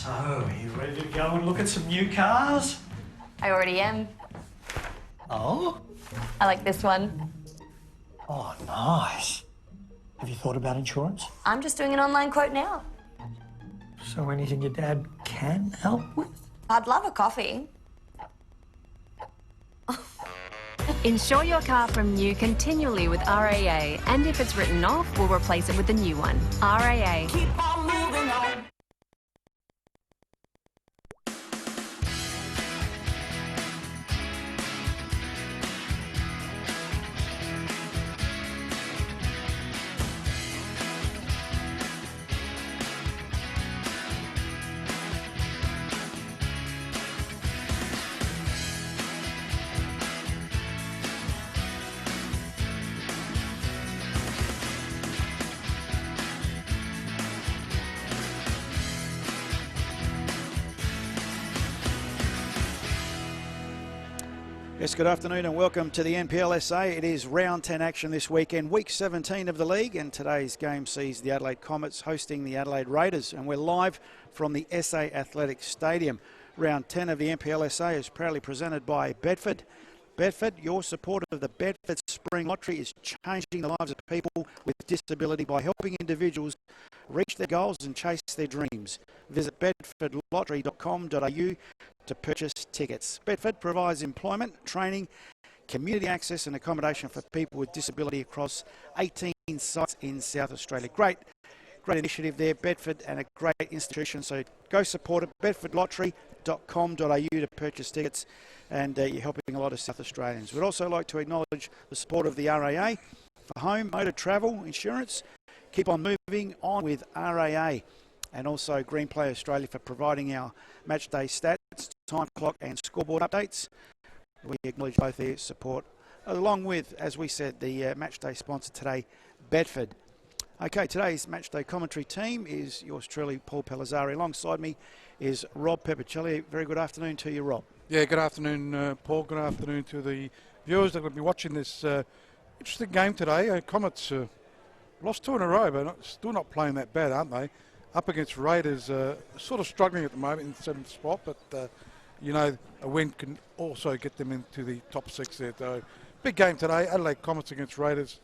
So, are you ready to go and look at some new cars? I already am. Oh? I like this one. Oh, nice. Have you thought about insurance? I'm just doing an online quote now. So anything your dad can help with? I'd love a coffee. Insure your car from new continually with RAA, and if it's written off, we'll replace it with a new one. RAA. Keep on moving on. Yes, good afternoon and welcome to the NPL SA. It is round 10 action this weekend, week 17 of the league, and today's game sees the Adelaide Comets hosting the Adelaide Raiders, and we're live from the SA Athletics Stadium. Round 10 of the NPL SA is proudly presented by Bedford. Bedford, your support of the Bedford Spring Lottery is changing the lives of people with disability by helping individuals reach their goals and chase their dreams. Visit bedfordlottery.com.au to purchase tickets. Bedford provides employment, training, community access and accommodation for people with disability across 18 sites in South Australia. Great initiative there, Bedford, and a great institution. So go support it, bedfordlottery.com.au to purchase tickets, and you're helping a lot of South Australians. We'd also like to acknowledge the support of the RAA for home, motor, travel, insurance. Keep on moving on with RAA, and also Green Play Australia for providing our match day stats, time clock and scoreboard updates. We acknowledge both their support, along with, as we said, the match day sponsor today, Bedford. Okay, today's match day commentary team is yours truly, Paul Pellizzari. Alongside me is Rob Peppicelli. Very good afternoon to you, Rob. Yeah, good afternoon, Paul. Good afternoon to the viewers that will be watching this interesting game today. Comets lost 2 in a row, but still not playing that bad, aren't they? Up against Raiders, sort of struggling at the moment in 7th spot, but you know, a win can also get them into the top 6 there. So, big game today. Adelaide Comets against Raiders.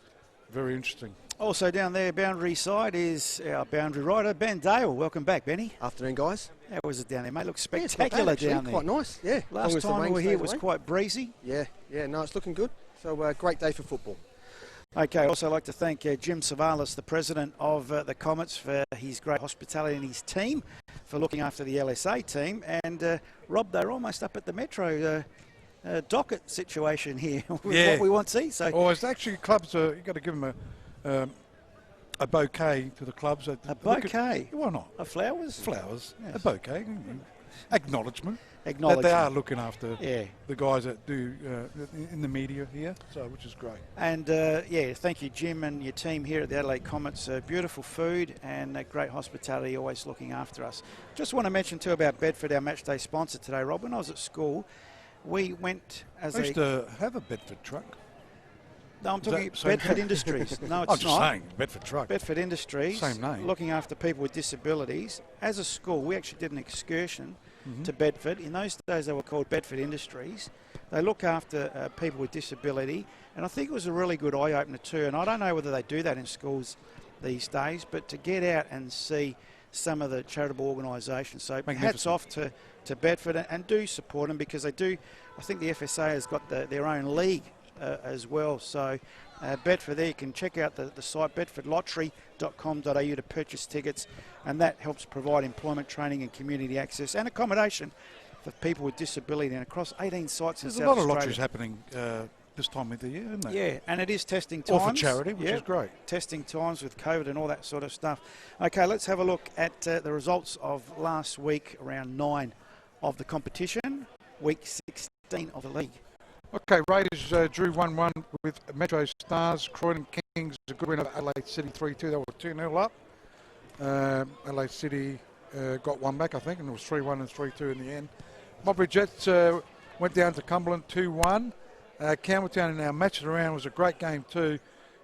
Very interesting. Also down there, boundary side, is our boundary rider, Ben Dale. Welcome back, Benny. Afternoon, guys. How was it down there, mate? Looks spectacular, spectacular down there. Quite nice, yeah. Last time we were here it was quite breezy. Yeah, no, it's looking good. So, great day for football. Okay, I'd also like to thank Jim Savalas, the president of the Comets, for his great hospitality and his team for looking after the LSA team. And Rob, they're almost up at the Metro docket situation here with what we want to see. So, it's actually clubs. You've got to give them a bouquet to the clubs. A bouquet? Why not? Of flowers? Flowers. Yes. A bouquet. Acknowledgement. That they are looking after the guys that do in the media here, so which is great. And thank you, Jim, and your team here at the Adelaide Comets. Beautiful food and great hospitality, always looking after us. Just want to mention too about Bedford, our match day sponsor today, Rob. When I was at school, we went as I used to have a Bedford truck. No, I'm talking Bedford Industries. No, it's I'm just saying, Bedford truck. Bedford Industries. Same name. Looking after people with disabilities. As a school, we actually did an excursion to Bedford. In those days, they were called Bedford Industries. They look after people with disability, and I think it was a really good eye-opener too. And I don't know whether they do that in schools these days, but to get out and see some of the charitable organisations. So hats off to Bedford, and do support them, because they do. I think the FSA has got their own league as well. So Bedford, there you can check out the site bedfordlottery.com.au to purchase tickets, and that helps provide employment, training and community access and accommodation for people with disability, and across 18 sites in South Australia. There's a lot of lotteries happening this time of the year, isn't there? Yeah, and it is testing times. Or for charity, which is great. Testing times with COVID and all that sort of stuff. Okay, let's have a look at the results of last week, round 9 of the competition, week 16 of the league. Okay, Raiders drew 1-1 with Metro Stars. Croydon Kings, a good win over Adelaide City 3-2. They were 2-0 up. Adelaide City got one back, I think, and it was 3-1 and 3-2 in the end. Modbury Jets went down to Cumberland 2-1. Campbelltown in our match of the round was a great game too,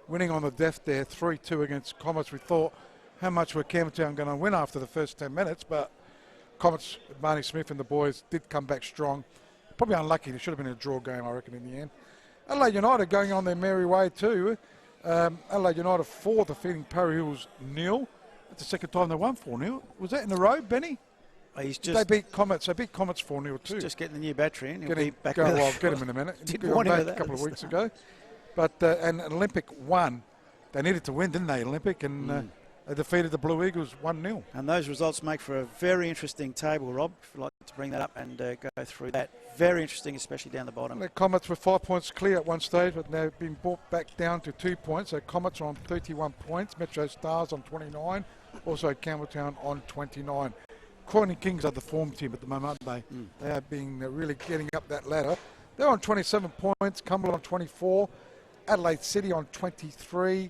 winning on the death there 3-2 against Comets. We thought, how much were Campbelltown going to win after the first 10 minutes, but Comets, Barney Smith and the boys did come back strong. Probably unlucky. There should have been a draw game, I reckon, in the end. Adelaide United going on their merry way too. Adelaide United 4 defeating Parry Hills 0. That's the second time they won 4-0. Was that in a row, Benny? He's They beat Comets. They beat Comets 4-0 too. just getting the new battery in. He'll Getting, be back go, with well, it. get him in a minute. Did He warn got him back of a couple of that. weeks ago. But and Olympic won. They needed to win, didn't they, Olympic? And they defeated the Blue Eagles 1-0. And those results make for a very interesting table, Rob. If you'd like to bring that up and go through that. Very interesting, especially down the bottom. The Comets were 5 points clear at one stage, but they've been brought back down to 2 points. So Comets are on 31 points, Metro Stars on 29, also Campbelltown on 29. Croydon Kings are the form team at the moment, aren't they? They are being really getting up that ladder. They're on 27 points, Cumberland on 24, Adelaide City on 23,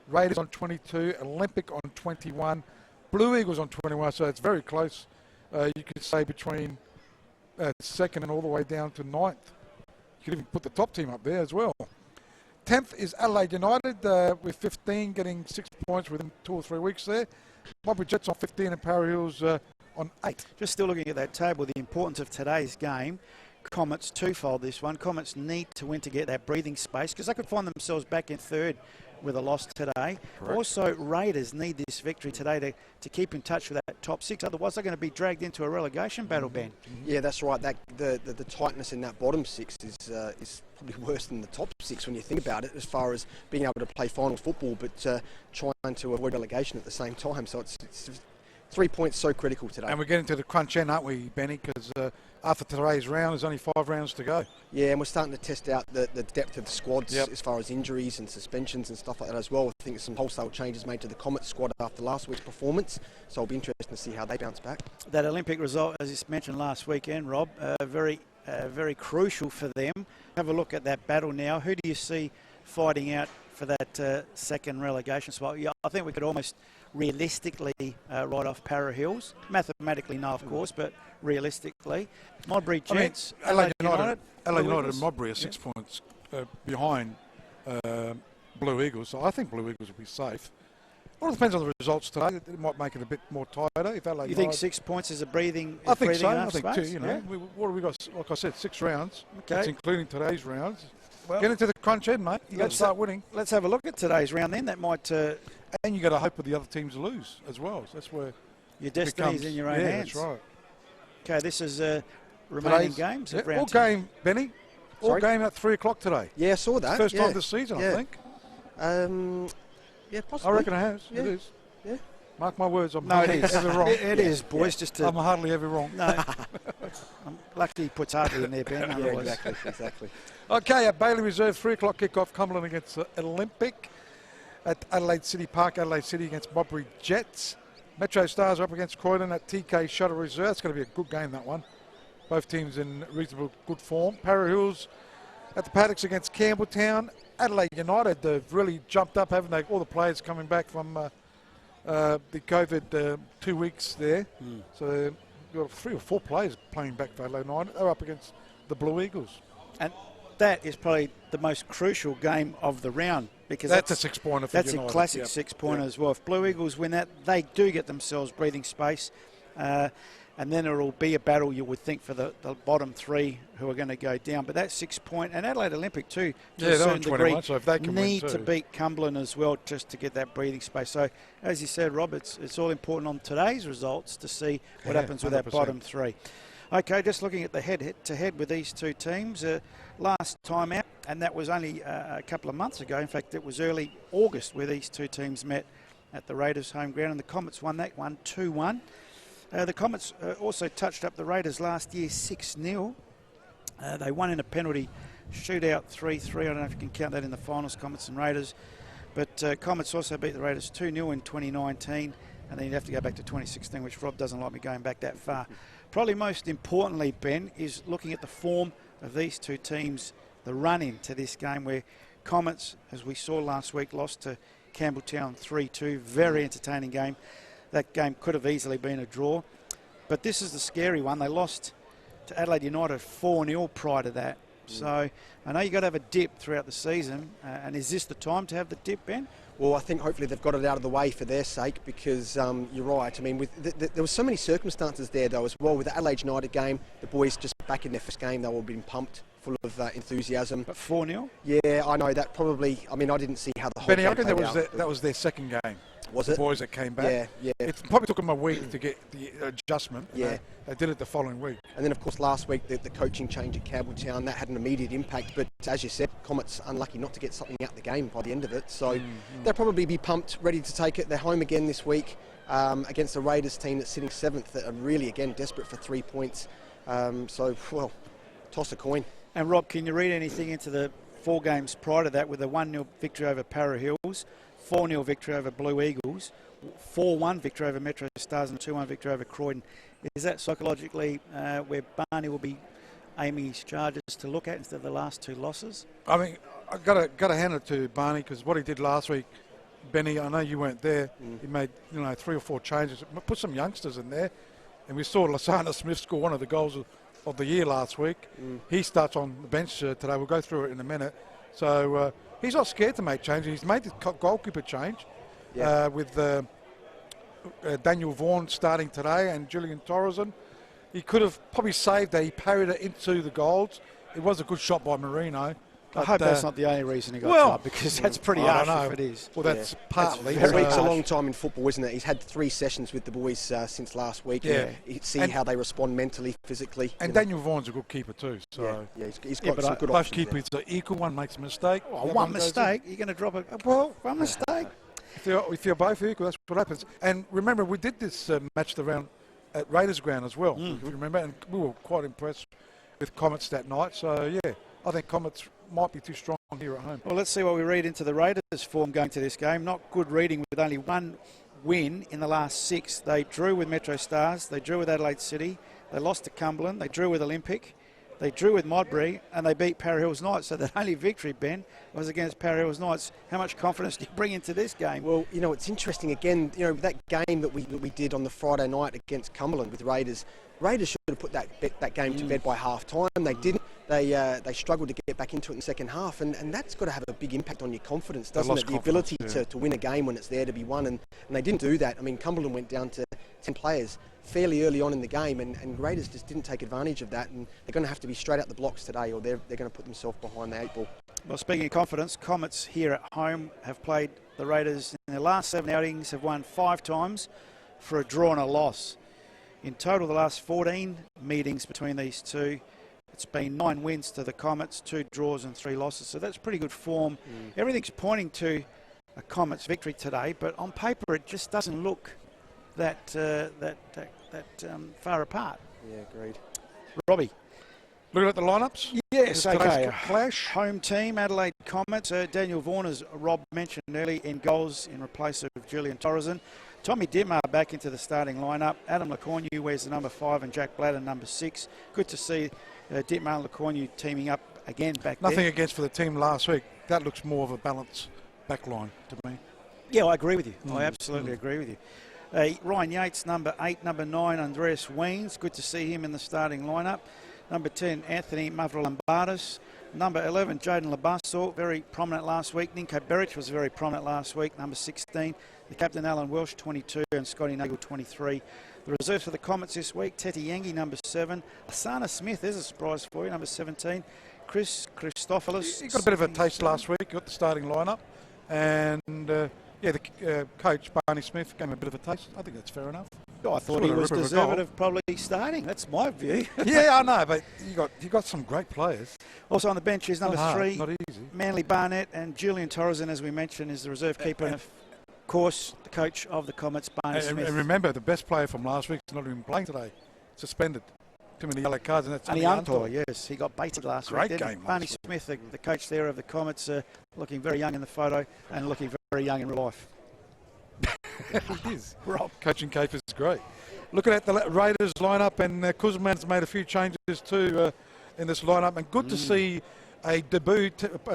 Raiders on 22, Olympic on 21, Blue Eagles on 21, so it's very close, you could say, between second and all the way down to ninth. You could even put the top team up there as well. 10th is Adelaide United with 15, getting 6 points within 2 or 3 weeks there. Mobby Jets on 15 and Parry Hills on 8. Just still looking at that table, the importance of today's game. Comets twofold this one. Comets need to win to get that breathing space because they could find themselves back in third with a loss today. Correct. Also, Raiders need this victory today to keep in touch with that top 6. Otherwise, they're going to be dragged into a relegation battle, Ben. Yeah, that's right. The tightness in that bottom 6 is probably worse than the top 6 when you think about it, as far as being able to play final football, but trying to avoid relegation at the same time. So it's 3 points so critical today. And we're getting to the crunch end, aren't we, Benny? Because after today's round, there's only 5 rounds to go. Yeah, and we're starting to test out the depth of the squads Yep. as far as injuries and suspensions and stuff like that as well. I think some wholesale changes made to the Comets squad after last week's performance, so it'll be interesting to see how they bounce back. That Olympic result, as you mentioned last weekend, Rob, very crucial for them. Have a look at that battle now. Who do you see fighting out for that second relegation spot? Yeah, I think we could almost realistically write off Parra Hills. Mathematically, no, of course, but realistically. Modbury Jets, Adelaide United United and Modbury are 6 points behind Blue Eagles, so I think Blue Eagles will be safe. Well, it depends on the results today. It might make it a bit more tighter. If Adelaide You think United, 6 points is a breathing? I think so. I enough think space? too. Yeah. What have we got? Like I said, 6 rounds. Okay. That's including today's rounds. Well, Get into the crunch end, mate. You got to let's start winning, Let's have a look at today's round then. That might and you got to hope for the other teams to lose as well. So that's where your it destiny's becomes, in your own yeah, hands. that's right. Okay, this is remaining Today's- games yeah, of round all 10. game, Benny. All Sorry? game at 3 o'clock today. Yeah, I saw that. First yeah. time this season, Yeah. I think. Yeah, I possibly. reckon it has. Yeah. It is. Yeah. Mark my words. I'm No, it hardly is. ever wrong. It is, boys. Just to I'm hardly ever wrong. no. I'm lucky he puts hardly in there, Ben. Yeah, Otherwise, exactly. Okay, at Bailey Reserve, 3 o'clock kickoff, Cumberland against Olympic. At Adelaide City Park, Adelaide City against Modbury Jets. Metro Stars are up against Croydon at TK Shuttle Reserve. It's going to be a good game, that one. Both teams in reasonable good form. Parra Hills at the Paddocks against Campbelltown. Adelaide United, they've really jumped up, haven't they? All the players coming back from the COVID 2 weeks there. So they've got 3 or 4 players playing back for Adelaide United. They're up against the Blue Eagles. and that is probably the most crucial game of the round because That's a 6-pointer for that's United. a classic Yep. 6-pointer Yep. as well. If Blue Eagles win that, they do get themselves breathing space. And then it'll be a battle, you would think, for the bottom 3 who are going to go down. But that's 6 point. And Adelaide Olympic, too, to Yeah, a they're on certain 21, degree, so if they can win need to too. beat Cumberland as well just to get that breathing space. So, as you said, Rob, it's all important on today's results to see what Yeah, happens with that 100%. bottom 3. Okay, just looking at the head-to-head with these two teams. Last time out, and that was only a couple of months ago. In fact, it was early August where these two teams met at the Raiders' home ground, and the Comets won that one 2-1. The Comets also touched up the Raiders last year 6-0. They won in a penalty shootout 3-3. I don't know if you can count that in the finals, Comets and Raiders. But Comets also beat the Raiders 2-0 in 2019, and then you'd have to go back to 2016, which Rob doesn't like me going back that far. Probably most importantly, Ben, is looking at the form of these two teams, the run-in to this game where Comets, as we saw last week, lost to Campbelltown 3-2. Very entertaining game. That game could have easily been a draw. But this is the scary one. They lost to Adelaide United 4-0 prior to that. So I know you've got to have a dip throughout the season. And is this the time to have the dip, Ben? Well, I think hopefully they've got it out of the way for their sake, because you're right. I mean, there were so many circumstances there, though, as well. With the Adelaide United game, the boys just back in their first game, they were being pumped, full of enthusiasm. But 4-0? Yeah, I know that probably. I mean, I didn't see how the whole. Benny, I game reckon played out. that was their second game. Was the it? boys that came back. Yeah. It probably took them a week to get the adjustment. Yeah. They did it the following week. And then, of course, last week, the coaching change at Campbelltown, that had an immediate impact. But as you said, Comets unlucky not to get something out of the game by the end of it. So they'll probably be pumped, ready to take it. They're home again this week against the Raiders team that's sitting 7th, that are really, again, desperate for 3 points. Well, toss a coin. And Rob, can you read anything into the 4 games prior to that, with a 1-0 victory over Para Hills, 4-0 victory over Blue Eagles, 4-1 victory over Metro Stars, and 2-1 victory over Croydon? Is that psychologically where Barney will be aiming his charges to look at instead of the last 2 losses? I mean, I've got to hand it to Barney, because what he did last week, Benny, I know you weren't there. He made 3 or 4 changes, put some youngsters in there, and we saw Lasana Smith score one of the goals of the year last week. He starts on the bench today. We'll go through it in a minute. So he's not scared to make changes. He's made the goalkeeper change with Daniel Vaughan starting today and Julian Torreson. He could have probably saved that. He parried it into the goals. It was a good shot by Marino. I hope that's not the only reason he got dropped, because that's pretty I harsh don't know. if it is. Well, that's partly. A week's a long time in football, isn't it? He's had 3 sessions with the boys since last week. Yeah. See how they respond mentally, physically. And Daniel Vaughan's a good keeper too. So he's got some good both options keepers are equal. One makes a mistake. Oh, one mistake? You're going to drop it? Well, one mistake? If you're both equal, that's what happens. And remember, we did this match around at Raiders Ground as well, if you remember, and we were quite impressed with Comets that night. So, yeah, I think Comets might be too strong here at home. Well, let's see what we read into the Raiders' form going to this game. Not good reading, with only 1 win in the last 6. They drew with Metro Stars, they drew with Adelaide City, they lost to Cumberland, they drew with Olympic, they drew with Modbury, and they beat Para Hills Knights. So the only victory, Ben, was against Para Hills Knights. How much confidence do you bring into this game? Well, it's interesting again. That game that we did on the Friday night against Cumberland with Raiders should have put that game to bed by half time. They didn't. They struggled to get back into it in the second half, and that's got to have a big impact on your confidence, doesn't it? The ability to win a game when it's there to be won, and they didn't do that. I mean, Cumberland went down to 10 players fairly early on in the game, and Raiders just didn't take advantage of that, and they're going to have to be straight out the blocks today, or they're going to put themselves behind the 8 ball. Well, speaking of confidence, Comets here at home have played the Raiders in their last 7 outings, have won 5 times for a draw and a loss. In total, the last 14 meetings between these two, it's been 9 wins to the Comets, 2 draws and 3 losses. So that's pretty good form. Everything's pointing to a Comets victory today, but on paper it just doesn't look that far apart. Yeah, agreed. Robbie. Looking at the lineups? Yes, okay. Clash. Home team, Adelaide Comets. Daniel Vaughan, as Rob mentioned earlier, in goals in replace of Julian Torreson. Tommy Dittmar back into the starting lineup. Adam Lecornu wears the number 5 and Jack Bladden number 6. Good to see Dittmar and Lecornu teaming up again back there. Nothing against for the team last week. That looks more of a balanced back line to me. Yeah, I agree with you. I absolutely agree with you. Ryan Yates, number 8. Number 9, Andreas Weens. Good to see him in the starting lineup. Number 10, Anthony Mavrolambardas. Number 11, Jaden Labasso, very prominent last week. Ninko Beric was very prominent last week. Number 16, the captain Alan Welsh, 22, and Scotty Nagel, 23. The reserves for the Comets this week, Teti Yangi, number 7. Asana Smith, there's a surprise for you, number 17. Chris Christophilus. He got a bit of a taste last week, got the starting lineup. And, the coach, Barney Smith, gave him a bit of a taste. I think that's fair enough. Oh, I thought he was deserving of probably starting. That's my view. Yeah, I know, but you got some great players. Also on the bench is number 3, not easy. Manly Barnett, and Julian Torreson, as we mentioned, is the reserve keeper. And of course, the coach of the Comets, Barney Smith. And remember, the best player from last week is not even playing today. Suspended. Too many yellow cards, and that's Andy Untor, yes. He got baited last week. Great game. Barney Smith, the coach there of the Comets, looking very young in the photo and looking very young in real life. He is. Rob. Coaching Cape is great. Looking at the Raiders lineup, and Kuzman's made a few changes too in this lineup, and good to see a debut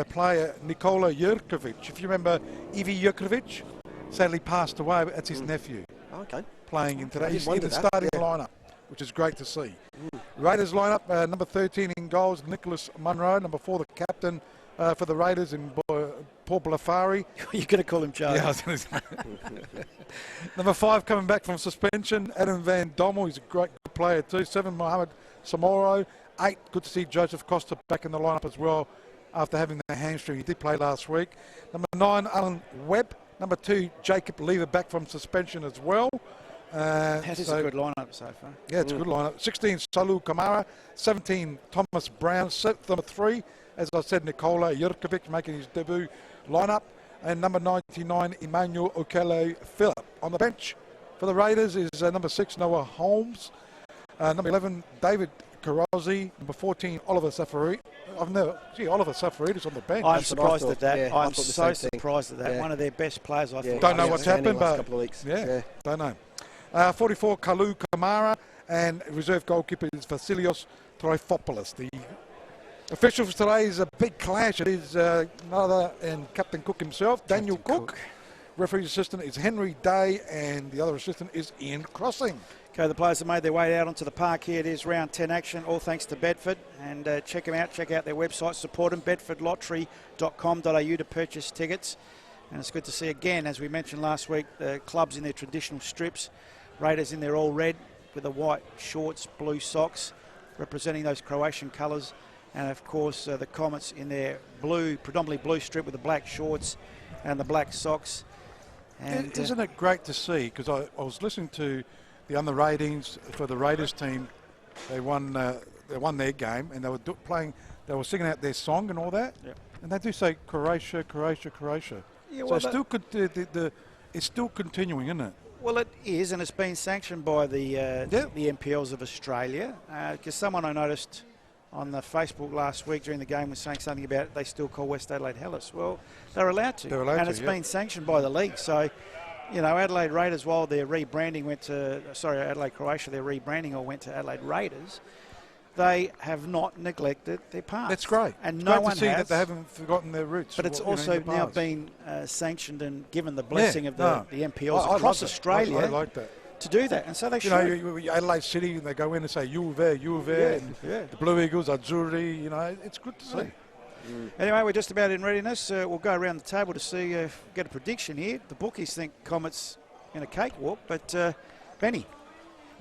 player, Nikola Jurkovic. If you remember, Ivi Jurkovic sadly passed away, but that's his nephew. Okay. Playing in today. He's in the starting lineup, which is great to see. Raiders lineup, number 13 in goals, Nicholas Munro. Number 4, the captain, for the Raiders in Paul Blafari. You're going to call him Joe. Yeah, I was going to say. Number 5 coming back from suspension, Adam Van Dommel. He's a great player too. 7, Mohamed Samoro. 8, good to see Joseph Costa back in the lineup as well after having the hamstring. He did play last week. Number 9, Alan Webb. Number 2, Jacob Lever back from suspension as well. That is a good lineup so far. Yeah, it's a good lineup. 16, Salu Kamara. 17, Thomas Brown. Number 3, as I said, Nikola Jurkovic making his debut lineup. And number 99, Emmanuel Okele Phillip. On the bench for the Raiders is number 6, Noah Holmes. Number 11, David Carozzi. Number 14, Oliver Safarid. Oliver Safarid is on the bench. I'm surprised at that. Yeah, I'm so surprised at that. Yeah. One of their best players, I thought. Don't know what's happened, but couple of weeks. Yeah, don't know. 44, Kalu Kamara, and reserve goalkeeper is Vasilios Trifopoulos. The officials today is a big clash. It is another and Captain Cook himself, Daniel Cook. Referee's assistant is Henry Day, and the other assistant is Ian Crossing. Okay, the players have made their way out onto the park here. It is round 10 action, all thanks to Bedford. And check them out, check out their website, support them, bedfordlottery.com.au to purchase tickets. And it's good to see again, as we mentioned last week, the clubs in their traditional strips, Raiders in their all red with the white shorts, blue socks, representing those Croatian colours. And of course, the Comets in their blue, predominantly blue strip with the black shorts and the black socks. And isn't it great to see? Because I was listening to the under ratings for the Raiders team. They won their game, and they were playing. They were singing out their song and all that. Yep. And they do say Croatia, Croatia, Croatia. Yeah, so well, it's still continuing, isn't it? well, it is, and it's been sanctioned by the NPLs of Australia. Because someone I noticed on the Facebook last week during the game was saying something about they still call West Adelaide Hellas. Well, they're allowed to. They're allowed and to, it's yeah. been sanctioned by the league. So, you know, Adelaide Raiders, while their rebranding Adelaide Croatia, their rebranding all went to Adelaide Raiders, they have not neglected their past. That's great. And It's no great one to see has. that they haven't forgotten their roots. But it's in the also now past. been sanctioned and given the blessing of no. the NPLs I across love it. Australia I like that. to do that. And so they You should. know, Adelaide City, and they go in and say, you there, and yeah. the Blue Eagles, Azzurri, you know, it's good to see. Anyway, we're just about in readiness. We'll go around the table to see get a prediction here. The bookies think Comets in a cakewalk, but Benny.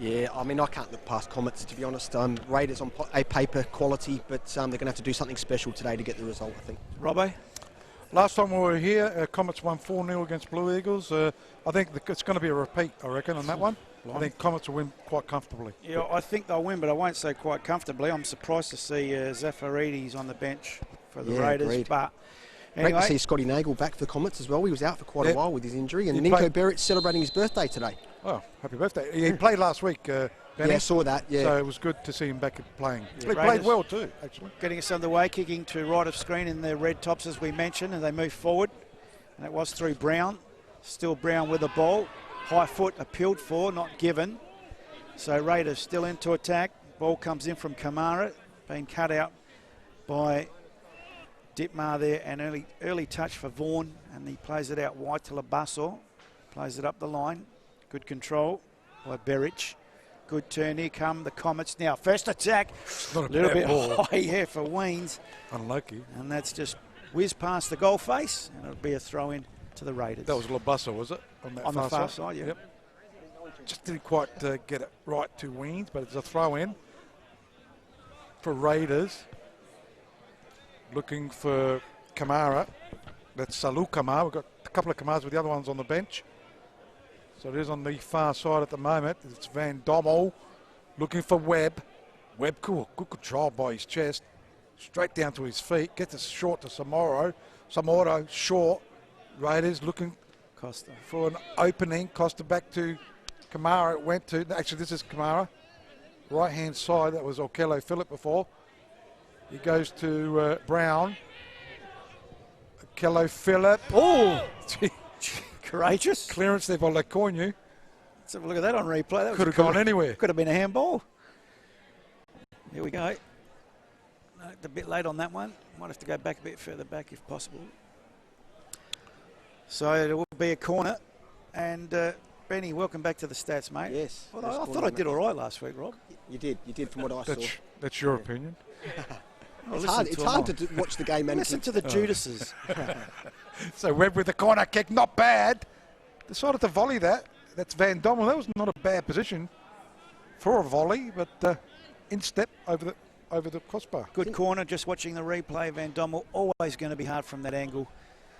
Yeah, I mean, I can't look past Comets, to be honest. Raiders on a paper quality, but they're going to have to do something special today to get the result, I think. Robbo? Last time we were here, Comets won 4-0 against Blue Eagles. I think it's going to be a repeat, I reckon, on that one. I think Comets will win quite comfortably. Yeah, I think they'll win, but I won't say quite comfortably. I'm surprised to see Zafaridis on the bench for the Raiders. Agreed. But Great anyway, to see Scotty Nagel back for the Comets as well. He was out for quite a while with his injury. And He Ninko played- Berrett's celebrating his birthday today. Oh, happy birthday. He played last week, Benny. Yeah, I saw that, yeah. So it was good to see him back playing. Yeah, He played Raiders- well too, actually. getting us underway, kicking to right of screen in their red tops as we mentioned, and they move forward. And it was through Brown. Still Brown with the ball. High foot appealed for, not given. So Raiders still into attack. Ball comes in from Kamara, being cut out by Ditmar there, and early touch for Vaughan, and he plays it out wide to Labasso. Plays it up the line. Good control by Berich. Good turn. Here come the Comets now. First attack. Not A little bad bit ball. high here for Weens. Unlucky. And that's just whizzed past the goal face, and it'll be a throw in to the Raiders. That was Labussa, was it? on the far side, yeah. Yep. Just didn't quite get it right to Weens, but it's a throw in for Raiders. Looking for Kamara. That's Salu Kamara. We've got a couple of Kamaras with the other ones on the bench. So it is on the far side at the moment. It's Van Dommel looking for Webb. Webb, cool, good control by his chest. Straight down to his feet. Gets it short to Samoro. Samoro short. Raiders looking Costa. for an opening. Costa back to Kamara. It went to, actually this is Kamara. Right hand side, that was Okelo Phillip before. He goes to Brown. Okelo Phillip. Oh! Courageous. Clearance there by Lecornu. Let's have a look at that on replay. That was Could have gone anywhere. Could have been a handball. Here we go. No, a bit late on that one. Might have to go back a bit further back if possible. So it will be a corner. And Benny, welcome back to the stats, mate. Yes. Well, I thought I did all right last week, Rob. You did from what I saw. That's your opinion. It's hard to watch the game and listen to the Judases. So Webb with the corner kick, not bad. Decided to volley that. That's Van Dommel. That was not a bad position for a volley, but in step over the crossbar. Good corner. Just watching the replay, Van Dommel always going to be hard from that angle.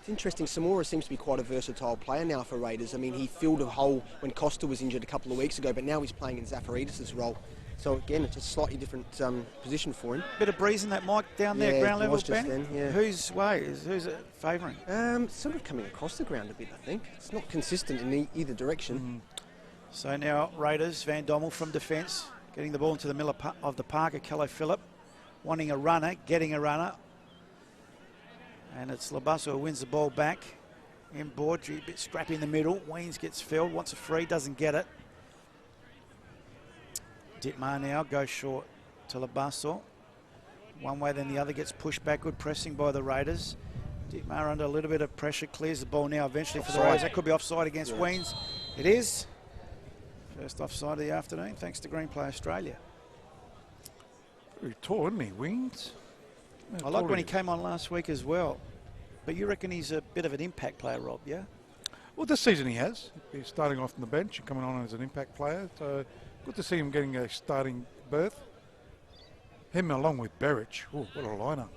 It's interesting. Samora seems to be quite a versatile player now for Raiders. I mean, he filled a hole when Costa was injured a couple of weeks ago, but now he's playing in Zafaridis' role. So again, it's a slightly different position for him. Bit of breeze in that mic down there, Yeah, ground it level, was just Ben. then, yeah. Whose way? Who's it favouring? Sort of coming across the ground a bit, I think. It's not consistent in either direction. So now Raiders, Van Dommel from defence, getting the ball into the middle of the park of Kello Phillip, wanting a runner, getting a runner. And it's Labasso who wins the ball back. Inboard, a bit scrappy in the middle. Weens gets filled, wants a free, doesn't get it. Dittmar now goes short to Labasso. One way then the other, gets pushed back. Good pressing by the Raiders. Dittmar under a little bit of pressure, clears the ball now eventually for the Raiders. That could be offside against Weens. It is. First offside of the afternoon, thanks to Green Play Australia. Very tall, isn't he, Wings? I like when he came on last week as well. But you reckon he's a bit of an impact player, Rob, yeah? Well, this season he has. He's starting off on the bench and coming on as an impact player. So good to see him getting a starting berth. Him along with Berich. Oh, what a lineup.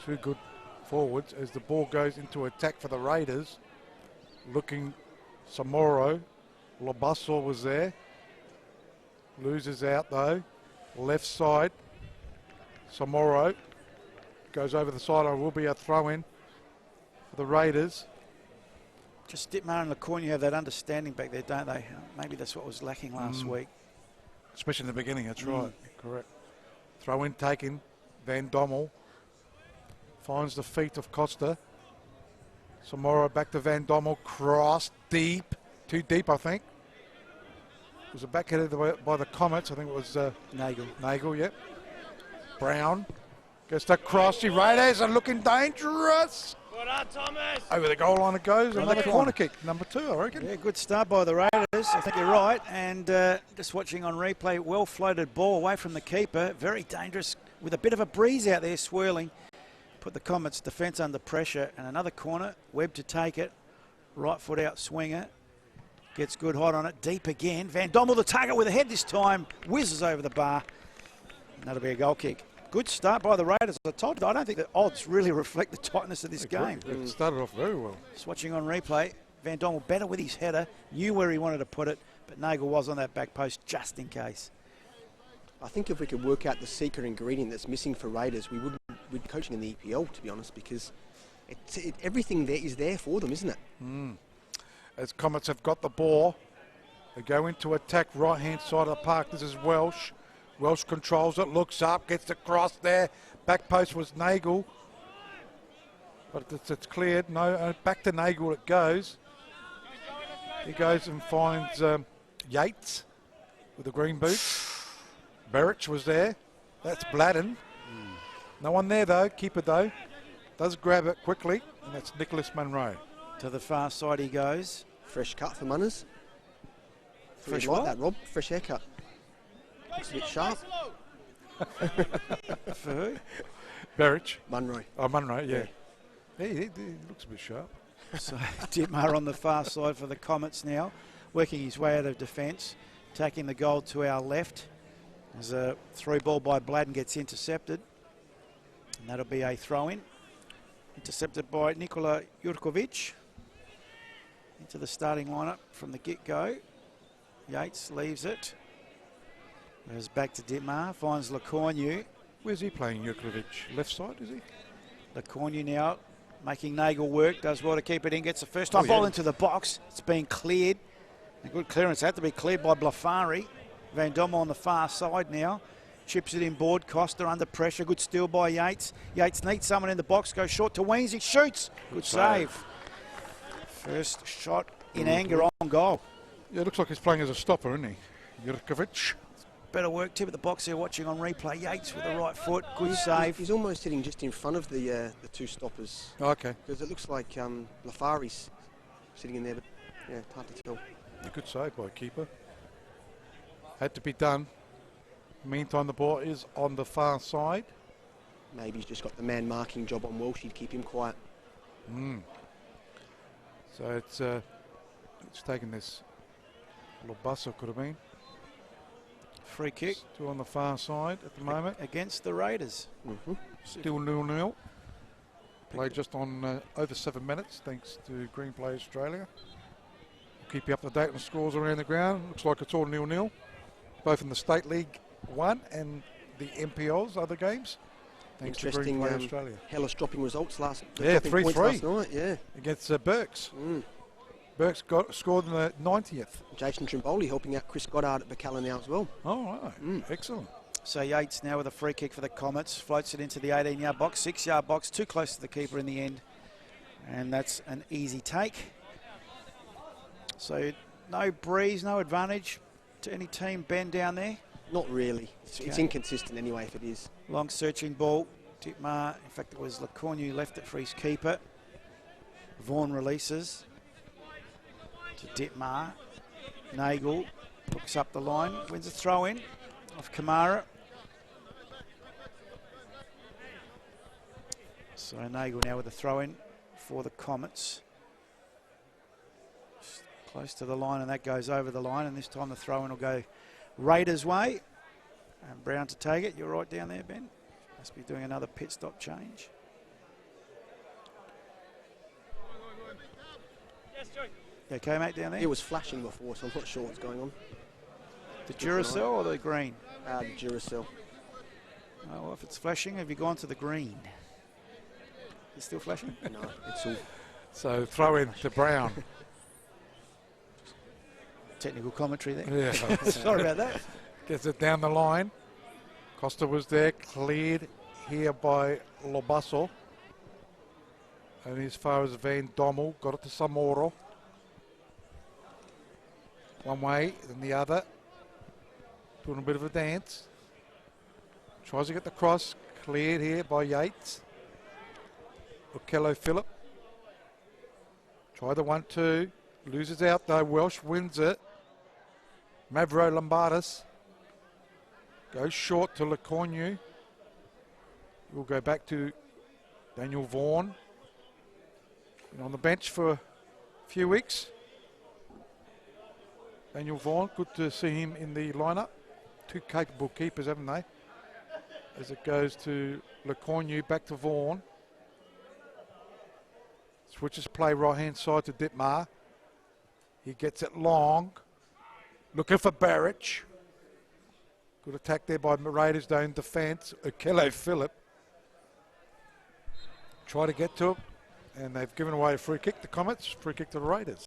Two good forwards as the ball goes into attack for the Raiders. Looking Samoro. Labasso was there. Loses out though. Left side. Samoro goes over the sideline. Will be a throw-in for the Raiders. Just Dittmar and Lacornu have that understanding back there, don't they? Maybe that's what was lacking last week. Especially in the beginning, that's right. Correct. Throw-in taken. Van Dommel finds the feet of Costa. Samoro back to Van Dommel. Cross deep. Too deep, I think. It was a backheaded by the Comets. I think it was Nagel, yep. Brown gets the cross. The Raiders are looking dangerous. Well done, Thomas. Over the goal line it goes. Another corner kick. Number 2, I reckon. Yeah, good start by the Raiders. I think you're right. And just watching on replay, well floated ball away from the keeper. Very dangerous with a bit of a breeze out there swirling. Put the Comets defence under pressure. And another corner. Webb to take it. Right foot out swinger. Gets good hot on it. Deep again. Van Dommel the target with a head this time. Whizzes over the bar. And that'll be a goal kick. Good start by the Raiders. I told you, I don't think the odds really reflect the tightness of this game. It started off very well. Just watching on replay, Van Dommel better with his header, knew where he wanted to put it, but Nagel was on that back post just in case. I think if we could work out the secret ingredient that's missing for Raiders, we'd be coaching in the EPL, to be honest, because everything there is there for them, isn't it? As Comets have got the ball, they go into attack right-hand side of the park. This is Welsh. Welsh controls it, looks up, gets the cross there. Back post was Nagel. But it's cleared. No, back to Nagel it goes. He goes and finds Yates with the green boots. Berich was there. That's Bladden. No one there though. Keeper though. Does grab it quickly. And that's Nicholas Munro. To the far side he goes. Fresh cut for Munners. Fresh like what? that, Rob. Fresh haircut. Looks a bit sharp. For who? Berich. Munro. Oh, Munro, yeah. He looks a bit sharp. So Dittmar on the far side for the Comets now, working his way out of defence, taking the goal to our left. As a through ball by Bladden gets intercepted. And that'll be a throw-in. Intercepted by Nikola Jurkovic. Into the starting lineup from the get-go. Yates leaves it. Goes back to Dittmar, finds Lacornu. Where's he playing, Jurkovic? Left side, is he? Lacornu now making Nagel work, does well to keep it in, gets the first time ball into the box. It's been cleared. A good clearance had to be cleared by Blafari. Van Dommel on the far side now. Chips it in board. Costa under pressure. Good steal by Yates. Yates needs someone in the box. Goes short to Weens. He shoots. Good save. First shot in anger on goal. Yeah, it looks like he's playing as a stopper, isn't he? Jurkovic. Better work tip at the box here watching on replay. Yates with the right foot. Good save. He's almost hitting just in front of the two stoppers. Okay. Because it looks like Blafari's sitting in there, but yeah, it's hard to tell. A good save by keeper. Had to be done. Meantime, the ball is on the far side. maybe he's just got the man marking job on Welsh. He'd keep him quiet. So it's taken this. Lobasso could have been. Free kick. Still on the far side at the moment. Against the Raiders. Still 0-0. Played just on over 7 minutes, thanks to Green Play Australia. We'll keep you up to date on the scores around the ground. Looks like it's all 0-0, both in the State League 1 and the NPL's other games. Thanks to Green Play Australia. Hellas dropping results last. Yeah, 3-3 last night. Yeah, against Burks. Burks scored in the 90th. Jason Trimboli helping out Chris Goddard at Bacala now as well. Oh, right. Excellent. So Yates now with a free kick for the Comets, floats it into the 18-yard box, 6-yard box, too close to the keeper in the end. And that's an easy take. So no breeze, no advantage to any team, Ben, down there. Not really. It's inconsistent anyway if it is. Long searching ball. Dittmar, in fact it was Lecornu left it for his keeper. Vaughan releases to Dittmar. Nagel hooks up the line, wins a throw in off Kamara. So Nagel now with a throw in for the Comets. Just close to the line, and that goes over the line, and this time the throw in will go Raiders' way. And Brown to take it. You're right down there, Ben. Must be doing another pit stop change. You okay, mate, down there? It was flashing before, so I'm not sure what's going on. The Duracell or the green? The Duracell. Oh, well, if it's flashing, have you gone to the green? It's still flashing? No, it's all... So throw in to Brown. Technical commentary there. Yeah. Sorry about that. Gets it down the line. Costa was there, cleared here by Lobasso. Only as far as Van Dommel, got it to Samoro. One way, then the other. Doing a bit of a dance. Tries to get the cross, cleared here by Yates. Okello Phillip. Try the 1-2. Loses out though, Welsh wins it. Mavro Lombardis. Goes short to Lecornu. We'll go back to Daniel Vaughan. Been on the bench for a few weeks. Daniel Vaughan, good to see him in the lineup. Two capable keepers, haven't they? As it goes to Lecornu, back to Vaughan. Switches play right hand side to Dittmar. He gets it long. Looking for Barrich. Good attack there by Raiders though in defence. Okello Phillip. Try to get to him. And they've given away a free kick. The Comets, free kick to the Raiders.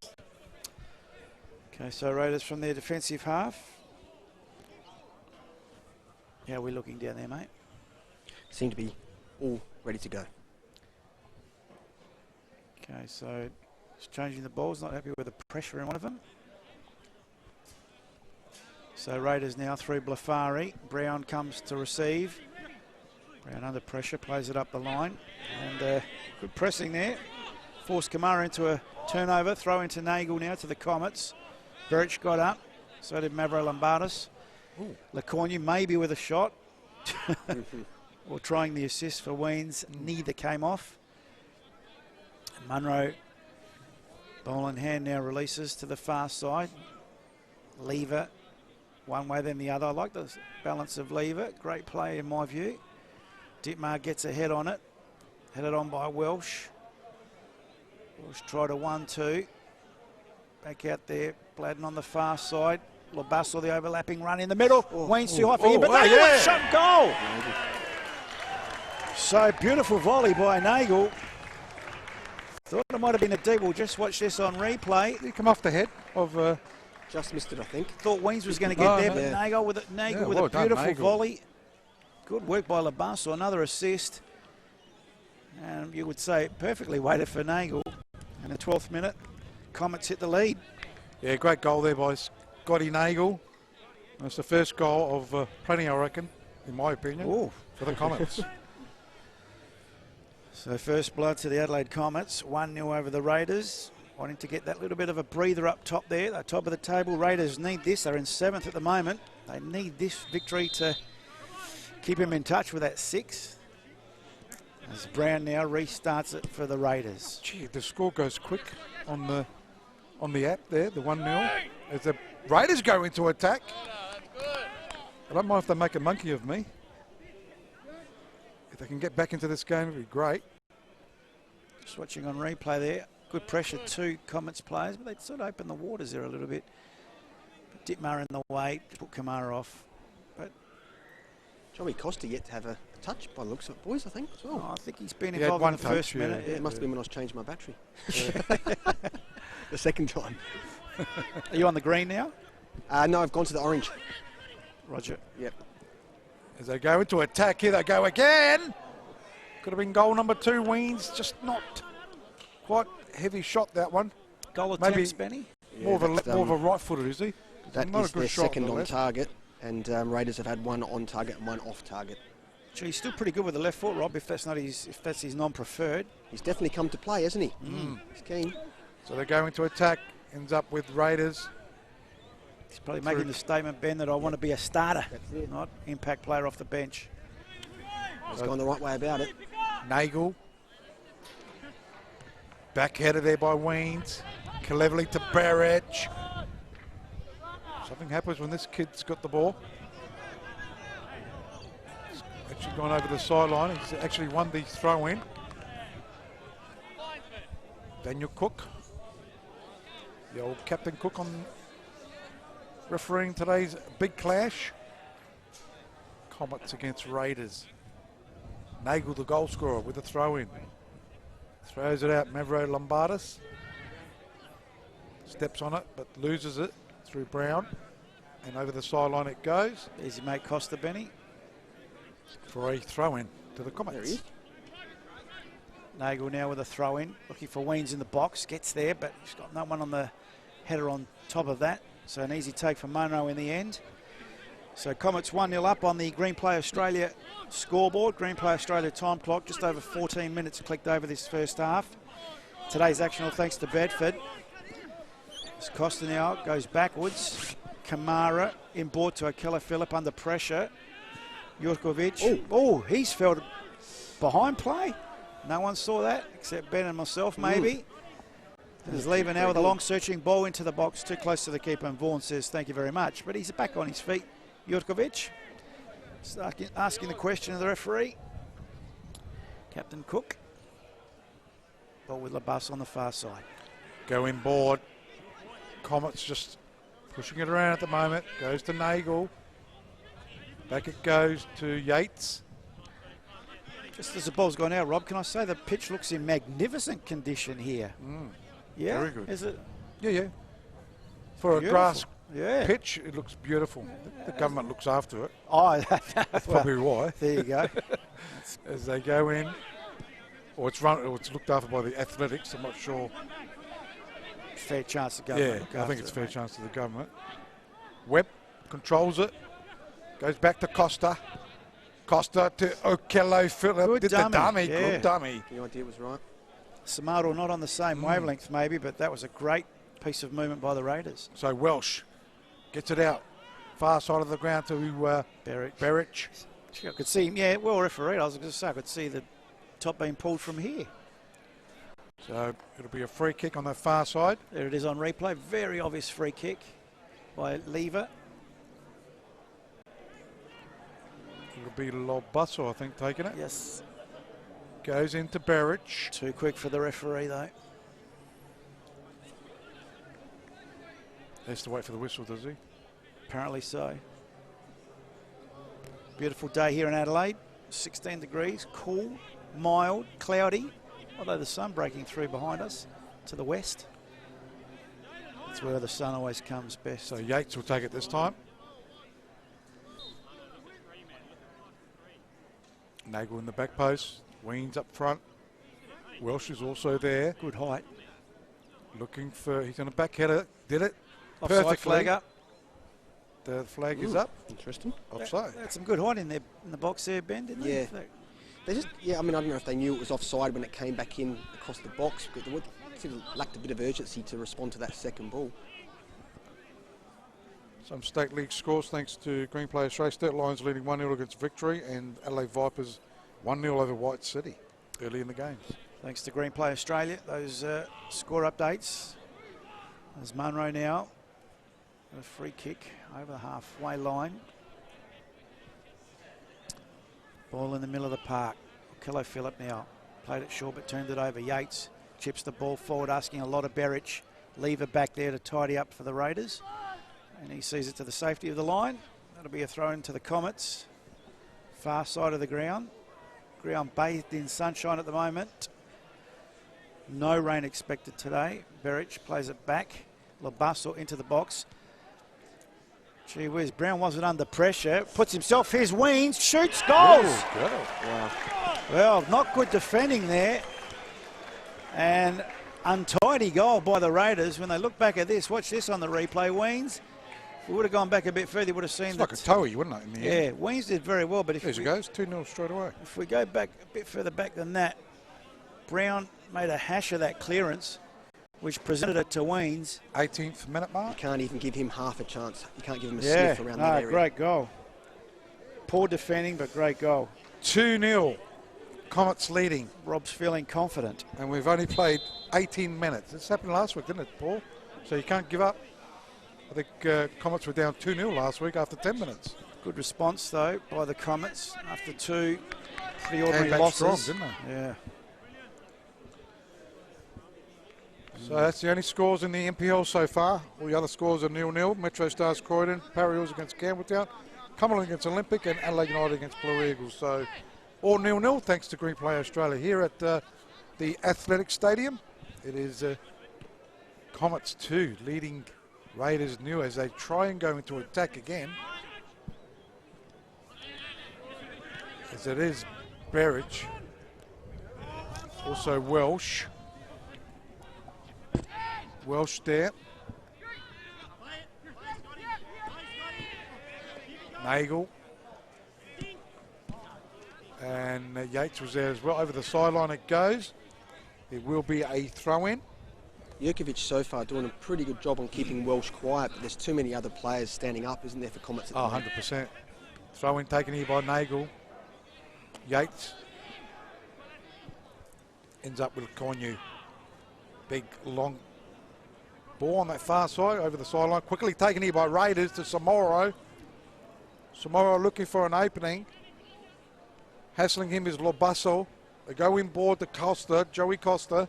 Okay, so Raiders from their defensive half. How are we looking down there, mate? Seem to be all ready to go. Okay, so just changing the balls, not happy with the pressure in one of them. So Raiders now through Blafari. Brown comes to receive. Brown under pressure, plays it up the line. And good pressing there. Forced Kamara into a turnover. Throw into Nagel now to the Comets. Berich got up. So did Mavro Lombardis. Lecornu maybe with a shot. Or trying the assist for Weens. Neither came off. And Munro, ball in hand now, releases to the far side. Lever, one way then the other. I like the balance of Lever. Great play in my view. Dittmar gets a head on it. Headed on by Welsh. Welsh tried a 1-2. Back out there, Bladden on the far side. Lobasso, the overlapping run in the middle. Weens too high for him, but Nagel with a shot goal. So beautiful volley by Nagel. Thought it might have been a deep. We'll just watch this on replay. Did he come off the head of... Just missed it, I think. Thought Weens was going to get there, but yeah. Nagel with a well done, beautiful Nagel. volley. Good work by Lobasso, another assist. And you would say perfectly weighted for Nagel. In the 12th minute, Comets hit the lead. Yeah, great goal there by Scotty Nagel. That's the first goal of plenty, I reckon, in my opinion, for the Comets. So first blood to the Adelaide Comets, 1-0 over the Raiders. Wanting to get that little bit of a breather up top there. The top of the table, Raiders need this. They're in 7th at the moment. They need this victory to keep them in touch with that 6th. As Brown now restarts it for the Raiders. Gee, the score goes quick on the app there, the 1-0. As the Raiders go into attack. I don't mind if they make a monkey of me. If they can get back into this game, it'd be great. Just watching on replay there. Good pressure to Comets players, but they sort of open the waters there a little bit. Dittmar in the way, put Kamara off. But Joey Costa yet to have a touch by the looks of it, boys, I think, as well. I think he's been He had involved one in the touch, first minute. It must have been when I was changing my battery. The second time. Are you on the green now? No, I've gone to the orange. Roger. Yep. As they go into attack, here they go again. Could have been goal number 2, Weens. Just not quite heavy shot, that one. Goal Maybe attempts, Benny? Yeah, more of a right footer, is he? That Not is a good their shot second on the on left. target, and Raiders have had one on target and one off target. Gee, he's still pretty good with the left foot, Rob, if that's his non-preferred. He's definitely come to play, hasn't he? He's keen. So they go into attack, ends up with Raiders. He's probably making the statement, Ben, that I want to be a starter, That's it. not impact player off the bench. He's gone the right way about it. Nagel. Backheader there by Weens. Cleverly to Barrett. Something happens when this kid's got the ball. He's actually gone over the sideline. He's actually won the throw in. Daniel Cook. The old Captain Cook on refereeing today's big clash. Comets against Raiders. Nagel, the goal scorer, with a throw in. Throws it out, Mavro Lombardis. Steps on it, but loses it through Brown. And over the sideline it goes There's your mate Costa, Benny. for a throw in to the There he Comets. is. Nagel now with a throw in, looking for Weens in the box, gets there, but he's got no one on the header on top of that. So an easy take for Munro in the end. So Comets 1-0 up on the Green Play Australia scoreboard. Green Play Australia time clock, just over 14 minutes clicked over this first half. Today's action all thanks to Bedford. As Costa now goes backwards. Kamara inboard to Akela Phillip under pressure. Jurkovic. Oh, he's felt behind play. No one saw that except Ben and myself, maybe. He's leaving now with a long searching ball into the box, too close to the keeper, and Vaughan says thank you very much. But he's back on his feet, Jurkovic. Asking the question of the referee. Captain Cook. Ball with Labus on the far side. Go inboard. Comets just pushing it around at the moment. Goes to Nagel. Back it goes to Yates. Just as the ball's gone out, Rob, can I say the pitch looks in magnificent condition here? Yeah, Very good. Is it Yeah. For beautiful? a grass Yeah. pitch, it looks beautiful. The government looks after it. Oh, That's probably why. there you go. As they go in. Or it's looked after by the athletics. I'm not sure. Fair chance to go. Yeah, I think it's fair chance to the government. Webb controls it. Goes back to Costa. Costa to Okello Phillip. Good Did dummy, the dummy. yeah. Good dummy. The idea was right. Samaro not on the same wavelength maybe, but that was a great piece of movement by the Raiders. So Welsh gets it out. Far side of the ground to Berich. I could see him, yeah, well refereed. I was going to say I could see the top being pulled from here. So it'll be a free kick on the far side. There it is on replay. Very obvious free kick by Lever. It'll be Lobasso, I think, taking it. Yes. Goes into Berich. Too quick for the referee though. Has to wait for the whistle, does he? Apparently so. Beautiful day here in Adelaide. 16 degrees, cool, mild, cloudy. Although the sun breaking through behind us to the west. That's where the sun always comes best. So Yates will take it this time. Nagel in the back post. Weens up front. Welsh is also there. Good height. Looking for, he's going to backhead it. Did it Offside perfectly. flag up. The flag is up. Interesting. Offside. Had some good height in there in the box there, Ben, didn't Yeah. they? They just, I mean, I don't know if they knew it was offside when it came back in across the box, but they seemed to lacked a bit of urgency to respond to that second ball. Some state league scores thanks to Green Play Australia. Sturt Lions leading 1-0 against Victory and Adelaide Vipers 1-0 over White City. early in the games. Thanks to Green Play Australia, those score updates. There's Munro now. A free kick over the halfway line. Ball in the middle of the park. Kello Phillip now. Played it short but turned it over. Yates chips the ball forward, asking a lot of Berich. Lever back there to tidy up for the Raiders. And he sees it to the safety of the line. That'll be a throw into the Comets. Far side of the ground. Ground bathed in sunshine at the moment. No rain expected today. Berich plays it back. Labasso into the box. Gee whiz, Brown wasn't under pressure. Puts himself his wings, shoots, goals. Wow. Well, not good defending there. And untidy goal by the Raiders. When they look back at this, watch this on the replay, Weens. If we would have gone back a bit further, you would have seen it's that. like a toey, wouldn't it? In the end? Yeah, Weens did very well, but if there it goes, 2-0 straight away. If we go back a bit further back than that, Brown made a hash of that clearance, which presented it to Weens. 18th minute mark. You can't even give him half a chance. You can't give him a sniff around that area. Great goal. Poor defending, but great goal. 2-0. Comets leading. Rob's feeling confident. And we've only played 18 minutes. This happened last week, didn't it, Paul? So you can't give up. I think Comets were down 2-0 last week after 10 minutes. Good response, though, by the Comets after two pretty ordinary Came back losses. strong, didn't they? Yeah. So that's the only scores in the NPL so far. All the other scores are 0-0. Metro Stars Croydon, Parry Hills against Campbelltown, Cumberland against Olympic, and Adelaide United against Blue Eagles. So all 0-0 thanks to Green Play Australia here at the Athletic Stadium. It is Comets 2 leading Raiders new as they try and go into attack again. As it is Berich, also Welsh. Welsh there. Nagel. And Yates was there as well. Over the sideline it goes. There will be a throw-in. Jurkovic so far doing a pretty good job on keeping Welsh quiet, but there's too many other players standing up, isn't there, for Comets at the moment? 100%. Throw-in taken here by Nagel. Yates. Ends up with Konyu. Big, long ball on that far side, over the sideline. Quickly taken here by Raiders to Samoro. Samoro looking for an opening. Hassling him is Lobasso. They go inboard to Costa, Joey Costa.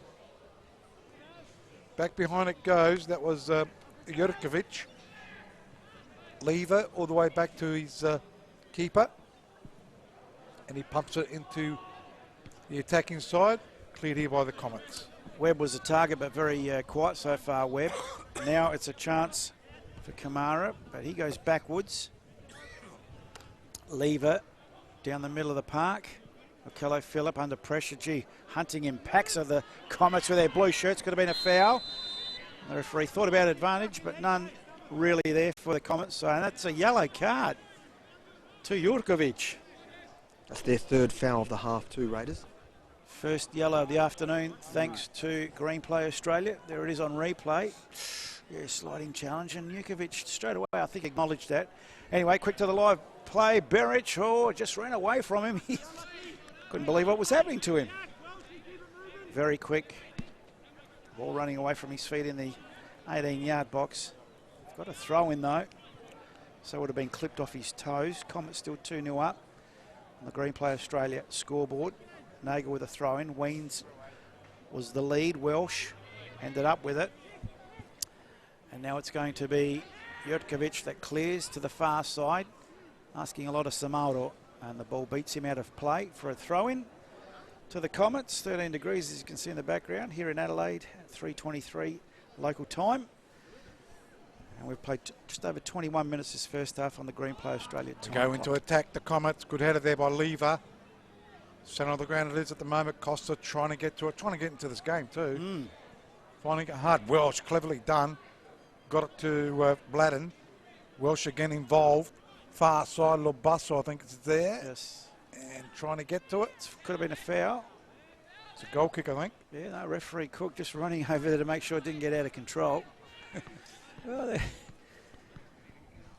Back behind it goes. That was Jurkovic. Lever all the way back to his keeper. And he pumps it into the attacking side. Cleared here by the Comets. Webb was a target, but very quiet so far, Webb. Now it's a chance for Kamara, but he goes backwards. Lever down the middle of the park. Kello Phillip under pressure. Gee, hunting impacts of the Comets with their blue shirts. Could have been a foul. The referee thought about advantage, but none really there for the Comets. So that's a yellow card to Jurkovic. That's their third foul of the half too, Raiders. First yellow of the afternoon, thanks to Green Play Australia. There it is on replay. Yeah, sliding challenge, and Jurkovic straight away, I think, acknowledged that. Anyway, quick to the live play. Berich, just ran away from him. He couldn't believe what was happening to him. Very quick. Ball running away from his feet in the 18-yard box. Got a throw in, though. So it would have been clipped off his toes. Comets still 2-0 up on the Green Play Australia scoreboard. Nagel with a throw-in. Weens was the lead. Welsh ended up with it. And now it's going to be Jurkovic that clears to the far side, asking a lot of Samaro. And the ball beats him out of play for a throw-in to the Comets. 13 degrees, as you can see in the background, here in Adelaide at 3:23 local time. And we've played just over 21 minutes this first half on the Green Play Australia time Go into attack the Comets. Good header there by Lever. Centre of the ground it is at the moment. Costa trying to get to it, trying to get into this game too. Finding it hard. Welsh, cleverly done. Got it to Bladden. Welsh again involved. Far side, Lobasso, I think it's there. Yes. And trying to get to it. Could have been a foul. It's a goal kick, I think. Yeah, no, referee Cook just running over there to make sure it didn't get out of control. Well, a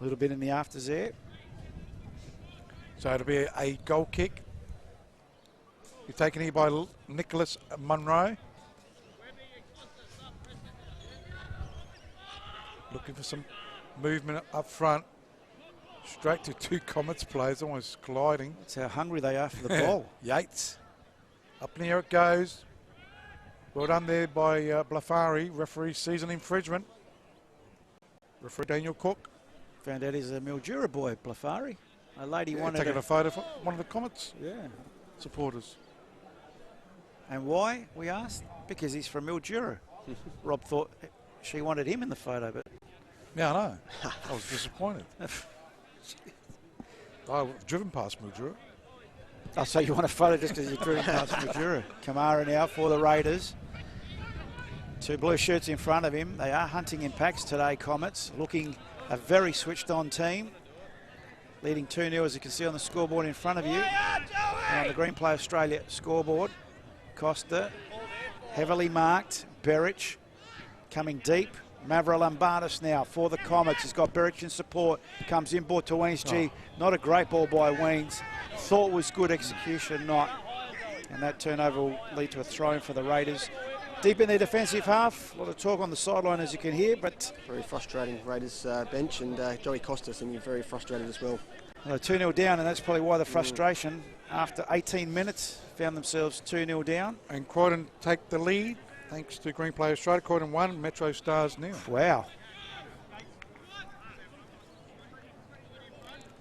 little bit in the afters there. So it'll be a goal kick. You're taken here by Nicholas Munro. Looking for some movement up front. Straight to two Comets players, almost colliding. That's how hungry they are for the ball. Yates. Up in the air it goes. Well done there by Blafari. Referee sees an infringement. Referee Daniel Cook. Found out he's a Mildura boy, Blafari. A lady wanted taking a photo for one of the Comets supporters. And why, we asked? Because he's from Mildura. Rob thought she wanted him in the photo, but... Yeah, I know. I was disappointed. I've driven past Mildura. Oh, so you want a photo just because you're driven past Mildura. Kamara now for the Raiders. Two blue shirts in front of him. They are hunting in packs today, Comets. Looking a very switched-on team. Leading 2-0, as you can see on the scoreboard in front of you. And on the Green Play Australia scoreboard, Costa, heavily marked. Berich coming deep. Mavro Lombardis now for the Comets. He's got Berich in support. Comes inboard to Weens. Gee, not a great ball by Weens. Thought was good execution, not. And that turnover will lead to a throw-in for the Raiders. Deep in their defensive half. A lot of talk on the sideline, as you can hear, but... Very frustrating Raiders bench, and Joey Costa seeming very frustrated as well. 2-0 down, and that's probably why the frustration. After 18 minutes, found themselves 2-0 down. And Croydon take the lead, thanks to Green Play Australia. Croydon 1, Metro Stars 0. Wow.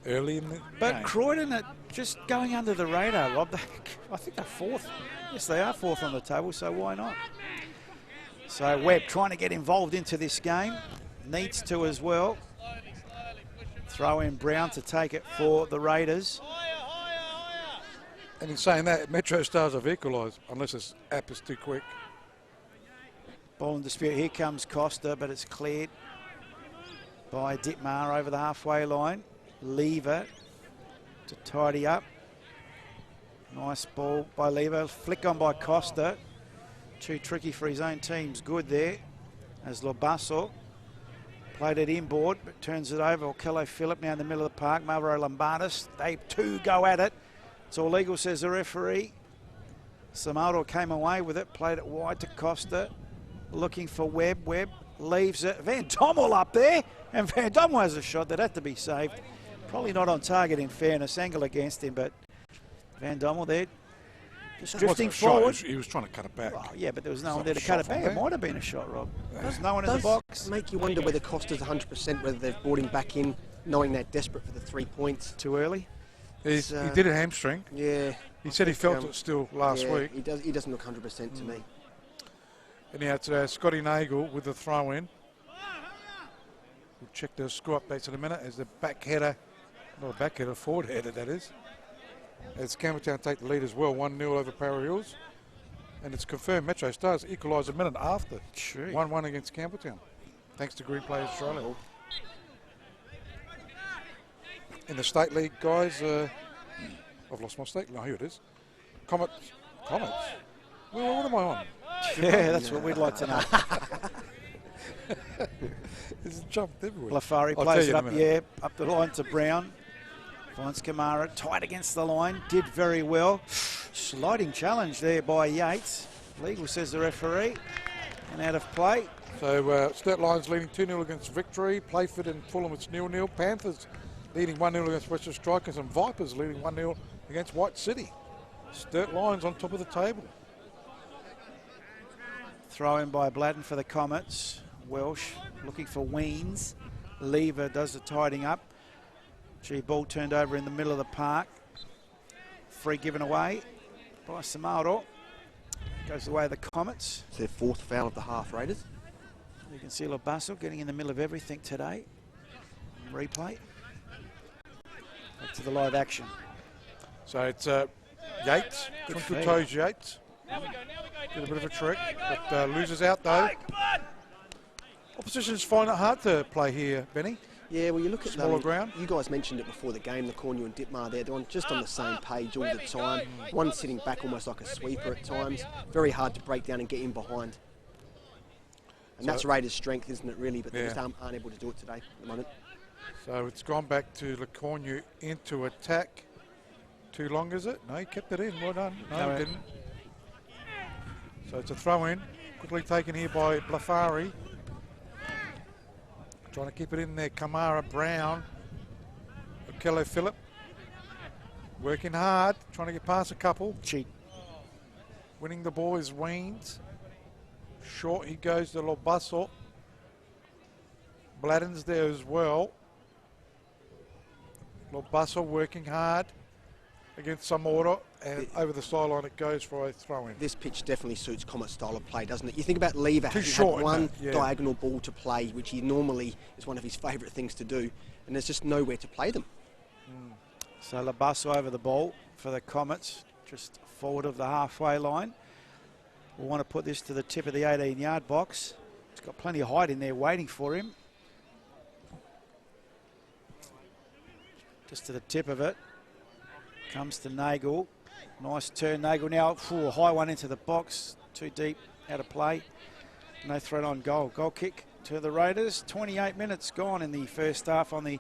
Early in the But game. Croydon are just going under the radar, Rob. I think they're fourth. Yes, they are fourth on the table, so why not? So Webb trying to get involved into this game. Needs to as well. Throw in Brown to take it for the Raiders. And in saying that, Metro Stars have equalised, unless this app is too quick. Ball in dispute. Here comes Costa, but it's cleared by Dittmar over the halfway line. Lever to tidy up. Nice ball by Lever. Flick on by Costa. Too tricky for his own team's good there. As Lobasso played it inboard, but turns it over. Okello Phillip now in the middle of the park. Mavro Lombardis. They two go at it. It's all legal, says the referee. Samaro came away with it. Played it wide to Costa. Looking for Webb. Webb leaves it. Van Dommel up there. And Van Dommel has a shot that had to be saved. Probably not on target in fairness. Angle against him, but Van Dommel there just drifting forward. He was trying to cut it back. Oh, yeah, but there was no one there to cut it back. It might have been a shot, Rob. There's no one in the box. Make you wonder whether Costa's 100%, whether they've brought him back in, knowing they're desperate for the 3 points. Too early? He did a hamstring. Yeah. He said he felt it still last week. He doesn't look 100% to me. Anyhow, it's Scotty Nagel with the throw-in. We'll check the score updates in a minute as the back header, not a back header, forward header that is. As Campbelltown take the lead as well, 1-0 over Para Hills. And it's confirmed Metro Stars equalised a minute after. 1-1 against Campbelltown. Thanks to Green Play Australia. In the State League, guys, I've lost my state. No, here it is. Comets. Well, what am I on? Yeah, that's what we'd like to know. It's jumped everywhere. Blafari plays it up the line to Brown. Finds Kamara, tight against the line, did very well. Sliding challenge there by Yates. Legal, says the referee, and out of play. So Sturt Lions leading 2-0 against Victory. Playford and Fulham, it's 0-0. Panthers leading 1-0 against Western Strikers, and Vipers leading 1-0 against White City. Sturt Lions on top of the table. Throw in by Bladden for the Comets. Welsh looking for Weens. Lever does the tidying up. Ball turned over in the middle of the park. Free given away by Samaro. Goes the way of the Comets. It's their fourth foul of the half, Raiders. You can see Lobasso getting in the middle of everything today. Replay. Back to the live action. So it's Yates. Good toes, Yates. Did a bit of a trick, but loses out though. Oppositions find it hard to play here, Benny. Yeah, well, you look at smaller ground. You guys mentioned it before the game, the Cornu and Dittmar there. They're just on the same page all the time. One sitting back almost like a sweeper at times. Very hard to break down and get in behind. And that's Raiders' strength, isn't it, really? But they just aren't able to do it today at the moment. So it's gone back to Le Cornu into attack. Too long, is it? No, he kept it in. Well done. No, No, he didn't. So it's a throw in. Quickly taken here by Blafari. Trying to keep it in there. Kamara, Brown. Okello Phillip. Working hard. Trying to get past a couple. Cheat. Winning the ball is Weens. Short he goes to Lobasso. Bladden's there as well. Lobasso working hard against Samora, and over the sideline it goes for a throw-in. This pitch definitely suits Comet's style of play, doesn't it? You think about Lever having short, had one yeah. diagonal ball to play, which he normally is one of his favourite things to do, and there's just nowhere to play them. So Labasso over the ball for the Comets, just forward of the halfway line. We'll want to put this to the tip of the 18-yard box. He's got plenty of height in there waiting for him. Just to the tip of it. Comes to Nagel. Nice turn, Nagel now. A high one into the box. Too deep, out of play. No threat on goal. Goal kick to the Raiders. 28 minutes gone in the first half on the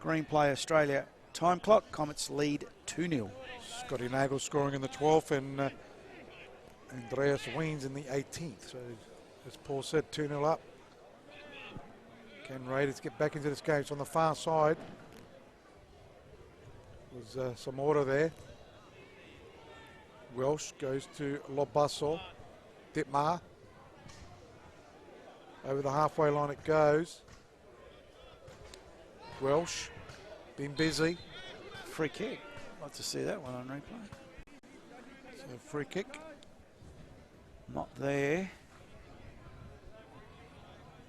Green Play Australia time clock. Comets lead 2-0. Scotty Nagel scoring in the 12th and Andreas Weens in the 18th. So as Paul said, 2-0 up. Can Raiders get back into this game? It's on the far side. There's some order there. Welsh goes to Lobasso. Ditmar. Over the halfway line it goes. Welsh been busy. Free kick. Like to see that one on replay. So free kick. Not there.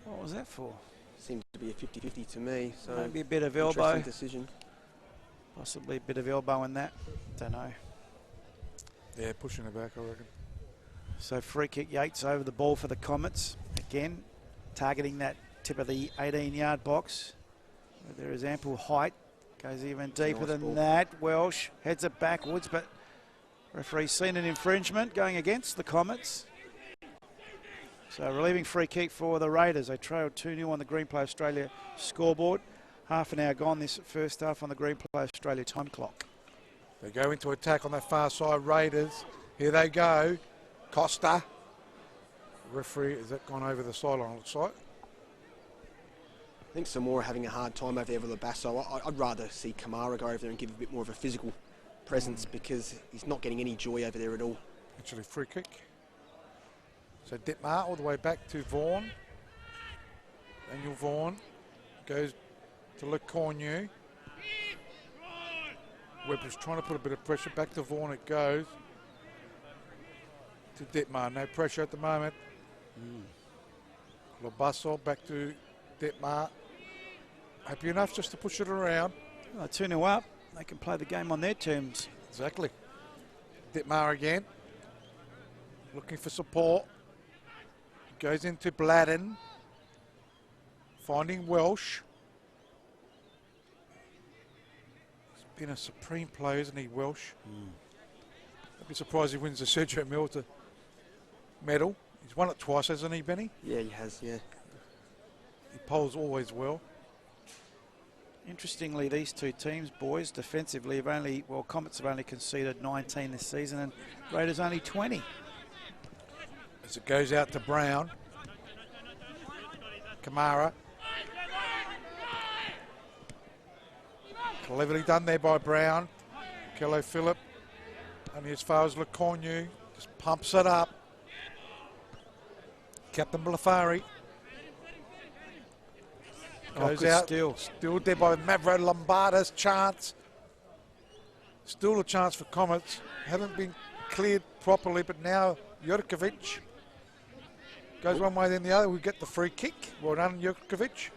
What was that for? Seems to be a 50-50 to me. So Maybe a bit of interesting elbow. decision. Possibly a bit of elbow in that. Don't know. Yeah, pushing it back, I reckon. So free kick, Yates over the ball for the Comets. Again, targeting that tip of the 18-yard box. Where there is ample height. Goes even deeper nice than ball. that. Welsh heads it backwards, but referee's seen an infringement going against the Comets. So relieving free kick for the Raiders. They trailed 2-0 on the Green Play Australia scoreboard. Half an hour gone this first half on the Green Play Australia time clock. They go into attack on that far side, Raiders. Here they go. Costa. Referee, has that gone over the sideline, looks like? I think Samora having a hard time over there with Lobasso. I'd rather see Kamara go over there and give a bit more of a physical presence because he's not getting any joy over there at all. Actually, free kick. So Ditmar all the way back to Vaughan. Daniel Vaughan goes to LeCornu. Webber's trying to put a bit of pressure. Back to Vaughan it goes. To Ditmar. No pressure at the moment. Lobasso back to Ditmar. Happy enough just to push it around. 2-0 up. They can play the game on their terms. Exactly. Ditmar again. Looking for support. Goes into Bladden. Finding Welsh. He's been a supreme player, isn't he, Welsh? I'd be surprised he wins the Sergio Milta medal. He's won it twice, hasn't he, Benny? Yeah, he has, yeah. He polls always well. Interestingly, these two teams, boys, defensively have only, well, Comets have only conceded 19 this season and Raiders only 20. As it goes out to Brown. Kamara. Cleverly done there by Brown. Kello Phillip. Only as far as LeCornu. Just pumps it up. Captain Blafari. Goes out. Still there by Mavro Lombardo's chance. Still a chance for Comets. Haven't been cleared properly, but now Jurkovic goes one way then the other. We get the free kick. Well done, Jurkovic.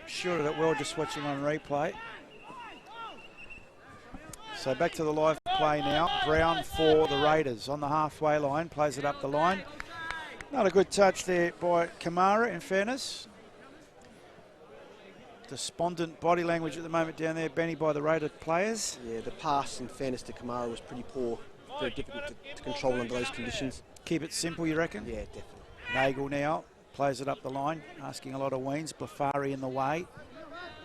Sure that we're just watching on replay. So back to the live play now. Brown for the Raiders on the halfway line. Plays it up the line. Not a good touch there by Kamara, in fairness. Despondent body language at the moment down there, Benny, by the Raider players. Yeah, the pass, in fairness to Kamara, was pretty poor. Very difficult to control under those conditions. Keep it simple, you reckon? Yeah, definitely. Nagel now plays it up the line, asking a lot of Weens. Blafari in the way.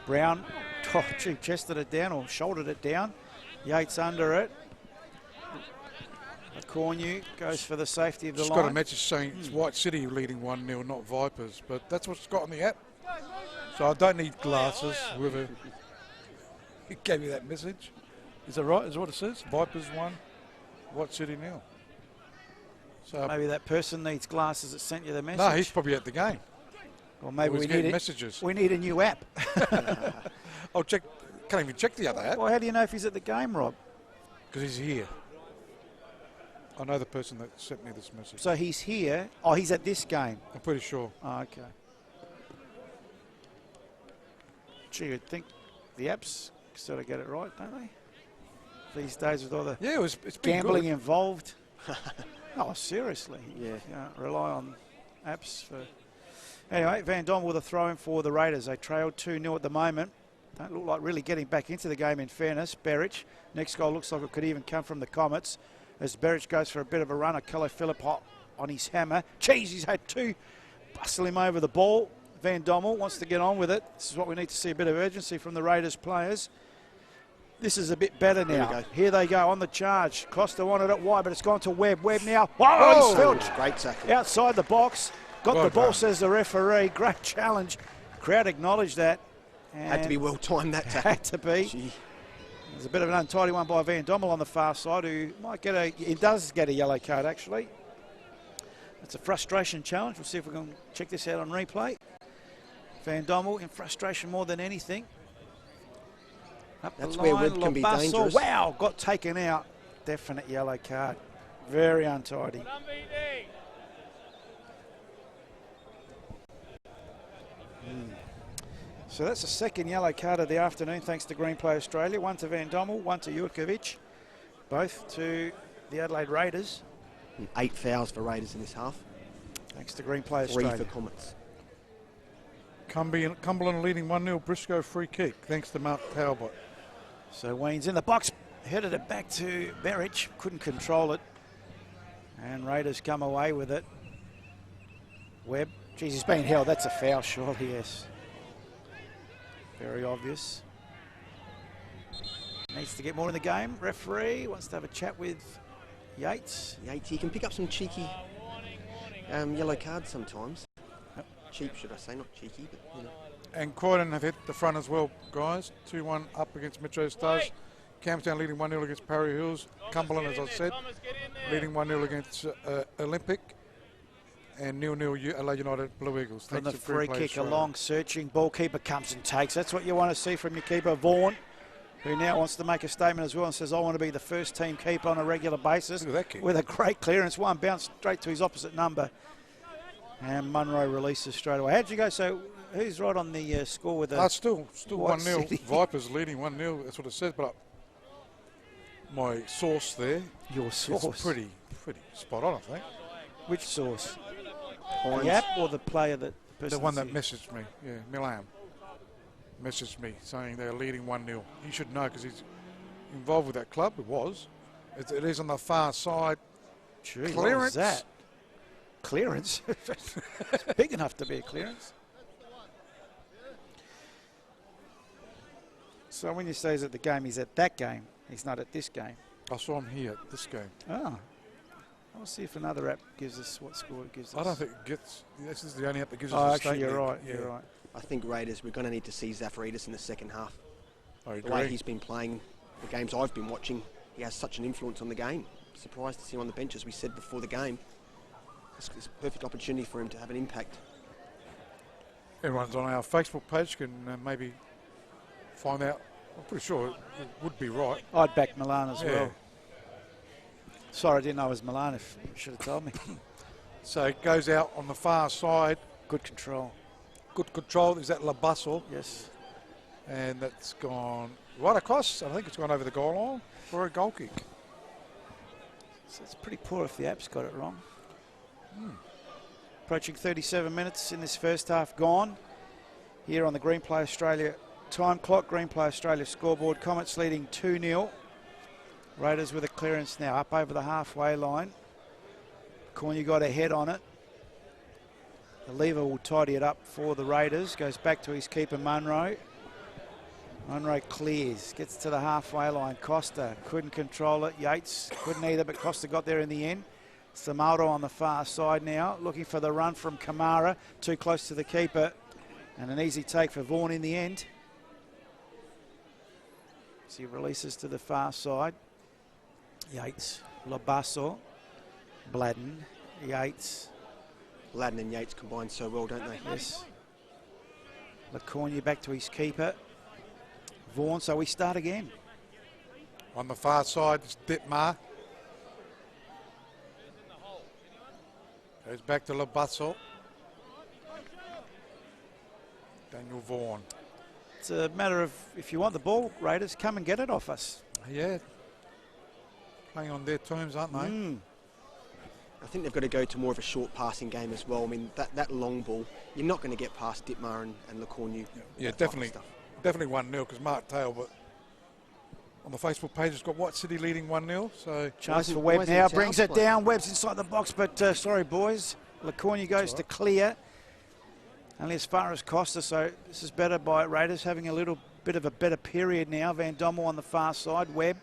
Brown, oh, gee, chested it down or shouldered it down. Yates under it. Cornu goes for the safety of the Just line. got a message saying it's White City leading 1-0, not Vipers, but that's what's got on the app. So I don't need glasses, whoever gave me that message. Is that right? Is that what it says? Vipers 1, White City 0. So Maybe that person needs glasses that sent you the message. no, he's probably at the game. Or maybe He was we getting need messages. We need a new app. I'll check. Can't even check the other app Well, how do you know if he's at the game, Rob? because he's here. I know the person that sent me this message. So he's here. Oh, he's at this game. I'm pretty sure. Oh, okay. Gee, you'd think the apps sort of get it right, don't they? These days with all the Yeah, it's been gambling good. involved. Oh, seriously. Yeah. You can't rely on apps for... Anyway, Van Dom with a throw-in for the Raiders. They trailed 2-0 at the moment. Don't look like really getting back into the game, in fairness. Berich. Next goal looks like it could even come from the Comets. As Berich goes for a bit of a run, Kelly Phillip on his hammer. Jeez, he's had two bustle him over the ball. Van Dommel wants to get on with it. This is what we need to see, a bit of urgency from the Raiders players. This is a bit better now. Here they go on the charge. Costa wanted it wide, but it's gone to Webb. Webb now. Whoa, he's felt Great tackle. outside the box. Got Well the ball, done. says the referee. Great challenge. Crowd acknowledged that. Had to be well timed, that tackle. Had to be. Gee. There's a bit of an untidy one by Van Dommel on the far side, who might get a... He does get a yellow card, actually. It's a frustration challenge. We'll see if we can check this out on replay. Van Dommel in frustration more than anything. Up That's the where line, Webb can be Labasso. dangerous. Wow, got taken out. Definite yellow card. Very untidy. So that's the second yellow card of the afternoon, thanks to Green Play Australia. One to Van Dommel, one to Jurkovic. Both to the Adelaide Raiders. 8 fouls for Raiders in this half. Thanks to Green Play 3 Australia. for Comets. Cumberland leading 1-0. Briscoe free kick, thanks to Mark Talbot. So Wayne's in the box, headed it back to Berich, couldn't control it. And Raiders come away with it. Webb, geez, he's been held. That's a foul, surely, yes. Very obvious. Needs to get more in the game. Referee wants to have a chat with Yates. Yates, he can pick up some cheeky yellow cards sometimes. Yep. Cheap, should I say, not cheeky, but you know. And Croydon have hit the front as well, guys. 2-1 up against Metro Stars. Campbelltown leading 1-0 against Parry Hills. Cumberland, as I said, leading 1-0 against Olympic. And 0-0 Adelaide United Blue Eagles. From Thanks the to Green free Play kick, a Australia. long searching ball keeper comes and takes. That's what you want to see from your keeper, Vaughan, who now wants to make a statement as well and says, I want to be the first team keeper on a regular basis. Look at that kick. With a great clearance. One bounced straight to his opposite number. And Munro releases straight away. How'd you go? So who's right on the score with the... Still White 1-0. City. Vipers leading 1-0. That's what it says. But my source there Your is source? pretty spot on, I think. Which source? Hines. The app or the player that... The one that messaged me, yeah, Milan, messaged me saying they're leading 1-0. You should know because he's involved with that club. It was. It is on the far side. Gee, what was Clearance. that? Clearance? It's big enough to be a clearance. So when you say he's at the game, he's at that game. He's not at this game. I saw him here at this game. Oh. I'll see if another app gives us what score it gives us. I don't think it gets. This is the only app that gives Oh, us a actually, state you're league. right. Yeah. You're right. I think Raiders, we're going to need to see Zafaridis in the second half. I The way agree. he's been playing the games I've been watching, he has such an influence on the game. Surprised to see him on the bench, as we said before the game. It's a perfect opportunity for him to have an impact. Everyone's on our Facebook page can maybe find out. I'm pretty sure it would be right. I'd back Milan as Yeah. well. Sorry, I didn't know it was Milan. If you should have told me. So it goes out on the far side. Good control. Good control. Is that Labasso? Yes. And that's gone right across. I think it's gone over the goal line for a goal kick. So it's pretty poor if the app's got it wrong. Approaching 37 minutes in this first half gone. Here on the Green Play Australia time clock. Green Play Australia scoreboard. Comets leading 2-0. Raiders with a clearance now up over the halfway line. Cornu got a head on it. The lever will tidy it up for the Raiders. Goes back to his keeper Munro. Monroe clears, gets to the halfway line. Costa couldn't control it. Yates couldn't either, but Costa got there in the end. Samaldo on the far side now, looking for the run from Kamara, too close to the keeper, and an easy take for Vaughan in the end. As he releases to the far side. Yates, Labasso, Bladden, Yates. Bladden and Yates combine so well, don't they? Yes. LaCornia back to his keeper. Vaughan, so we start again. On the far side, it's Ditmar. Goes back to Labasso. Daniel Vaughan. It's a matter of, if you want the ball, Raiders, come and get it off us. Yeah. Playing on their terms, aren't they? I think they've got to go to more of a short passing game as well. I mean, that long ball, you're not going to get past Ditmar and LaCornia. Yeah, definitely. Definitely 1-0 because Mark Taylor, but on the Facebook page, it's got White City leading 1-0. So chance for Webb now, brings it down. Webb's inside the box, but sorry, boys. LaCornia goes to clear. Only as far as Costa, so this is better by Raiders, having a little bit of a better period now. Van Dommel on the far side. Webb.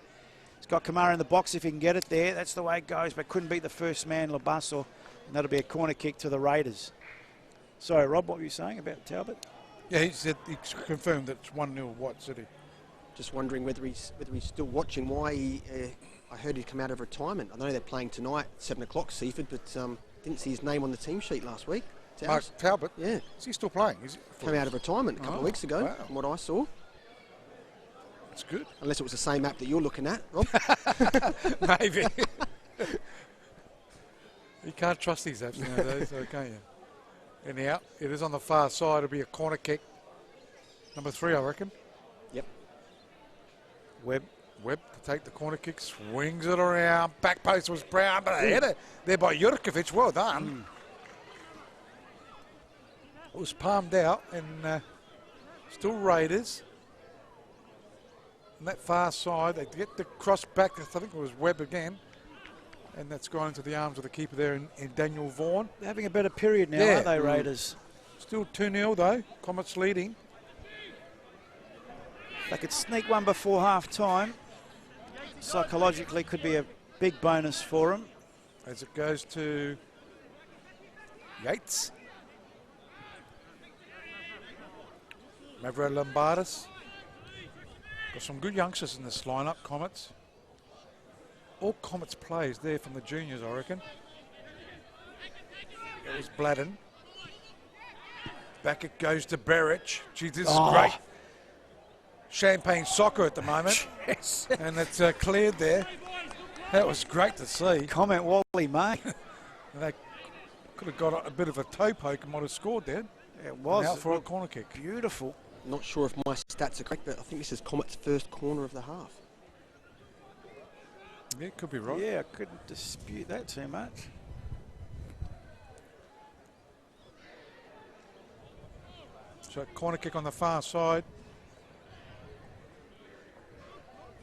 He's got Kamara in the box if he can get it there. That's the way it goes, but couldn't beat the first man, Labasso. And that'll be a corner kick to the Raiders. Sorry, Rob, what were you saying about Talbot? yeah, he said he confirmed that it's 1-0 White City. Just wondering whether he's still watching. Why I heard he'd come out of retirement. I know they're playing tonight, 7 o'clock, Seaford, but didn't see his name on the team sheet last week. Mark Talbot? Yeah. Is he still playing? Came out of retirement a couple of weeks ago, wow. from what I saw. That's good. Unless it was the same app that you're looking at, Rob. Maybe. You can't trust these apps nowadays, so can you? Anyhow, it is on the far side. It'll be a corner kick. Number 3, I reckon. Yep. Webb. Webb to take the corner kick, swings it around. Back post was Brown, but a header there by Jurkovic. Well done. It was palmed out, and still Raiders. On that far side, they get the cross back. I think it was Webb again. And that's gone into the arms of the keeper there in Daniel Vaughan. They're having a better period now, aren't they, Raiders? Still 2-0 though. Comets leading. They could sneak one before half time. Psychologically could be a big bonus for them. As it goes to Yates. Mavro Lombardis. Got some good youngsters in this lineup, Comets. All Comets players there from the juniors, I reckon. It was Bladden. Back it goes to Berich. Gee, this is great. Champagne soccer at the moment. Yes. And it's cleared there. That was great to see. Comment Wally May. They could have got a bit of a toe poke and might have scored there. It was. Out for a corner kick. Beautiful. Not sure if my stats are correct, but I think this is Comet's first corner of the half. Yeah, could be right. Yeah, I couldn't dispute that too much. So corner kick on the far side.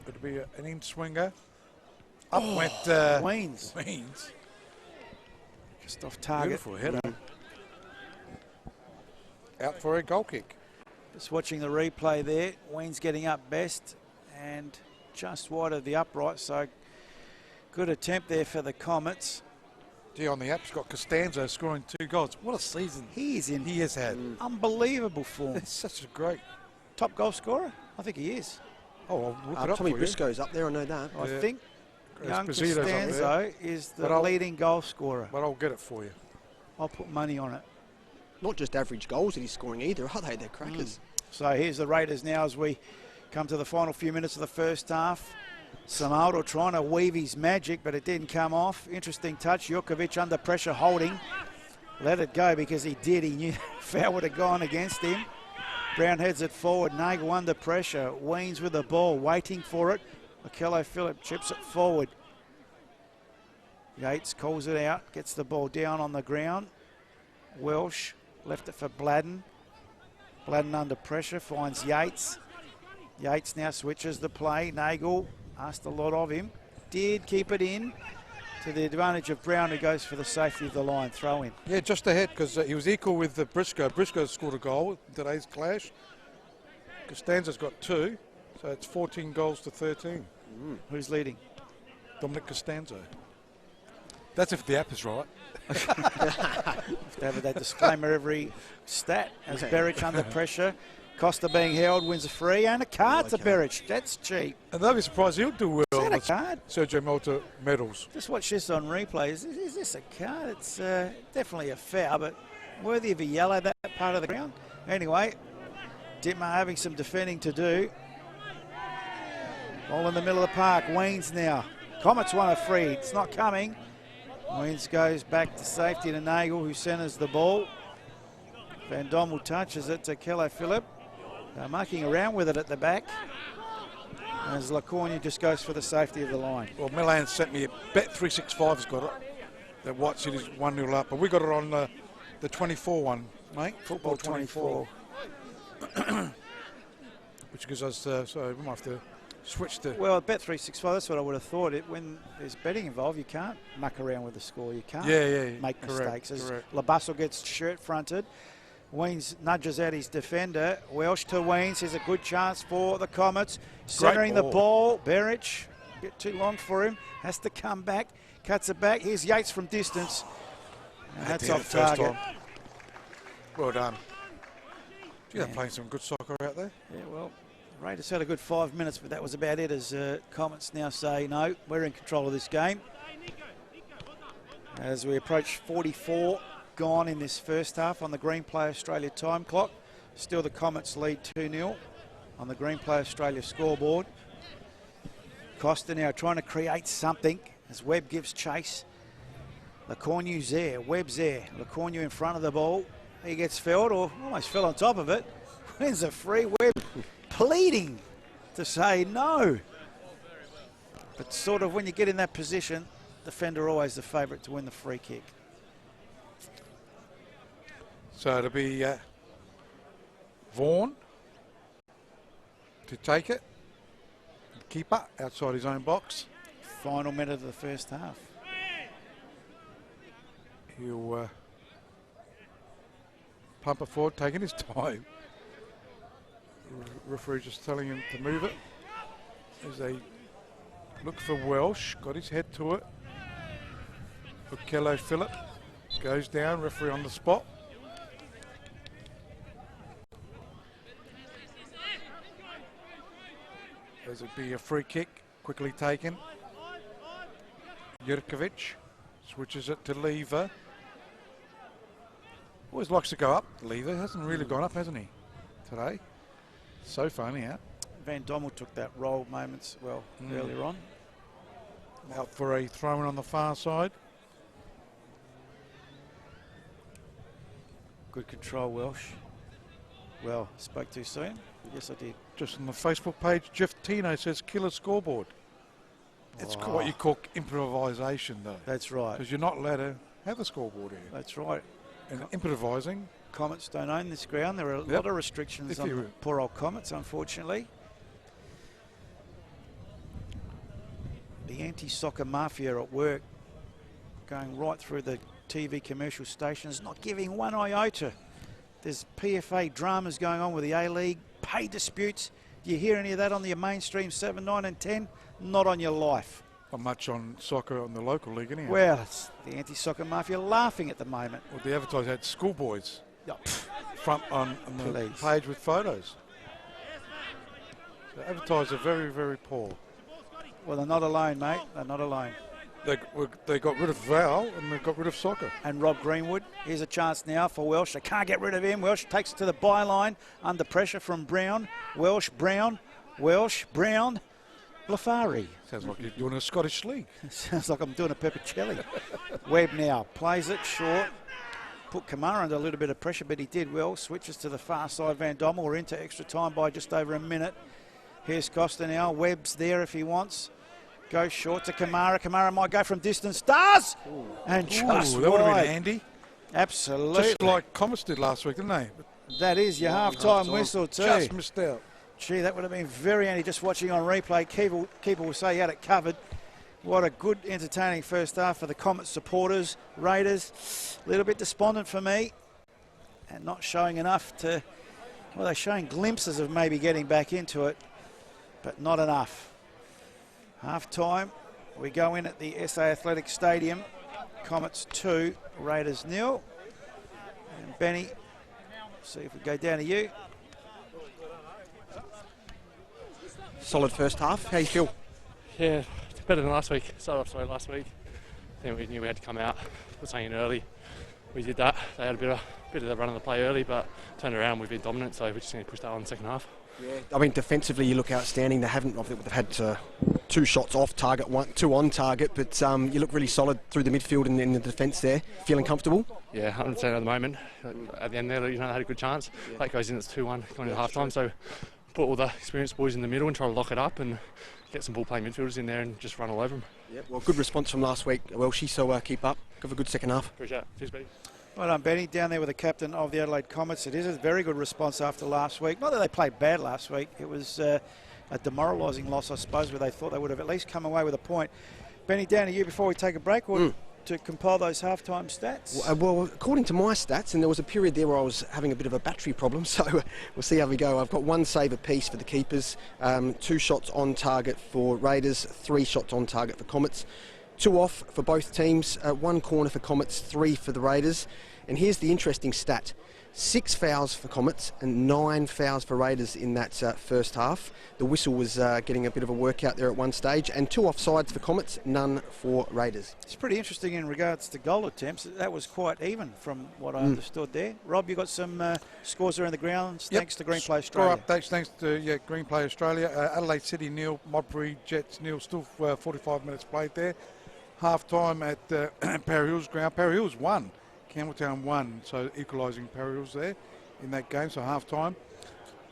It'll be an in-swinger. Up went Weens. Weens. Just off target. Beautiful header. Out for a goal kick. Just watching the replay there. Weens getting up best and just wide of the upright. So good attempt there for the Comets. Gee, on the app's got Costanzo scoring 2 goals. What a season He has had. Unbelievable form. It's such a great. Top goal scorer? I think he is. Oh, I'll look it up Tommy for you. Briscoe's up there, I know that. I think young Esposito's up there. Costanzo is the But leading goal scorer. But I'll get it for you. I'll put money on it. Not just average goals that he's scoring either, are they? They're crackers. So here's the Raiders now as we come to the final few minutes of the first half. Samaldo trying to weave his magic, but it didn't come off. Interesting touch. Jurkovic under pressure holding. Let it go because he did. He knew foul would have gone against him. Brown heads it forward. Nagel under pressure. Weens with the ball, waiting for it. Okello Phillip chips it forward. Yates calls it out, gets the ball down on the ground. Welsh left it for Bladden. Bladden under pressure, finds Yates. Yates now switches the play. Nagel asked a lot of him. Did keep it in to the advantage of Brown, who goes for the safety of the line. Throw in. Yeah, just ahead because he was equal with Briscoe. Briscoe scored a goal in today's clash. Costanza's got 2, so it's 14 goals to 13. Who's leading? Dominic Costanza. That's if the app is right. They have that disclaimer every stat. As Berich under pressure. Costa being held, wins a free, and a card to Berich. That's cheap. And they'll be surprised he'll do well. Is that a with card? Sergio Malta medals. Just watch this on replay. Is this a card? It's definitely a foul, but worthy of a yellow, that part of the ground. Anyway, Dittmar having some defending to do. Ball in the middle of the park. Weens now. Comets won a free. It's not coming. Weens goes back to safety to Nagel, who centres the ball. Van Dommel touches it to Kello Phillip. They're mucking around with it at the back. As Lacornia just goes for the safety of the line. Well, Milan sent me a Bet365's got it. That White City's 1-0 up, but we got it on the 24 one, mate. Football 24. Which gives us, so we might have to switch to... Well, Bet365, that's what I would have thought. When there's betting involved, you can't muck around with the score. You can't make mistakes. As Labasso gets shirt-fronted. Weens nudges out his defender. Welsh to Weens. Here's a good chance for the Comets. Centering the ball. Berich, a bit too long for him. Has to come back. Cuts it back. Here's Yates from distance. And that's off target. Well done. They're playing some good soccer out there. Yeah, well, Raiders had a good 5 minutes, but that was about it as Comets now say, no, we're in control of this game. As we approach 44 gone in this first half on the Green Play Australia time clock. Still the Comets lead 2-0 on the Green Play Australia scoreboard. Costa now trying to create something as Webb gives chase. Lacornu's there, Webb's there. Lacornu in front of the ball. He gets felled, or almost fell on top of it. Wins a free. Webb pleading to say no. But sort of when you get in that position, defender always the favourite to win the free kick. So it'll be Vaughan to take it. Keeper outside his own box. Final minute of the first half. He'll pump it forward, taking his time. Referee just telling him to move it. As they look for Welsh, got his head to it. For Kello Phillip, goes down, referee on the spot. As it be a free kick, quickly taken. Jurkovic switches it to Lever. Always likes to go up. Lever hasn't really gone up, hasn't he, today? So far, anyhow. Van Dommel took that roll moments earlier on. Out for a throw-in on the far side. Good control, Welsh. Well, spoke too soon. Yes, I did. Just on the Facebook page, Jeff Tino says killer scoreboard. It's what you call improvisation, though. That's right. Because you're not allowed to have a scoreboard here. That's right. And improvising. Comets don't own this ground. There are a lot of restrictions on the poor old Comets, unfortunately. The anti-soccer mafia at work, going right through the TV commercial stations, not giving one iota. There's PFA dramas going on with the A-League, pay disputes. Do you hear any of that on the mainstream 7, 9 and 10? Not on your life. Not much on soccer on the local league anyhow. Well, it's the anti-soccer mafia laughing at the moment. Well, the advertiser had schoolboys front on the Please. page with photos. So advertisers are very, very poor. Well, they're not alone, mate. They're not alone. They got rid of Val and they got rid of soccer. And Rob Greenwood. Here's a chance now for Welsh. They can't get rid of him. Welsh takes it to the byline under pressure from Brown. Welsh, Brown, Welsh, Brown, Lafari. Sounds like you're doing a Scottish league. Sounds like I'm doing a Peppercelli. Webb now plays it short. Put Kamara under a little bit of pressure, but he did well. Switches to the far side. Van Dommel. We're into extra time by just over a minute. Here's Costa now. Webb's there if he wants. Goes short to Kamara. Kamara might go from distance. Does! And just that would have wide. been handy. Absolutely. Just like Comets did last week, didn't they? That is your half-time whistle too. Just missed out. Gee, that would have been very handy just watching on replay. Keeper will say he had it covered. What a good, entertaining first half for the Comets supporters. Raiders, a little bit despondent for me and not showing enough to Well, they're showing glimpses of maybe getting back into it, but not enough. Half time, we go in at the SA Athletic Stadium. Comets 2, Raiders 0. And Benny, see if we go down to you. Solid first half. How you feel? Yeah, it's better than last week. Started off slow last week. Then we knew we had to come out, put something in early. We did that. They had a bit of the run of the play early, but turned around. We've been dominant, so we're just going to push that on in the second half. Yeah, I mean defensively you look outstanding. They've had 2 shots off target, 2 on target, but you look really solid through the midfield and in the defence there. Feeling comfortable? Yeah, 100% at the moment. At the end there, they had a good chance. Yeah. That goes in, it's 2-1 going into half time. So put all the experienced boys in the middle and try to lock it up and get some ball-playing midfielders in there and just run all over them. Yeah, well, good response from last week, Welshie, so keep up. Have a good second half. Appreciate it. Cheers, Betty. Well done, Benny, down there with the captain of the Adelaide Comets. It is a very good response after last week. Not that they played bad last week. It was a demoralising loss, I suppose, where they thought they would have at least come away with a point. Benny, down to you before we take a break, or to compile those halftime stats. Well, according to my stats, and there was a period there where I was having a bit of a battery problem, so we'll see how we go. I've got 1 save apiece for the keepers, 2 shots on target for Raiders, 3 shots on target for Comets. 2 off for both teams, 1 corner for Comets, 3 for the Raiders. And here's the interesting stat. 6 fouls for Comets and 9 fouls for Raiders in that first half. The whistle was getting a bit of a workout there at one stage. And 2 offsides for Comets, none for Raiders. It's pretty interesting in regards to goal attempts. That was quite even from what I understood there. Rob, you got some scores around the grounds thanks to Greenplay Australia. Score updates thanks to Greenplay Australia. Adelaide City 0, Modbury Jets 0, still 45 minutes played there. Half time at Parry Hills ground. Parry Hills 1, Campbelltown 1, so equalising Parry Hills there in that game, so half time.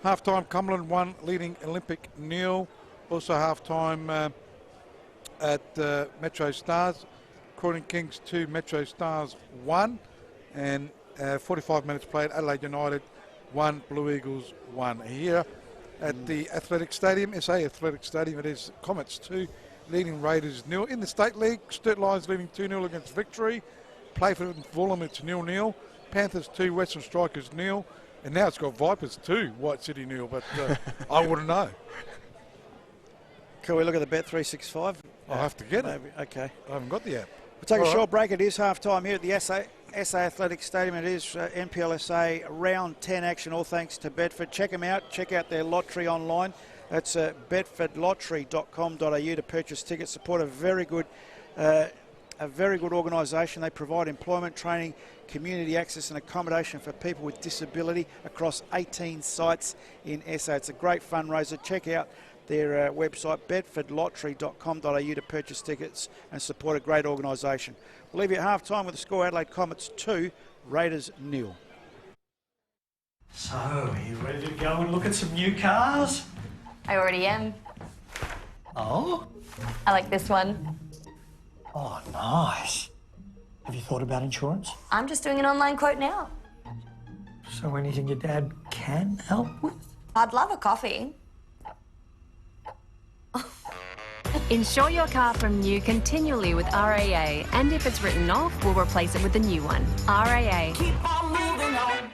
Half time, Cumberland 1, leading Olympic 0. Also half time at Metro Stars, Croydon Kings 2, Metro Stars 1, and 45 minutes played, Adelaide United 1, Blue Eagles 1. Here at the Athletic Stadium, SA Athletic Stadium, it is Comets 2, leading Raiders 0. In the State League, Sturt Lions leading 2-0 against Victory. Playford and Fulham, it's 0-0. Panthers 2, Western Strikers 0. And now it's got Vipers 2, White City 0, but I wouldn't know. Can we look at the Bet365? I'll have to get it. Okay. I haven't got the app. We'll take a short break. It is half time here at the SA Athletic Stadium. It is NPLSA round 10 action, all thanks to Bedford. Check them out. Check out their lottery online. That's bedfordlottery.com.au to purchase tickets. Support a very good organisation. They provide employment, training, community access and accommodation for people with disability across 18 sites in SA. It's a great fundraiser. Check out their website, bedfordlottery.com.au to purchase tickets and support a great organisation. We'll leave you at half time with the score: Adelaide Comets 2, Raiders 0. So, are you ready to go and look at some new cars? I already am. Oh? I like this one. Oh, nice. Have you thought about insurance? I'm just doing an online quote now. So anything your dad can help with? I'd love a coffee. Insure your car from new continually with RAA, and if it's written off, we'll replace it with a new one. RAA. Keep on moving on.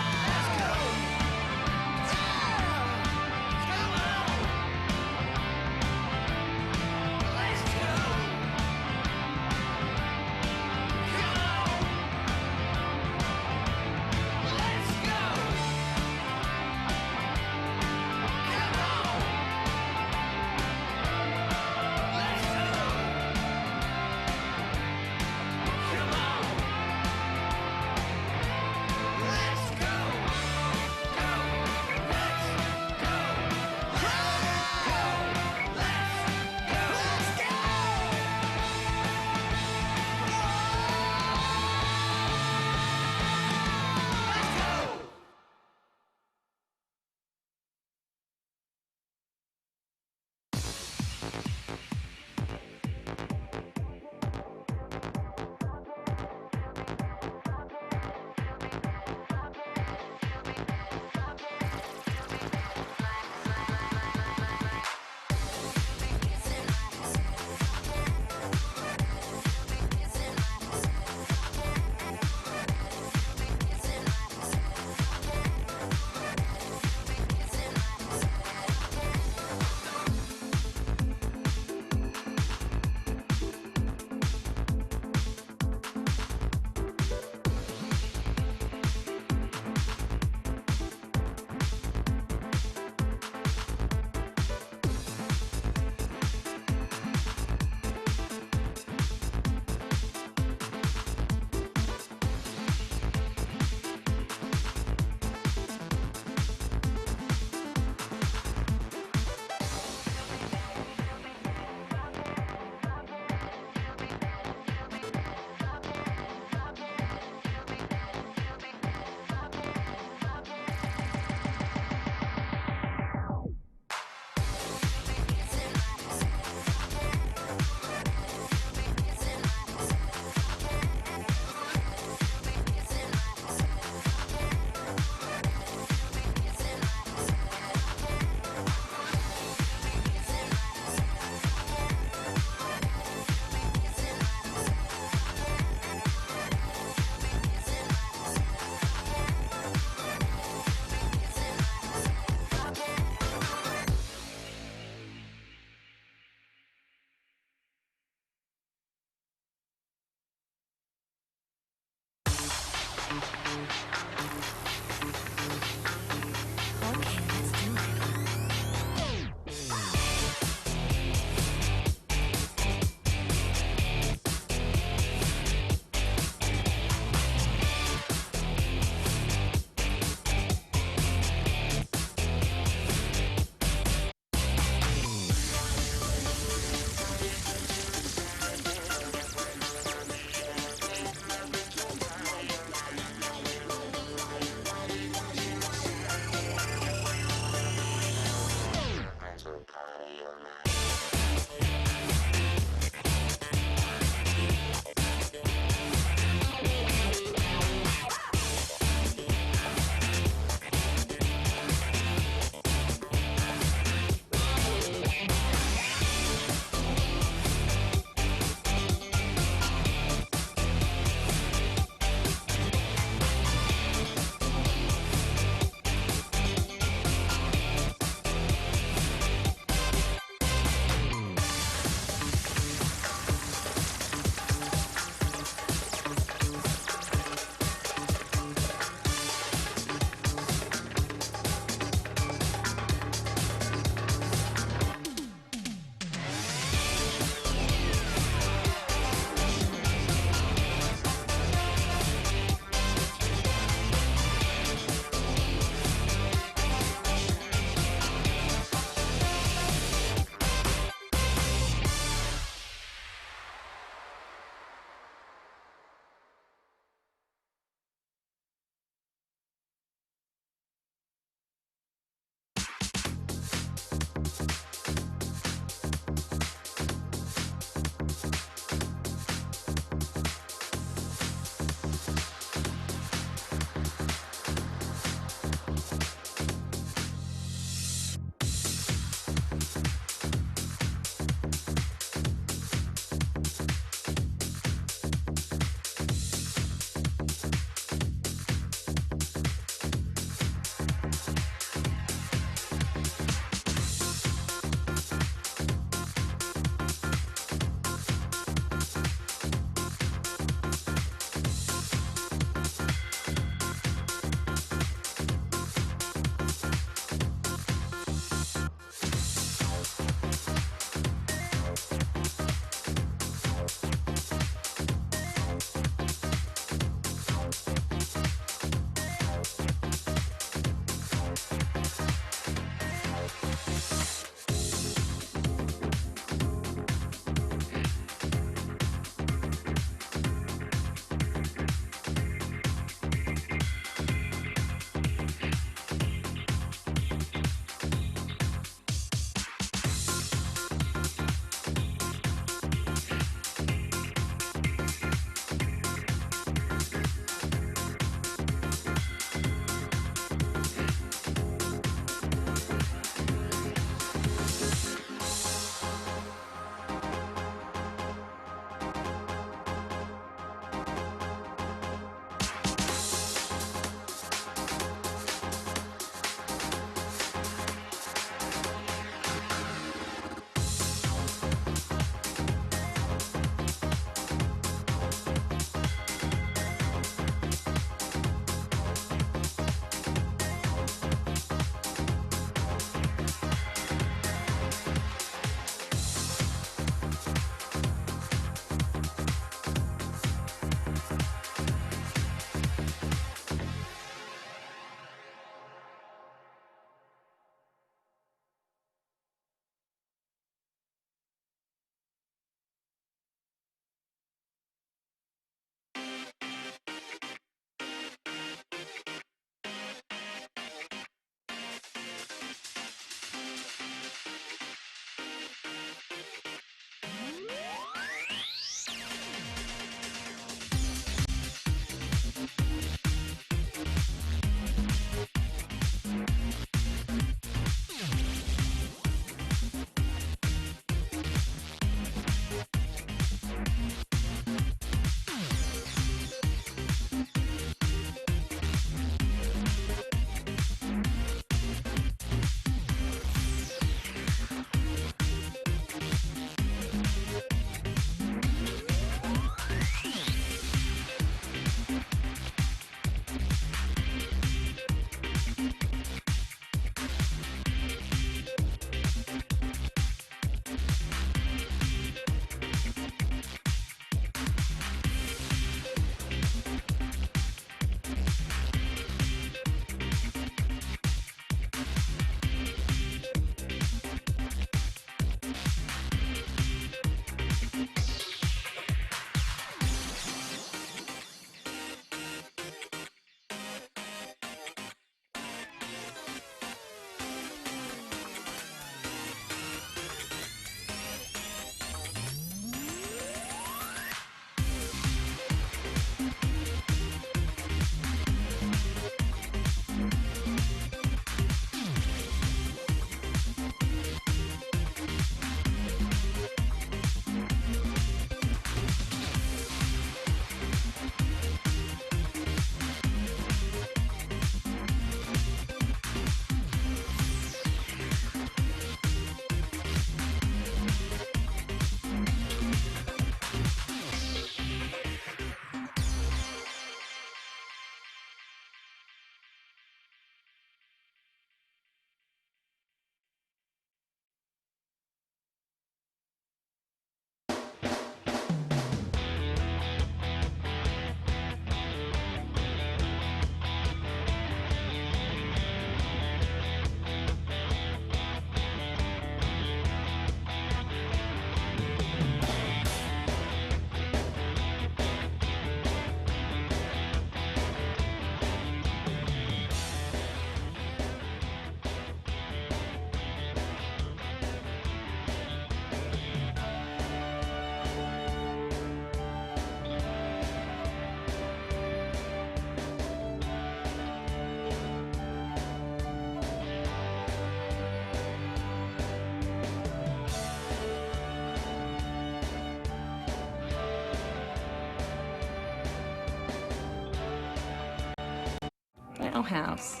our house.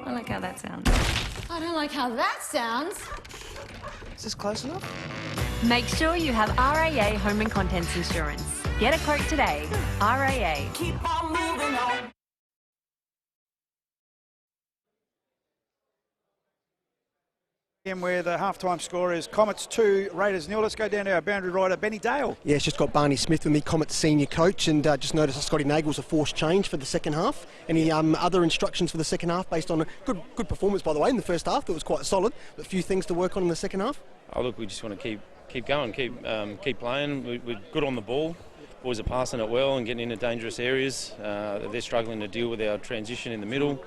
I like how that sounds. I don't like how that sounds. Is this close enough? Make sure you have RAA Home and Contents Insurance. Get a quote today. RAA. Keep on moving on. And where the halftime score is Comets 2, Raiders 0. Let's go down to our boundary rider, Benny Dale. Yeah, it's just got Barney Smith with me, Comets senior coach, and just noticed that Scotty Nagle's a forced change for the second half. Any other instructions for the second half based on a good performance, by the way, in the first half? That was quite solid. A few things to work on in the second half. Oh, look, we just want to keep going, keep playing. We're good on the ball. Boys are passing it well and getting into dangerous areas. They're struggling to deal with our transition in the middle.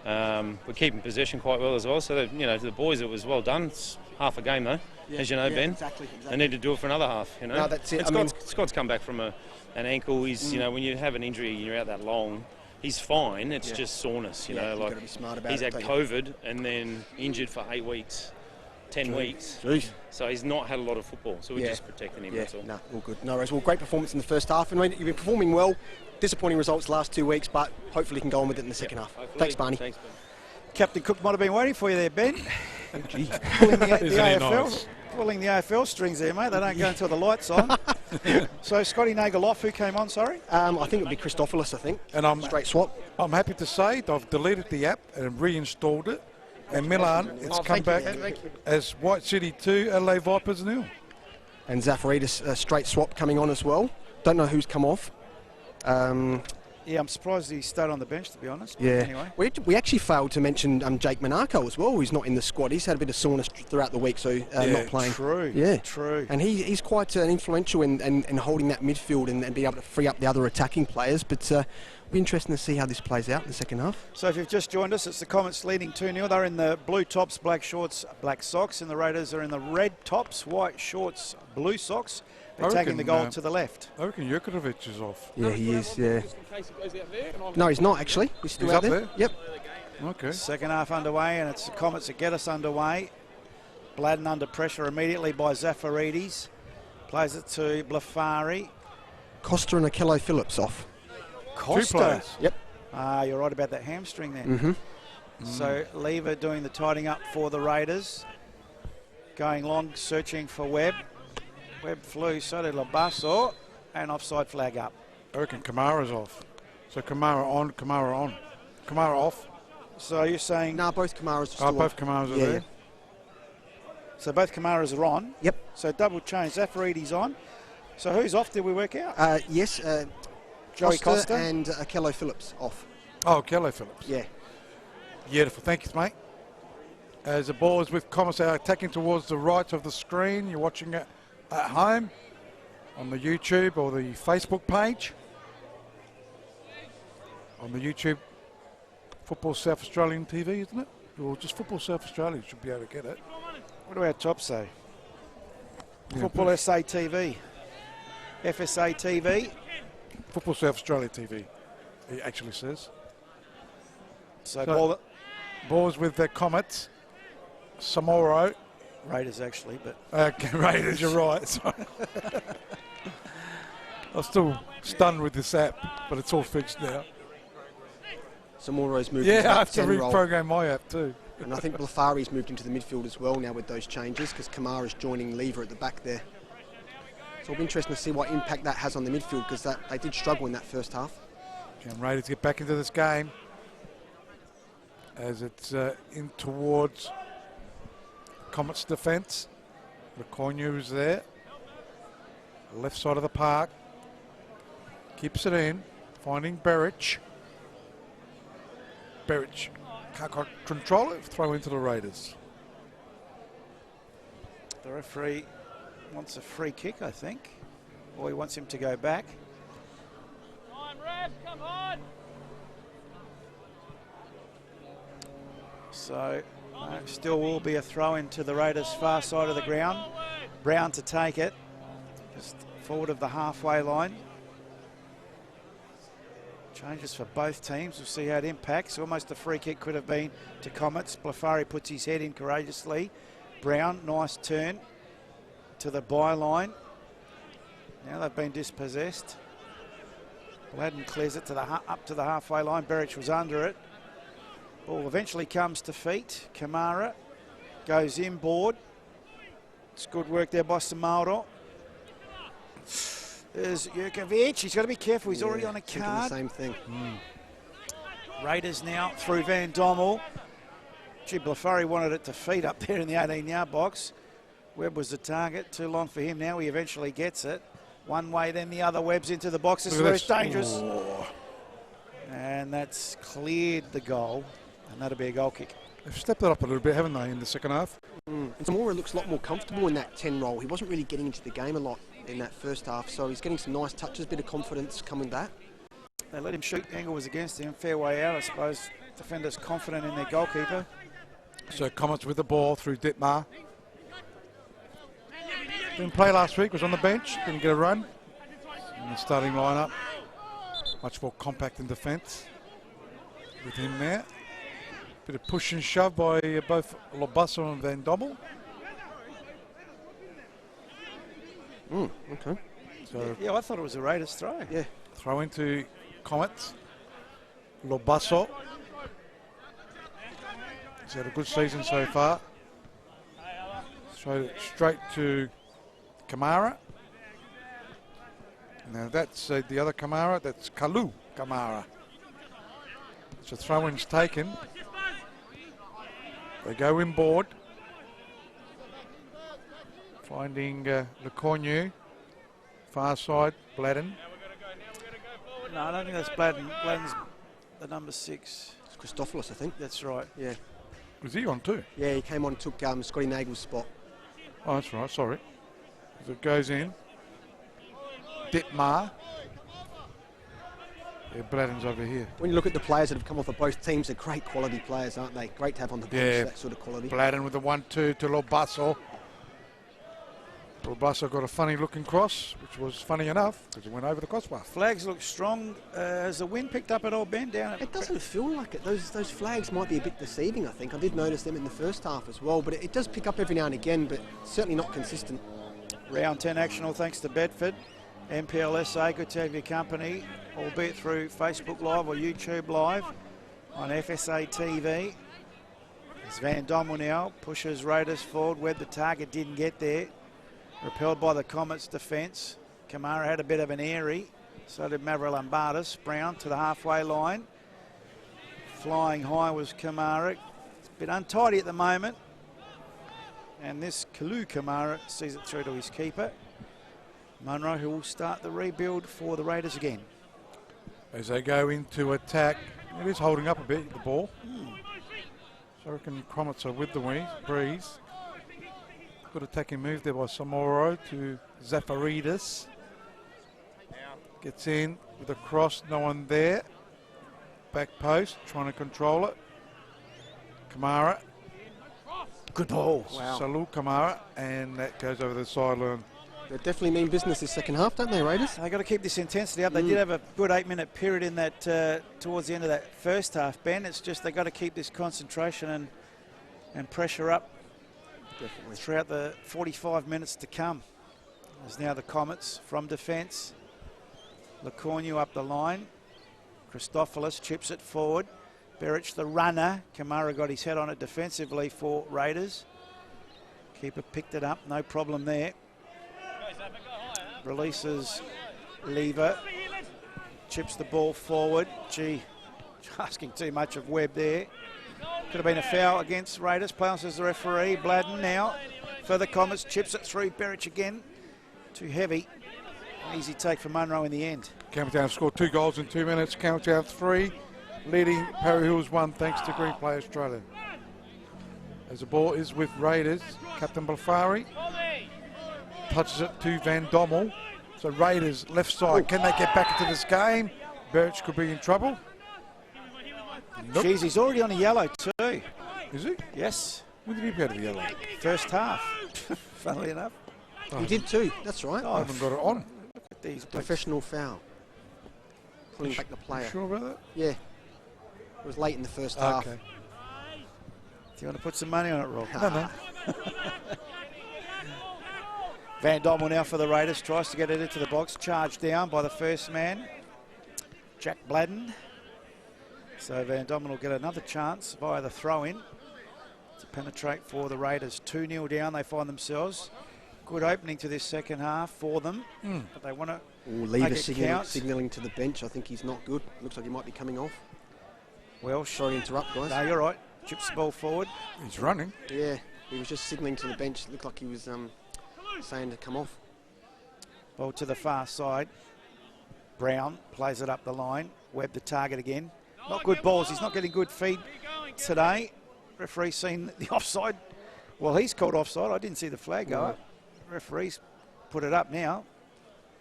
We're keeping possession quite well as well. So that, to the boys, it was well done. It's half a game though, as you know, Ben. Exactly. They need to do it for another half. No, that's it. Scott's come back from an ankle. He's when you have an injury and you're out that long, he's fine. It's just soreness. You've got to be smart about he's it, had COVID and then injured for 8 weeks. 10 weeks. Jeez. So he's not had a lot of football, so we're just protecting him, that's all. No, all good. No worries. Well, great performance in the first half. And you've been performing well. Disappointing results the last 2 weeks, but hopefully you can go on with it in the second half. Hopefully. Thanks, Barney. Thanks, Ben. Captain Cook might have been waiting for you there, Ben. Pulling the AFL. Pulling the AFL strings there, mate. They don't go until the light's on. So Scotty Nagle off. Who came on, sorry? I think it would be Christopoulos, I think. And straight swap. I'm happy to say that I've deleted the app and reinstalled it. And Milan, it's come back as White City 2, Adelaide Vipers 0. And Zafaridis, straight swap coming on as well. Don't know who's come off. Yeah, I'm surprised he stayed on the bench, to be honest. Yeah. Anyway. We actually failed to mention Jake Monaco as well, who's not in the squad. He's had a bit of soreness throughout the week, so not playing. True. Yeah. True. And he's quite influential in holding that midfield and be able to free up the other attacking players. But it'll be interesting to see how this plays out in the second half. So if you've just joined us, it's the Comets leading 2-0. They're in the blue tops, black shorts, black socks, and the Raiders are in the red tops, white shorts, blue socks. Attacking the goal to the left. I reckon Jurkovic is off. Yeah, he is, yeah. No, he's not actually. He's still out there. Yep. Okay. Second half underway, and it's the Comets that get us underway. Bladden under pressure immediately by Zafaridis. Plays it to Blafari. Costa and Akello Phillips off. Costa? 2 players. Yep. You're right about that hamstring there. Mm-hmm. So Lever doing the tidying up for the Raiders. Going long, searching for Webb. Webb flew, so did Labasso, and offside flag up. I reckon Kamara's off. So Kamara on, Kamara on. Kamara off. So you're saying... No, both Kamaras are still both Kamaras are there. So both Kamaras are on? Yep. So double change, Zafaridis on. So who's off, did we work out? Yes, Joey Costa and Akello Phillips off. Oh, Kelly Phillips. Yeah. Beautiful. Thank you, mate. As the ball is with Comets attacking towards the right of the screen, you're watching it at home on the YouTube or the Facebook page. On the YouTube, Football South Australian TV, isn't it? Or just Football South Australia should be able to get it. What do our tops say? Yeah, Football SA TV. FSA TV. Football South Australia TV, it actually says. So balls with the Comets. Samoro. Raiders actually, but... Raiders, you're right. Sorry. I'm still stunned with this app, but it's all fixed now. Samoro's moved Yeah, into I that have to 10 role. reprogram my app too. And I think Blafari's moved into the midfield as well now with those changes because Kamara's joining Lever at the back there. So it'll be interesting to see what impact that has on the midfield because they did struggle in that first half. Can Raiders get back into this game as it's in towards Comets defence. Rakoinu is there. Left side of the park. Keeps it in. Finding Berich. Berich can't control it. Throw into the Raiders. The referee wants a free kick, I think. Or he wants him to go back. Come on, ref, come on! So still will be a throw into the Raiders' far side of the ground. Brown to take it. Just forward of the halfway line. Changes for both teams. We'll see how it impacts. Almost a free kick could have been to Comets. Blafari puts his head in courageously. Brown, nice turn to the byline. Now they've been dispossessed. Bladden clears it to the up to the halfway line. Berich was under it. Ball eventually comes to feet. Kamara goes inboard. It's good work there by Samaro. There's Jurkovic. He's got to be careful. He's already on a card. The same thing. Raiders now through Van Dommel. Blafari wanted it to feet up there in the 18-yard box. Webb was the target. Too long for him now. He eventually gets it. One way, then the other. Webb's into the box. This is where it's dangerous. Oh. And that's cleared the goal. And that'll be a goal kick. They've stepped it up a little bit, haven't they, in the second half? And Zamora looks a lot more comfortable in that 10 role. He wasn't really getting into the game a lot in that first half, so he's getting some nice touches, bit of confidence coming back. They let him shoot. Angle was against him. Fair way out, I suppose. Defenders confident in their goalkeeper. So Comets with the ball through Ditmar. Didn't play last week, was on the bench, didn't get a run. In the starting lineup. Much more compact in defence with him there. Bit of push and shove by both Lobasso and Van Dommel. Okay. So Yeah, I thought it was a Raiders throw. Yeah. throw into Comets. Lobasso. He's had a good season so far. Throw it straight to Kamara. Now that's the other Kamara, that's Kalu Kamara. So throw-in's taken. They go inboard. Finding Lecornu. Far side, Bladden. No, I don't think that's Bladden. Bladden's the number 6. It's Christopoulos, I think. That's right. Yeah. Was he on too? Yeah, he came on and took Scotty Nagel's spot. Oh, that's right, sorry. As it goes in. Ditmar. Yeah, Bladden's over here. When you look at the players that have come off of both teams, they're great quality players, aren't they? Great to have on the bench, that sort of quality. Bladden with the 1-2 to Lobasso. Lobasso got a funny looking cross, which was funny enough because it went over the crossbar. Flags look strong. Has the wind picked up at all, Ben? Down at It doesn't feel like it. Those flags might be a bit deceiving, I think. I did notice them in the first half as well, but it does pick up every now and again, but certainly not consistent. Round 10 action, all thanks to Bedford. NPL SA, good to have your company, albeit through Facebook Live or YouTube Live on FSA TV. As Van Dommel now pushes Raiders forward. Webb, the target, didn't get there. Repelled by the Comets defence. Kamara had a bit of an airy. So did Mavrolambardas. Brown to the halfway line. Flying high was Kamara. It's a bit untidy at the moment. And this Kalu Kamara sees it through to his keeper. Munro, who will start the rebuild for the Raiders again. As they go into attack, it is holding up a bit, the ball. So I reckon Comets are with the breeze. Good attacking move there by Samoro to Zafaridis. Gets in with a cross, no one there. Back post, trying to control it. Kamara. Good ball. Wow. Salou Kamara, and that goes over the sideline. They definitely mean business this second half, don't they, Raiders? They've got to keep this intensity up. They did have a good 8-minute period in that towards the end of that first half, Ben. It's just they've got to keep this concentration and pressure up. Definitely. Throughout the 45 minutes to come. There's now the Comets from defence. Lecornu up the line. Christopoulos chips it forward. Beric the runner. Kamara got his head on it defensively for Raiders. Keeper picked it up, no problem there. Releases Lever. Chips the ball forward. Gee, asking too much of Webb there. Could have been a foul against Raiders. Plowns as the referee. Bladden now for the Comets. Chips it through. Beric again. Too heavy. Easy take for Munro in the end. Campbelltown scored 2 goals in 2 minutes. Campbelltown 3, leading Parry Hills 1 thanks to Green Play Australia. As the ball is with Raiders, Captain Blafari touches it to Van Dommel. So Raiders left side. Can they get back into this game? Birch could be in trouble. Nope. Jeez, he's already on a yellow too. Is he? Yes. When did he go to the yellow? First half, funnily enough. He did too, that's right. I haven't got it on. Look at these. Professional foul. Pulling back the player. You sure about that? Yeah. It was late in the first half. Okay. Do you want to put some money on it, Rob? No. Van Dommel now for the Raiders. Tries to get it into the box. Charged down by the first man, Jack Bladden. So Van Domen will get another chance via the throw-in to penetrate for the Raiders. 2-0 down, they find themselves. Good opening to this second half for them, but they want to make it count. Signalling to the bench. I think he's not good. Looks like he might be coming off. Well, sorry to interrupt, guys. No, you're right. Chips the ball forward. He's running. Yeah, he was just signalling to the bench. Looked like he was saying to come off. Ball to the far side. Brown plays it up the line. Webb the target again. Not good balls. He's not getting good feed today. Referee's seen the offside. Well, he's called offside. I didn't see the flag go up. Referee's put it up now.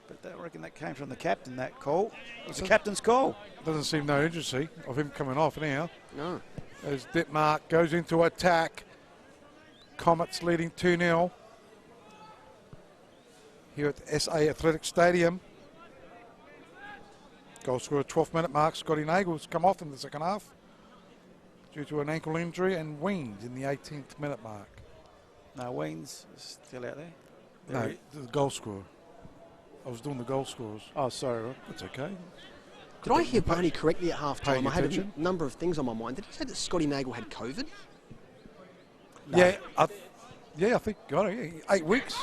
But I reckon that came from the captain, that call. It was the captain's call. Doesn't seem no urgency of him coming off now. No. As Ditmark goes into attack. Comets leading 2-0 here at the SA Athletic Stadium. Goal scorer 12th minute mark. Scotty Nagel's come off in the second half due to an ankle injury, and Weens in the 18th minute mark. No, Weens is still out there. No, the goal scorer. I was doing the goal scorers. Oh, sorry, Rob. That's okay. Did I hear Barney correctly at half-time? I had attention? a number of things on my mind. Did he say that Scotty Nagel had COVID? No. Yeah, I think, God, 8 weeks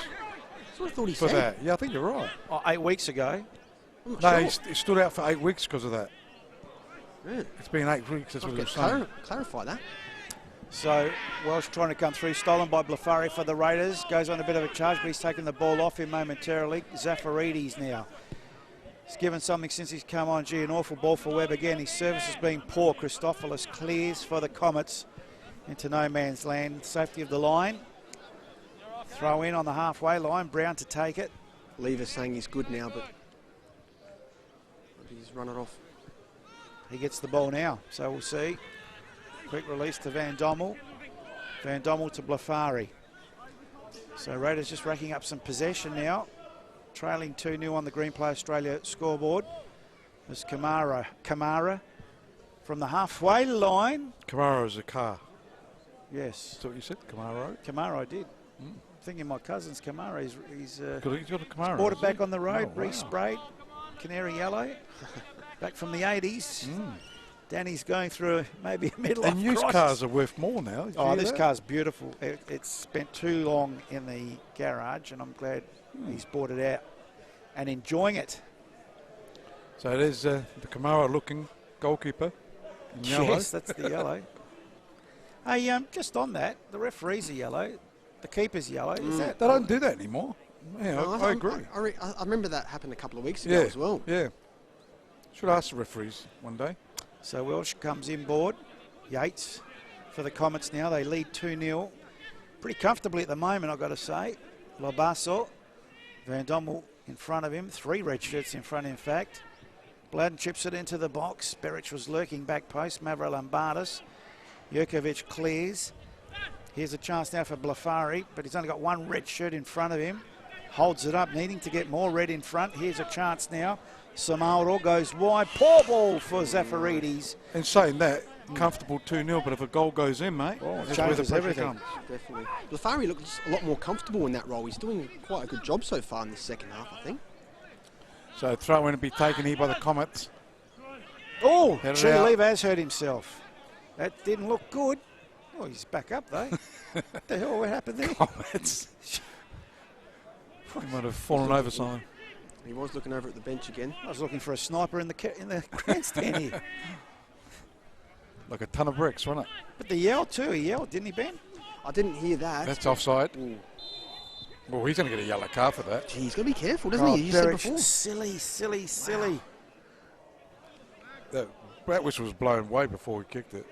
That's what I thought he for said. that. Yeah, I think you're right. 8 weeks ago. I'm not No, sure. he stood out for 8 weeks because of that. Yeah. It's been 8 weeks, that's what he Okay, was saying. clarify that. So Welsh trying to come through, stolen by Blafari for the Raiders. Goes on a bit of a charge, but he's taken the ball off him momentarily. Zafaridis now. He's given something since he's come on. Gee, an awful ball for Webb again. His service has been poor. Christophilus clears for the Comets into no man's land. Safety of the line. Throw in on the halfway line. Brown to take it. Lever's saying he's good now, but maybe he's run it off. He gets the ball now, so we'll see. Quick release to Van Dommel. Van Dommel to Blafari. So Raiders just racking up some possession now. Trailing 2-0 on the Green Play Australia scoreboard. There's Kamara from the halfway line. Kamara is a car. Yes. That's what you said, Kamara. Kamara did. Thinking my cousin's Kamara. He's Got a Kamara. bought it has back he? on the road, Oh, wow. resprayed, canary yellow, back from the 80s. Danny's going through maybe a midlife And used crisis. cars are worth more now. Did you Oh, hear this that? car's beautiful. It's spent too long in the garage, and I'm glad he's bought it out and enjoying it. So it is the Kamara looking goalkeeper in yellow. Yes, that's the yellow. Hey, just on that, the referees are yellow, the keeper's yellow. Is that? They don't do that anymore. Yeah, No, I agree. I remember that happened a couple of weeks ago as well. Yeah. Should ask the referees one day. So Welsh comes inboard. Yates for the Comets now. They lead 2-0. Pretty comfortably at the moment, I've got to say. Lobasso, Van Dommel in front of him. 3 red shirts in front, in fact. Bladden chips it into the box. Beric was lurking back post. Mavro Lombardis. Jurkovic clears. Here's a chance now for Blafari, but he's only got 1 red shirt in front of him. Holds it up, needing to get more red in front. Here's a chance now. Samauro goes wide. Poor ball for Zafaridis. And saying that, comfortable 2-0, but if a goal goes in, mate, Oh, it that's where the changes pressure everything. comes. Definitely. Blafari looks a lot more comfortable in that role. He's doing quite a good job so far in this second half, I think. So throw in to be taken here by the Comets. Oh, Headed out. Lever has hurt himself. That didn't look good. Oh, he's back up though. What the hell? What happened there? Comets. He might have fallen over something. He was looking over at the bench again. I was looking for a sniper in the grandstand here. Like a ton of bricks, wasn't it? But the yell too. He yelled, didn't he, Ben? I didn't hear that. That's offside. Ooh. Well, he's going to get a yellow card for that. Gee, he's got to be careful, doesn't he? You said Beric, before. silly. That whistle was blown way before he kicked it.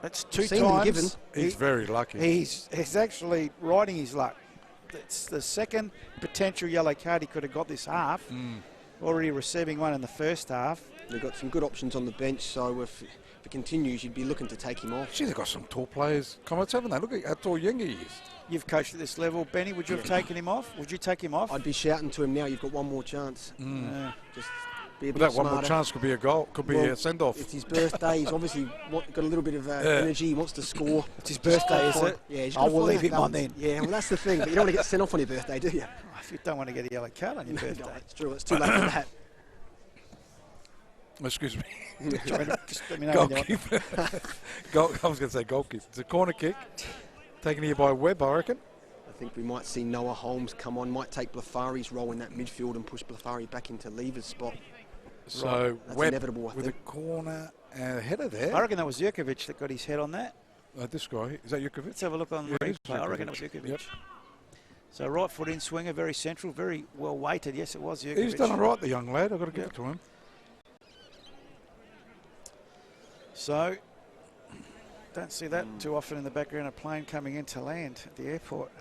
That's 2 Seen him given. times. He's very lucky. He's actually riding his luck. It's the second potential yellow card he could have got this half. Already receiving one in the first half. They've got some good options on the bench, so if it continues, you'd be looking to take him off. Gee, they've got some tall players. Comets, haven't they? Look at how tall Yengi is. You've coached at this level, Benny. Would you have taken him off? Would you take him off? I'd be shouting to him now, you've got one more chance. Just be a But bit that one more smarter. chance could be a goal, could be Well, a send-off. It's his birthday. He's obviously got a little bit of energy. He wants to score. It's his birthday, is it? Yeah, he's Oh, gotta we'll find leave that him on balance. then. Yeah, well, that's the thing. But you don't want to get sent off on your birthday, do you? If you don't want to get a yellow card on your birthday. No, it's true. It's too late for that. Excuse me. Just let me know when you want. Goalkeeper. I was going to say goalkeeper. It's a corner kick. Taken here by Webb, I reckon. I think we might see Noah Holmes come on, might take Blafari's role in that midfield and push Blafari back into Lever's spot. So That's Webb inevitable, I with think. a corner and a header there. I reckon that was Jurkovic that got his head on that. This guy, is that Jurkovic? Let's have a look on the it is replay. I reckon it was Jurkovic. Yep. So right foot in swinger, very central, very well weighted. Yes, it was Jurkovic. He's done all right, the young lad. I've got to give it to him. So, don't see that too often in the background, a plane coming into land at the airport.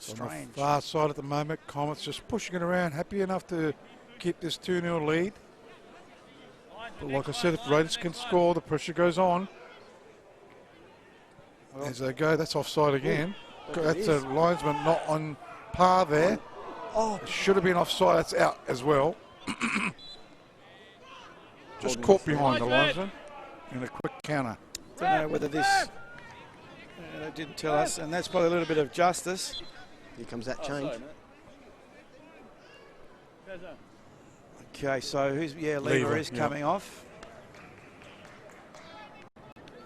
Strange. On the far side at the moment, Comets just pushing it around, happy enough to keep this 2-0 lead. But like I said, if Raiders can score, the pressure goes on. Well, as they go, that's offside again. Ooh, That's a linesman not on par there. Oh, It should have been offside, that's out as well. Just caught behind the linesman in a quick counter. don't know whether this... they didn't tell us, and that's probably a little bit of justice. Here comes that change. Okay, so who's... Yeah, Lever is coming off.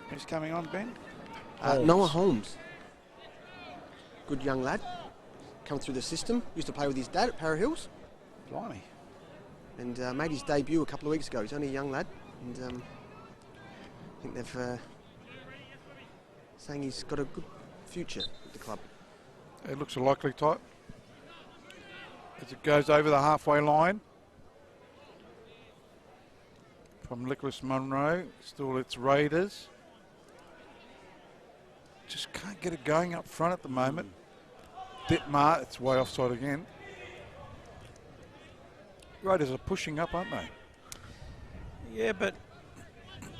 Who's coming on, Ben? Noah Holmes. Good young lad. Come through the system. Used to play with his dad at Para Hills. Blimey. And made his debut a couple of weeks ago. He's only a young lad. And I think they've... saying he's got a good future at the club. It looks a likely type. As it goes over the halfway line. From Nicholas Munro, still it's Raiders. Just can't get it going up front at the moment. Dittmar, it's way offside again. Raiders are pushing up, aren't they? Yeah, but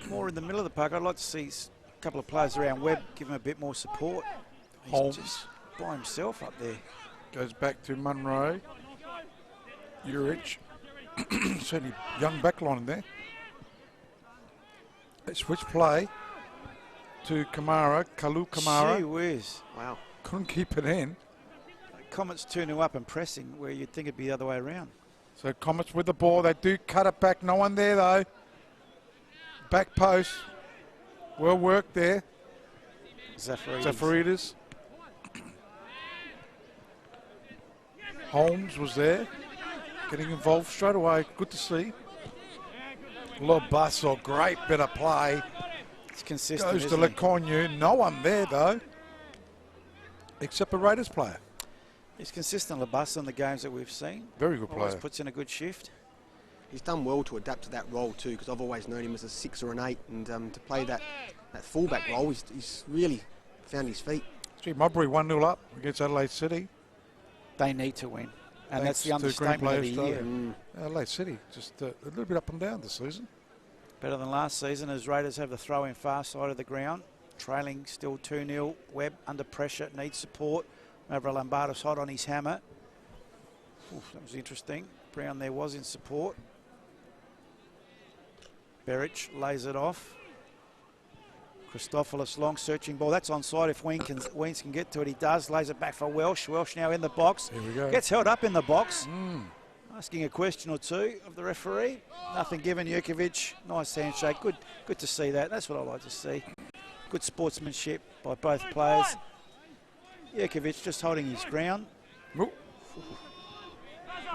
more in the middle of the park. I'd like to see a couple of players around Webb give him a bit more support. Holmes He's just by himself up there. goes back to Munro. Urich. Certainly young backline there. They switch play to Kamara, Kalu Kamara. Gee whiz. Wow. Couldn't keep it in. Comets 2-0 up and pressing where you'd think it'd be the other way around. So Comets with the ball. They do cut it back. No one there though. Back post. Well worked there. Zafaridis. Holmes was there. Getting involved straight away. Good to see. Lobasso, great bit of play. It's consistent. Goes to Lecornu. No one there though. Except a Raiders player. He's consistent, Labassa, in the games that we've seen. Very good Always player. puts in a good shift. He's done well to adapt to that role too, because I've always known him as a 6 or an 8, and to play that fullback role, he's really found his feet. Gee, Mowbray 1-0 up against Adelaide City. They need to win. And Thanks that's the to understatement of the Green Play year. Adelaide City, just a little bit up and down this season. Better than last season as Raiders have the throw in far side of the ground. Trailing still 2-0. Webb under pressure, needs support. Over Lombardo's hot on his hammer. Oof, that was interesting. Brown there was in support. Berich lays it off. Christophilus long searching ball. That's onside if Weens can get to it. He does. Lays it back for Welsh. Welsh now in the box. Here we go. Gets held up in the box. Asking a question or two of the referee. Nothing given. Jurkovic, nice handshake. Good to see that. That's what I like to see. Good sportsmanship by both players. Jurkovic just holding his ground.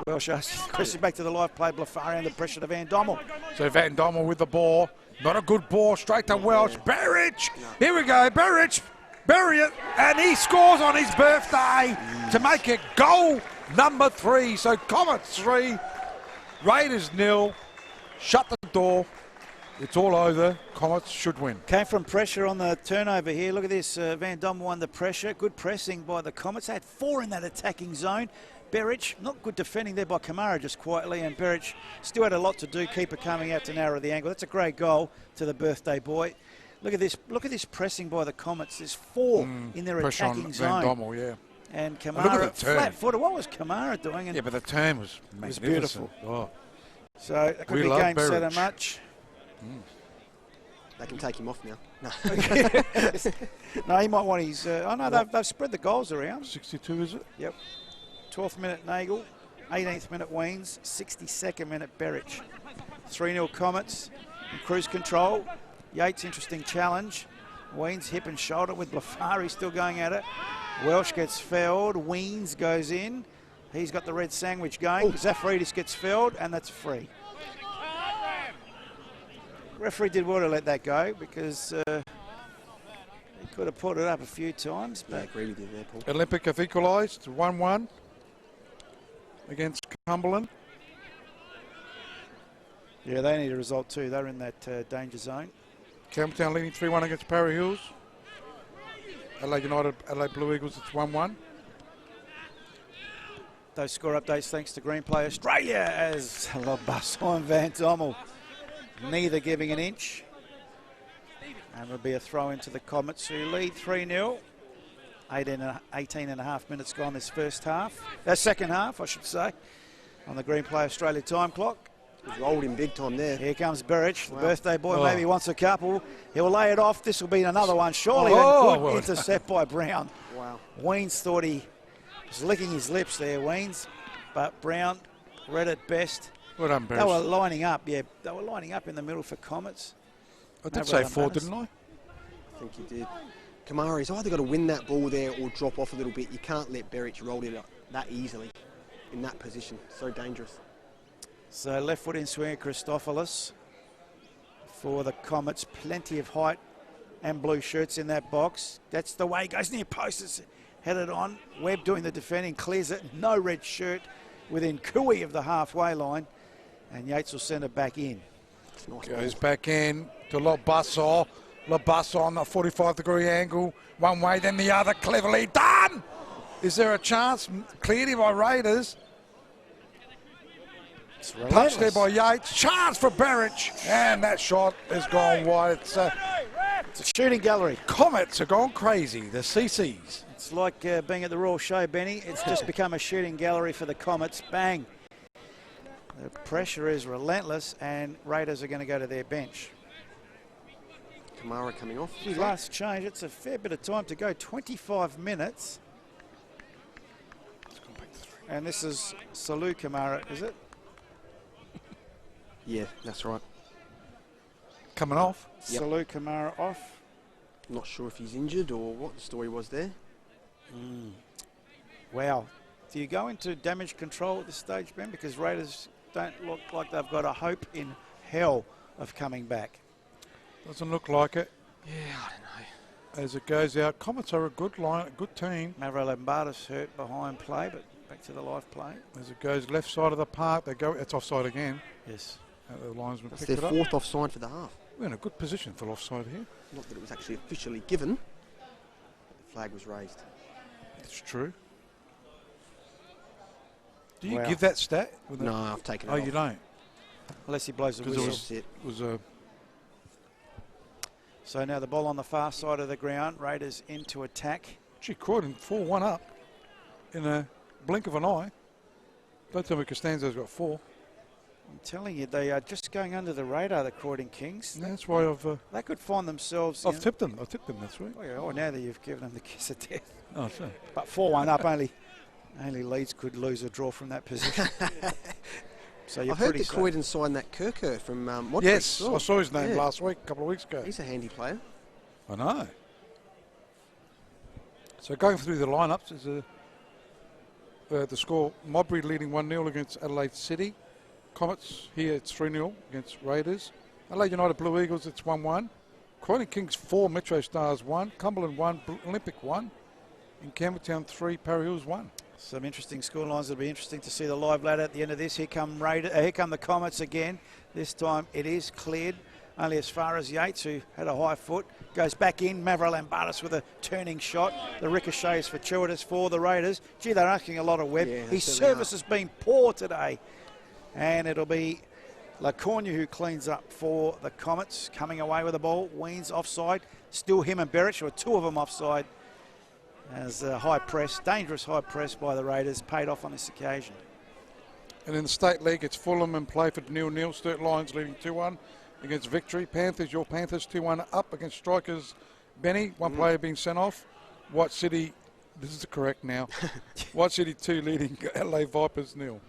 Welsh asks the question back to the live play. Blafari under pressure to Van Dommel. So Van Dommel with the ball. Not a good ball. Straight to Welsh. Berich. Here we go. Berich. Bury it. And he scores on his birthday to make it goal number 3. So Comets 3. Raiders 0. Shut the door. It's all over. Comets should win. Came from pressure on the turnover here. Look at this. Van Dommel under pressure. Good pressing by the Comets. They had 4 in that attacking zone. Berich, not good defending there by Kamara just quietly, and Berich still had a lot to do. Keeper coming out to narrow the angle. That's a great goal to the birthday boy. Look at this. Look at this pressing by the Comets. There's 4 in their Pressure attacking on zone. Van Dommel, yeah. And Look at Kamara the turn. flat-footed. What was Kamara doing? And Yeah, but the turn was it was magnificent. beautiful. Oh. So that could We be love game, set, Berich. and much. They can take him off now. No. No, he might want his... oh, no, they've spread the goals around. 62, is it? Yep. 12th minute Nagel, 18th minute Weens, 62nd minute Berich. 3-0 Comets in cruise control. Yates, interesting challenge. Weens hip and shoulder with Blafari still going at it. Welsh gets fouled. Weens goes in. He's got the red sandwich going. Zafridis gets fouled, and that's free. Referee did well to let that go because he could have put it up a few times. But I agree with you there, Paul. Olympic have equalised 1-1 against Cumberland. yeah, they need a result too. They're in that danger zone. Campbelltown leading 3-1 against Parry Hills. Adelaide United, Adelaide Blue Eagles, it's 1-1. Those score updates thanks to Green Play Australia as Labusson and Van Dommel neither giving an inch. And it'll be a throw into the Comets who lead 3-0. 18 and a half minutes gone this first half. Second half, I should say, on the Green Play Australia time clock. He's rolled him big time there. Here comes Berich, Wow. the birthday boy, Oh. maybe wants a couple. He'll lay it off. This will be another one, surely. Oh, A good well intercept by Brown. Wow. Weens thought he was licking his lips there, Weens, but Brown read it best. Well done, They were Barris. lining up, yeah. They were lining up in the middle for Comets. I did No, say well done, 4, Dennis. didn't I? I think he did. Kamara's either got to win that ball there or drop off a little bit. You can't let Berich roll it up that easily in that position. So dangerous. So left foot in swing, Christopoulos for the Comets. Plenty of height and blue shirts in that box. That's the way he goes near post. It's headed on. Webb doing the defending, clears it. No red shirt within cooey of the halfway line. And Yates will send it back in. Nice Goes ball. back in to Labusso. Labusso on the 45-degree angle. One way, then the other. Cleverly done! Is there a chance? Cleared here by Raiders. It's Punched there relentless. by Yates. Chance for Berich. And that shot has gone wide. It's, It's a shooting gallery. Comets have gone crazy. The CCs. It's like being at the Royal Show, Benny. It's just become a shooting gallery for the Comets. Bang. The pressure is relentless, and Raiders are going to go to their bench. Kamara coming off. Gee, last change, it's a fair bit of time to go. 25 minutes. And this is Salou Kamara, is it? Yeah, that's right. Coming off. Yep. Salou Kamara off. Not sure if he's injured or what the story was there. Wow. Do you go into damage control at this stage, Ben? Because Raiders don't look like they've got a hope in hell of coming back. Doesn't look like it. Yeah, I don't know. As it goes out, Comets are a good line, a good team. Mavro Lombardo's hurt behind play, but back to the live play. As it goes left side of the park, they go. It's offside again. Yes. The linesman That's picked their it up. fourth offside for the half. We're in a good position for offside here. Not that it was actually officially given. The flag was raised. It's true. Do you Wow. give that stat? With No, I've taken it Oh, off. you don't? Unless he blows the Because it whistle. That's it. was a So now the ball on the far side of the ground. Raiders into attack. Gee, Croydon 4-1 up in a blink of an eye. Don't tell me Costanzo's got 4. I'm telling you, they are just going under the radar, the Croydon Kings. Yeah, that's why I've They could find themselves... I've tipped them. I've tipped them. That's right. Oh, yeah, oh, now that you've given them the kiss of death. Oh, so. But 4-1 up, only Leeds could lose or draw from that position. So you're I heard pretty that safe. Croydon signed that Kirker from Modric. Yes, as well. I saw his name Yeah. last week, a couple of weeks ago. He's a handy player. I know. So going through the lineups is the score. Modbury leading 1-0 against Adelaide City. Comets here it's 3-0 against Raiders. Adelaide United Blue Eagles it's 1-1. Croydon Kings 4, Metro Stars 1, Cumberland 1, Olympic 1, and Campbelltown 3, Parry Hills 1. Some interesting scorelines. It'll be interesting to see the live ladder at the end of this. Here come the Comets again. This time it is cleared only as far as Yates, who had a high foot, goes back in. Mavro Lombardos with a turning shot. The ricochet is fortuitous for the Raiders. Gee, they're asking a lot of Webb. Yeah, His certainly service has been poor today. And it'll be Lacornia who cleans up for the Comets, coming away with the ball. Weens offside. Still him and Berich, or 2 of them offside. As a high press, dangerous high press by the Raiders, paid off on this occasion. And in the State League it's Fulham and Playford 0-0. Sturt Lions leading 2-1 against Victory. Panthers, your Panthers 2-1 up against Strikers. Benny, one player being sent off. White City, this is correct now. White City 2 leading Adelaide Vipers 0.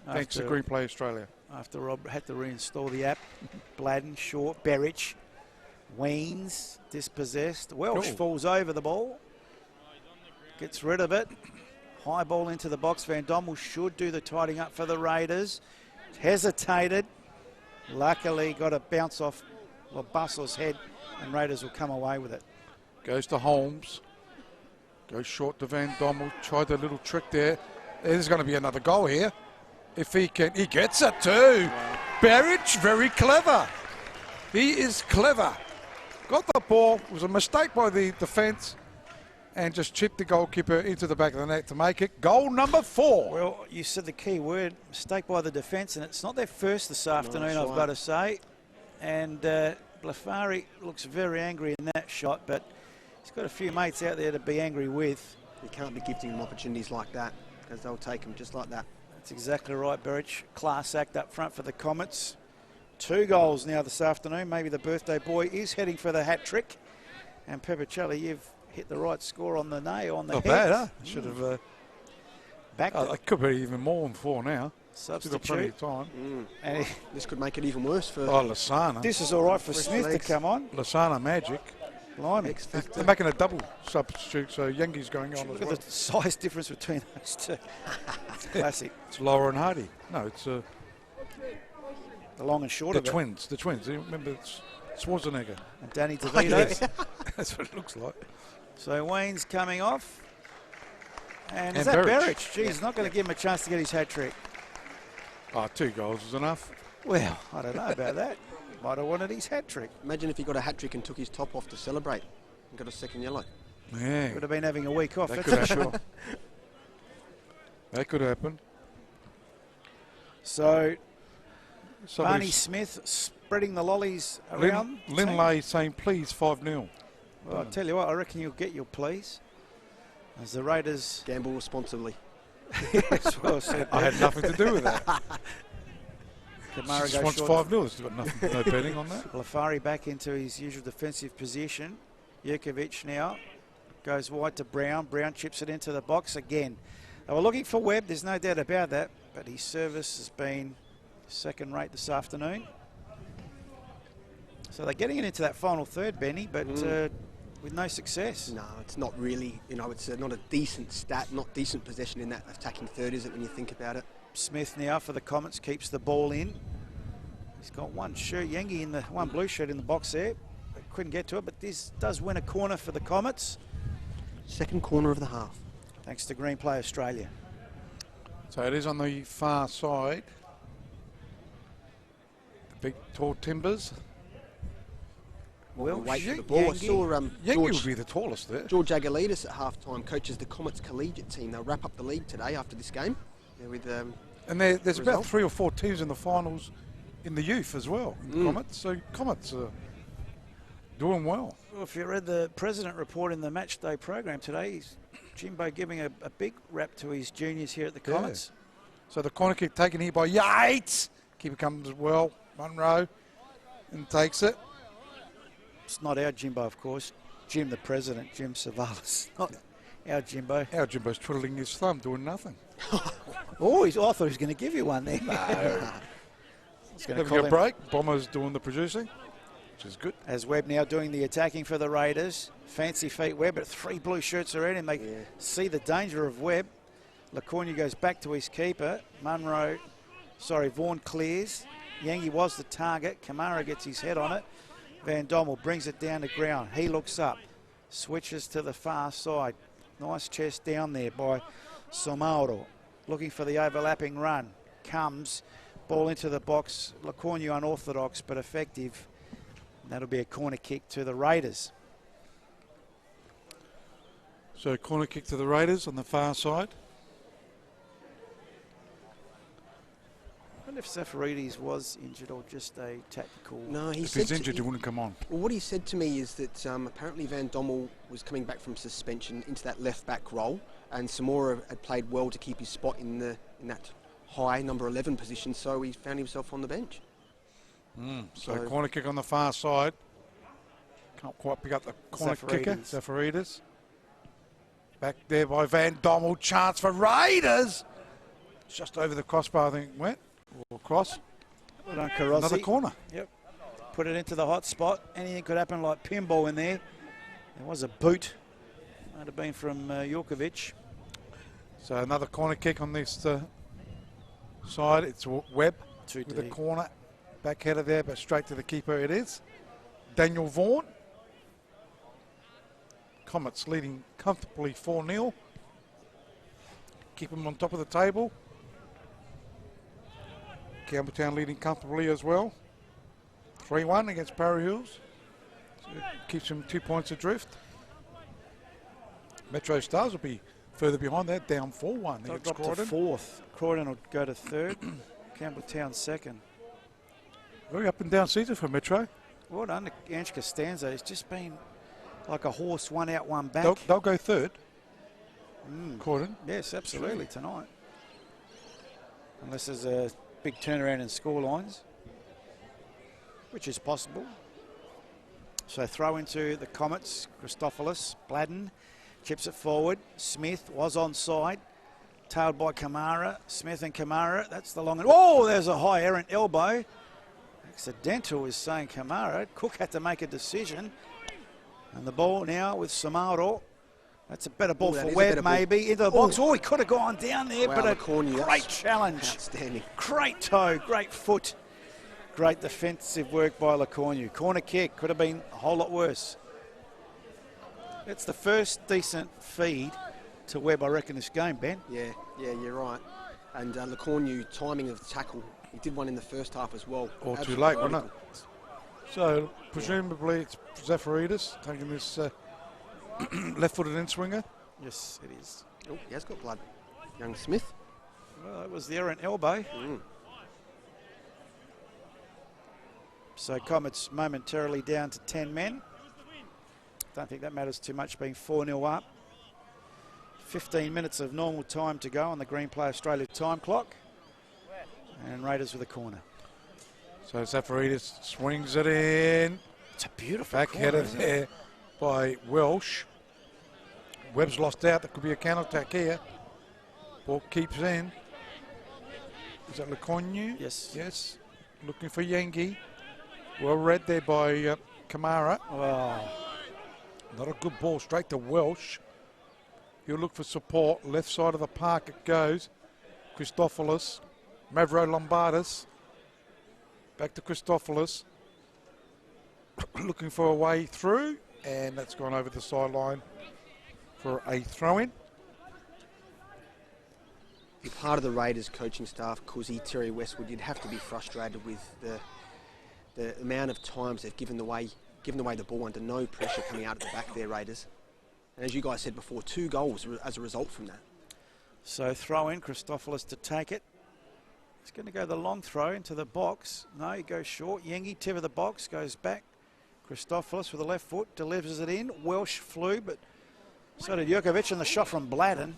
Thanks to Green Play Australia. after Rob had to reinstall the app. Bladden, short, Berich, Weens, dispossessed. Welsh falls over the ball, gets rid of it. High ball into the box. Van Dommel should do the tidying up for the Raiders. Hesitated. Luckily got a bounce off Bussel's head, and Raiders will come away with it. Goes to Holmes. Goes short to Van Dommel. Tried the little trick there. There's going to be another goal here. If he can, he gets it too. Berich, very clever. He is clever. Got the ball. It was a mistake by the defence, and just chipped the goalkeeper into the back of the net to make it goal number 4. Well, you said the key word, mistake by the defence, and it's not their first this afternoon, I've got to say. And Blafari looks very angry in that shot, but he's got a few mates out there to be angry with. You can't be gifting them opportunities like that, because they'll take them just like that. That's exactly right, Berich. Class act up front for the Comets. 2 goals now this afternoon. Maybe the birthday boy is heading for the hat trick. And Pepicelli, you've hit the right score on the nail, on the Not head. bad, huh? Should have backed it. It could be even more than 4 now. Substitute. Still got plenty of time. And this could make it even worse for... Lasana. This is all right for Smith to come on. Lasana magic. Blimey. They're making a double substitute, so Yengi's going on Look as well. at the size difference between those two. It's classic. It's Laura and Hardy. No, it's the long and short the of it. twins. The twins. You remember it's Schwarzenegger. And Danny DeVito. That's what it looks like. So Wayne's coming off. And is And that Berich. Berich? Geez, not going to give him a chance to get his hat trick. 2 goals is enough. Well, I don't know about that. Might have wanted his hat trick. Imagine if he got a hat trick and took his top off to celebrate and got a second yellow. Yeah. Would have been having a week off. That That's could for happen. sure. That could happen. So Barney Somebody's- Smith spreading the lollies around. Linlay saying please 5-0. Well, I'll tell you what, I reckon you'll get your please. As the Raiders... Gamble responsibly. Yes, well said. I had nothing to do with that. Kamara Just goes wants short. 5-0. There's got nothing, no betting on that. Lafari back into his usual defensive position. Jurkovic now goes wide to Brown. Brown chips it into the box again. They were looking for Webb, there's no doubt about that, but his service has been second rate this afternoon. So they're getting it into that final third, Benny, but with no success. No, it's not really, it's not a decent stat, not decent possession in that attacking third, is it, when you think about it? Smith now for the Comets keeps the ball in. He's got one shirt, Yengi in the one blue shirt in the box there. Couldn't get to it, but this does win a corner for the Comets. Second corner of the half. Thanks to Green Play Australia. So it is on the far side. The big tall timbers. Well, wait for the ball. I saw Yengi George, would be the tallest there. George Agalides at half-time coaches the Comets collegiate team. They'll wrap up the league today after this game. With And there's result. about 3 or 4 teams in the finals in the youth as well, in Comets. So Comets are doing well. Well, if you read the president report in the match day program today, he's Jimbo giving a big rap to his juniors here at the Comets. So the corner kick taken here by Yates. Keeper comes well, Munro, and takes it. It's not our Jimbo, of course. Jim, the president, Jim Savalas. Not our Jimbo. Our Jimbo's twiddling his thumb, doing nothing. Oh, I thought he was going to give you one there. No. Having a break. Bomber's doing the producing, which is good. As Webb now doing the attacking for the Raiders. Fancy feet Webb, but 3 blue shirts around him. They see the danger of Webb. LaCornia goes back to his keeper. Vaughan clears. Yengi was the target. Kamara gets his head on it. Van Dommel brings it down to ground. He looks up. Switches to the far side. Nice chest down there by Somauro. Looking for the overlapping run. Comes. Ball into the box. LaCornia unorthodox but effective. That'll be a corner kick to the Raiders. So corner kick to the Raiders on the far side. I wonder if Safaridis was injured or just a tactical... No, if he's injured, he wouldn't come on. Well, what he said to me is that apparently Van Dommel was coming back from suspension into that left-back role, and Samora had played well to keep his spot in that high number 11 position, so he found himself on the bench. So corner kick on the far side. Can't quite pick up the corner kicker, Safaridis. Back there by Van Dommel, chance for Raiders. Just over the crossbar, I think, went. Or cross. Well done, Karossi. Another corner. Yep. Put it into the hot spot. Anything could happen, like pinball in there. There was a boot. Might have been from Jurkovic. So another corner kick on this side. It's Webb Too with a deep. corner. Back header there, but straight to the keeper it is. Daniel Vaughan. Comets leading comfortably 4-0. Keep them on top of the table. Campbelltown leading comfortably as well. 3-1 against Parry Hills. So it keeps them 2 points adrift. Metro Stars will be further behind that, down 4-1. They'll against drop to Croydon. fourth. Croydon will go to third. Campbelltown second. Very up and down season for Metro. Well done to Ange Costanzo. It's just been like a horse, one out, one back. They'll go third. Croydon. Yes, absolutely, tonight. Unless there's a big turnaround in score lines, which is possible. So throw into the Comets. Christophilus, Bladden, chips it forward. Smith was onside. Tailed by Kamara. Smith and Kamara. That's the long... Oh, there's a high errant elbow. Accidental is saying Kamara. Cook had to make a decision. And the ball now with Samaro. That's a better ball for Webb, maybe. Into the box. Oh, he could have gone down there, Wow, but a Lacornia, great challenge. Outstanding. Great toe, great foot. Great defensive work by Lacornia. Corner kick could have been a whole lot worse. It's the first decent feed to Webb, I reckon, this game, Ben. Yeah, you're right. And Lacornia, timing of the tackle, he did one in the first half as well. Or too Absolutely late, wasn't critical. it? So presumably it's Zafaridis taking this left-footed in-swinger. Yes, it is. Oh, he has got blood. Young Smith. Well, it was the errant elbow. So Comets momentarily down to 10 men. Don't think that matters too much, being 4-0 up. 15 minutes of normal time to go on the Green Play Australia time clock. And Raiders with a corner. So Zafaridis swings it in. It's a beautiful Back corner, header isn't it? there by Welsh. Webb's lost out. There could be a counter-attack here. Ball keeps in. Is that Lacornu? Yes. Yes. Looking for Yengi. Well read there by Kamara. Oh. Not a good ball. Straight to Welsh. He'll look for support. Left side of the park it goes. Christophilus. Mavro Lombardis. Back to Christophilus. Looking for a way through. And that's gone over the sideline for a throw-in. You're part of the Raiders coaching staff, Cuzzy, Terry Westwood, you'd have to be frustrated with the amount of times they've given away the ball under no pressure coming out of the back there, Raiders. And as you guys said before, 2 goals as a result from that. So throw in, Christophilus to take it. He's going to go the long throw into the box. No, he goes short. Yengi, tip of the box, goes back. Christophilus with the left foot, delivers it in. Welsh flew, but so did Jurkovic, and the shot from Bladden.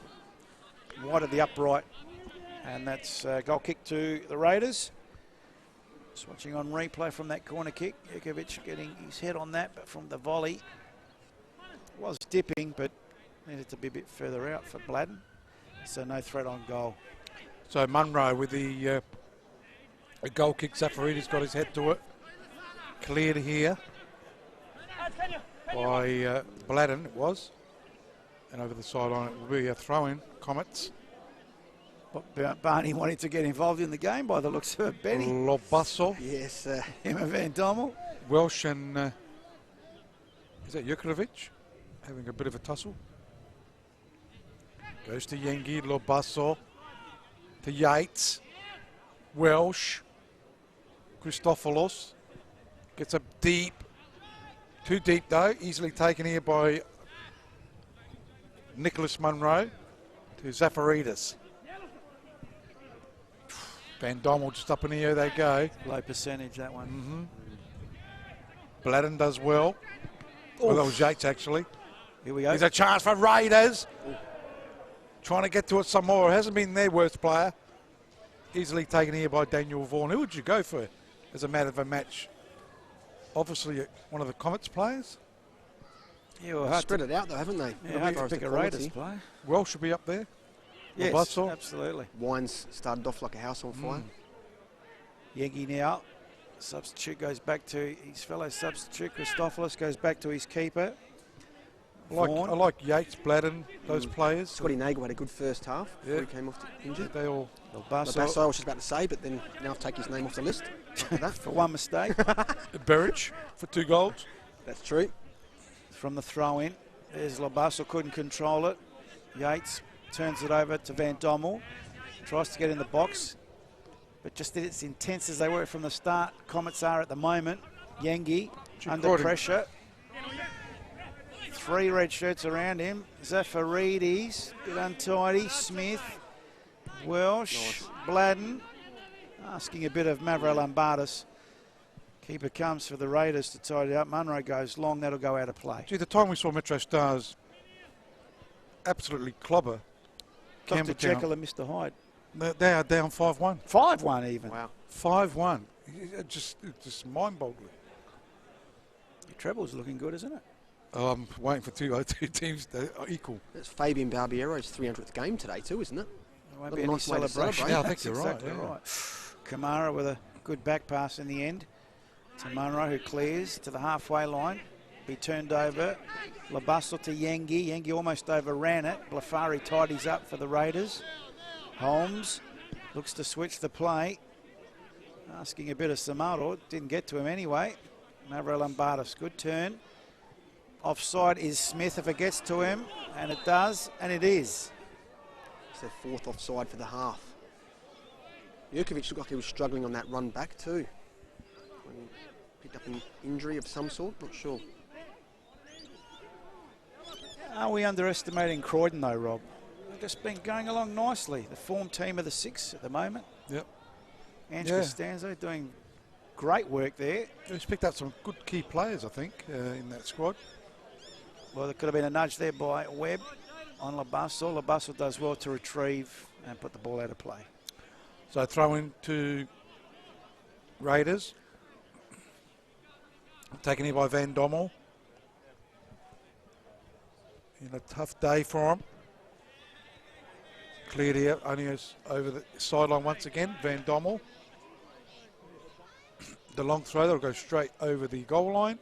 Wide of the upright. And that's a goal kick to the Raiders. Just watching on replay from that corner kick. Jurkovic getting his head on that, but from the volley. Was dipping, but needed to be a bit further out for Bladden. So no threat on goal. So Munro with the a goal kick. Zafaridis got his head to it. Cleared here by Bladden, it was. And over the sideline it will be a throw-in. Comets. Barney wanting to get involved in the game by the looks of it, Benny. Lobasso. Yes. Emma Van Dommel. Welsh and is that Jurkovic having a bit of a tussle? Goes to Yengi, Lobasso, to Yates, Welsh, Christophilus, gets up deep, too deep though, easily taken here by Nicholas Munro to Zafaridis. Van Dommel just up in the air they go. Low percentage, that one. Bladden does well. Well, that was Yates actually. Here we go. There's a chance for Raiders. Trying to get to it some more. It hasn't been their worst player. Easily taken here by Daniel Vaughan. Who would you go for as a man of a match? Obviously one of the Comets players. Yeah, well, spread it out though, haven't they? Yeah, hard to pick a Raiders player. Welsh should be up there. Yes, Lobasso. absolutely. Wines started off like a house on fire. Yengi now. Substitute goes back to his fellow substitute. Christopoulos goes back to his keeper. I like Yates, Bladden, those players. Scotty Nagel had a good first half before he came off injured. They all. Labasso, I was just about to say, but then now I've taken his name off the list. For one mistake. Berich for 2 goals. That's true. From the throw in. There's Labasso, couldn't control it. Yates turns it over to Van Dommel. Tries to get in the box. But just as intense as they were from the start, Comets are at the moment. Yengi under pressure. 3 red shirts around him. Zafaridis, bit untidy. Smith, Welsh, Bladden, asking a bit of Mavro Lombardos. Keeper comes for the Raiders to tidy up. Munro goes long, that'll go out of play. Gee, the time we saw Metro Stars absolutely clobber Dr. Jekyll and Mr. Hyde. They are down 5-1. 5-1 even. Wow. 5-1. It's just mind-boggling. Your treble's looking good, isn't it? Oh, I'm waiting for two teams to equal. That's Fabian Barbiero's 300th game today too, isn't it? There won't be any celebration. Yeah, I think you're exactly right. Kamara with a good back pass in the end to Munro, who clears to the halfway line. Be turned over. Labasso to Yengi. Yengi almost overran it. Blafari tidies up for the Raiders. Holmes looks to switch the play. Asking a bit of Samaro. Didn't get to him anyway. Mavro Lombardos, good turn. Offside is Smith if it gets to him, and it does, and it is. It's their 4th offside for the half. Jurkovic looked like he was struggling on that run back too. When he picked up an injury of some sort, not sure. Are we underestimating Croydon though, Rob? They've just been going along nicely. The form team of the 6 at the moment. Yep. Ange Costanzo doing great work there. He's picked up some good key players, I think, in that squad. Well, there could have been a nudge there by Webb on Labasso. Labasso does well to retrieve and put the ball out of play. So throw in to Raiders. Taken here by Van Dommel. In a tough day for him. Cleared here, only over the sideline once again. Van Dommel. The long throw, that'll go straight over the goal line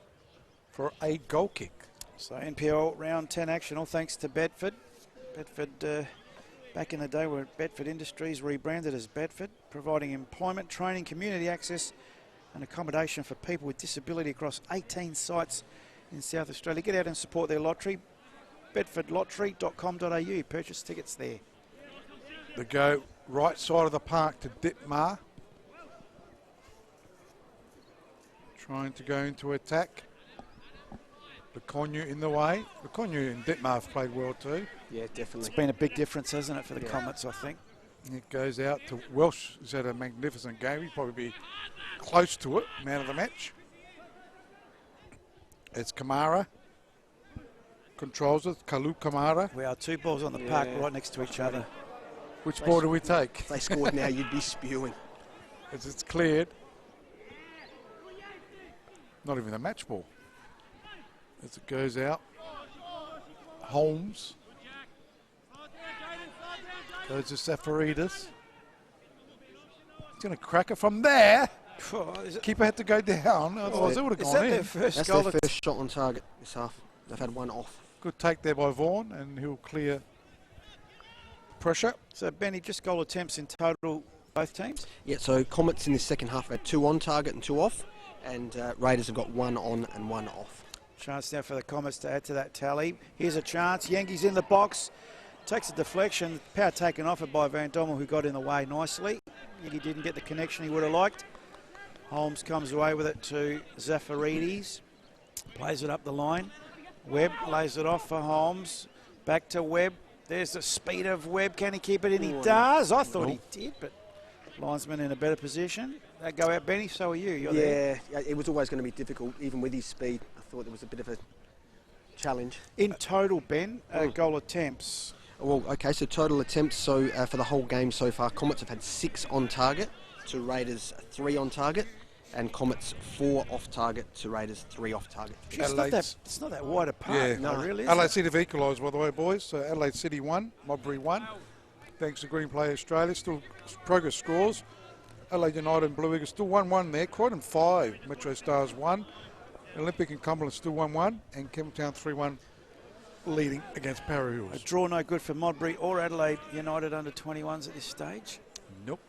for a goal kick. So NPL round 10 action, all thanks to Bedford. Bedford, back in the day, were Bedford Industries, rebranded as Bedford, providing employment, training, community access and accommodation for people with disability across 18 sites in South Australia. Get out and support their lottery. bedfordlottery.com.au. Purchase tickets there. The go right side of the park to Ditmar. Trying to go into attack. Leconnu in the way. Leconnu and Ditmar have played well too. Yeah, definitely. It's been a big difference, hasn't it, for the Comets, I think. And it goes out to Welsh, who's had a magnificent game. He'll probably be close to it, man of the match. It's Kamara. Controls it, Kalu Kamara. We are 2 balls on the park right next to each other. Which ball do we take? If they scored now, you'd be spewing. As it's cleared. Not even a match ball. As it goes out. Holmes. Goes to Safaridis. He's going to crack it from there. Keeper had to go down, otherwise it would have gone in. That's their first shot on target this half. They've had one off. Good take there by Vaughan, and he'll clear pressure. So, Benny, just goal attempts in total, both teams? Yeah, so Comets in the second half had 2 on target and 2 off, and Raiders have got 1 on and 1 off. Chance now for the Comets to add to that tally. Here's a chance. Yengi's in the box. Takes a deflection. Power taken off it by Van Dommel, who got in the way nicely. Yengi didn't get the connection he would have liked. Holmes comes away with it to Zafaridis. Plays it up the line. Webb lays it off for Holmes. Back to Webb. There's the speed of Webb. Can he keep it in? He does. I thought he did, but linesman in a better position. That go out, Benny. So are you. You're there. It was always going to be difficult, even with his speed. I thought there was a bit of a challenge. In total, Ben, goal attempts. Well, okay, so total attempts. So for the whole game so far, Comets have had 6 on target to Raiders 3 on target, and Comets 4 off target to Raiders 3 off target. It's not that wide apart. Yeah, no, really. Adelaide City have equalised, by the way, boys. So Adelaide City 1, Modbury 1. Thanks to Green Play Australia. Still progress scores. Adelaide United and Blue Eagles still 1-1 there. Croydon 5, Metro Stars 1. Olympic and Cumberland still 1-1. And Campbelltown 3-1 leading against Para A Hills. draw no good for Modbury or Adelaide United under 21s at this stage. Nope.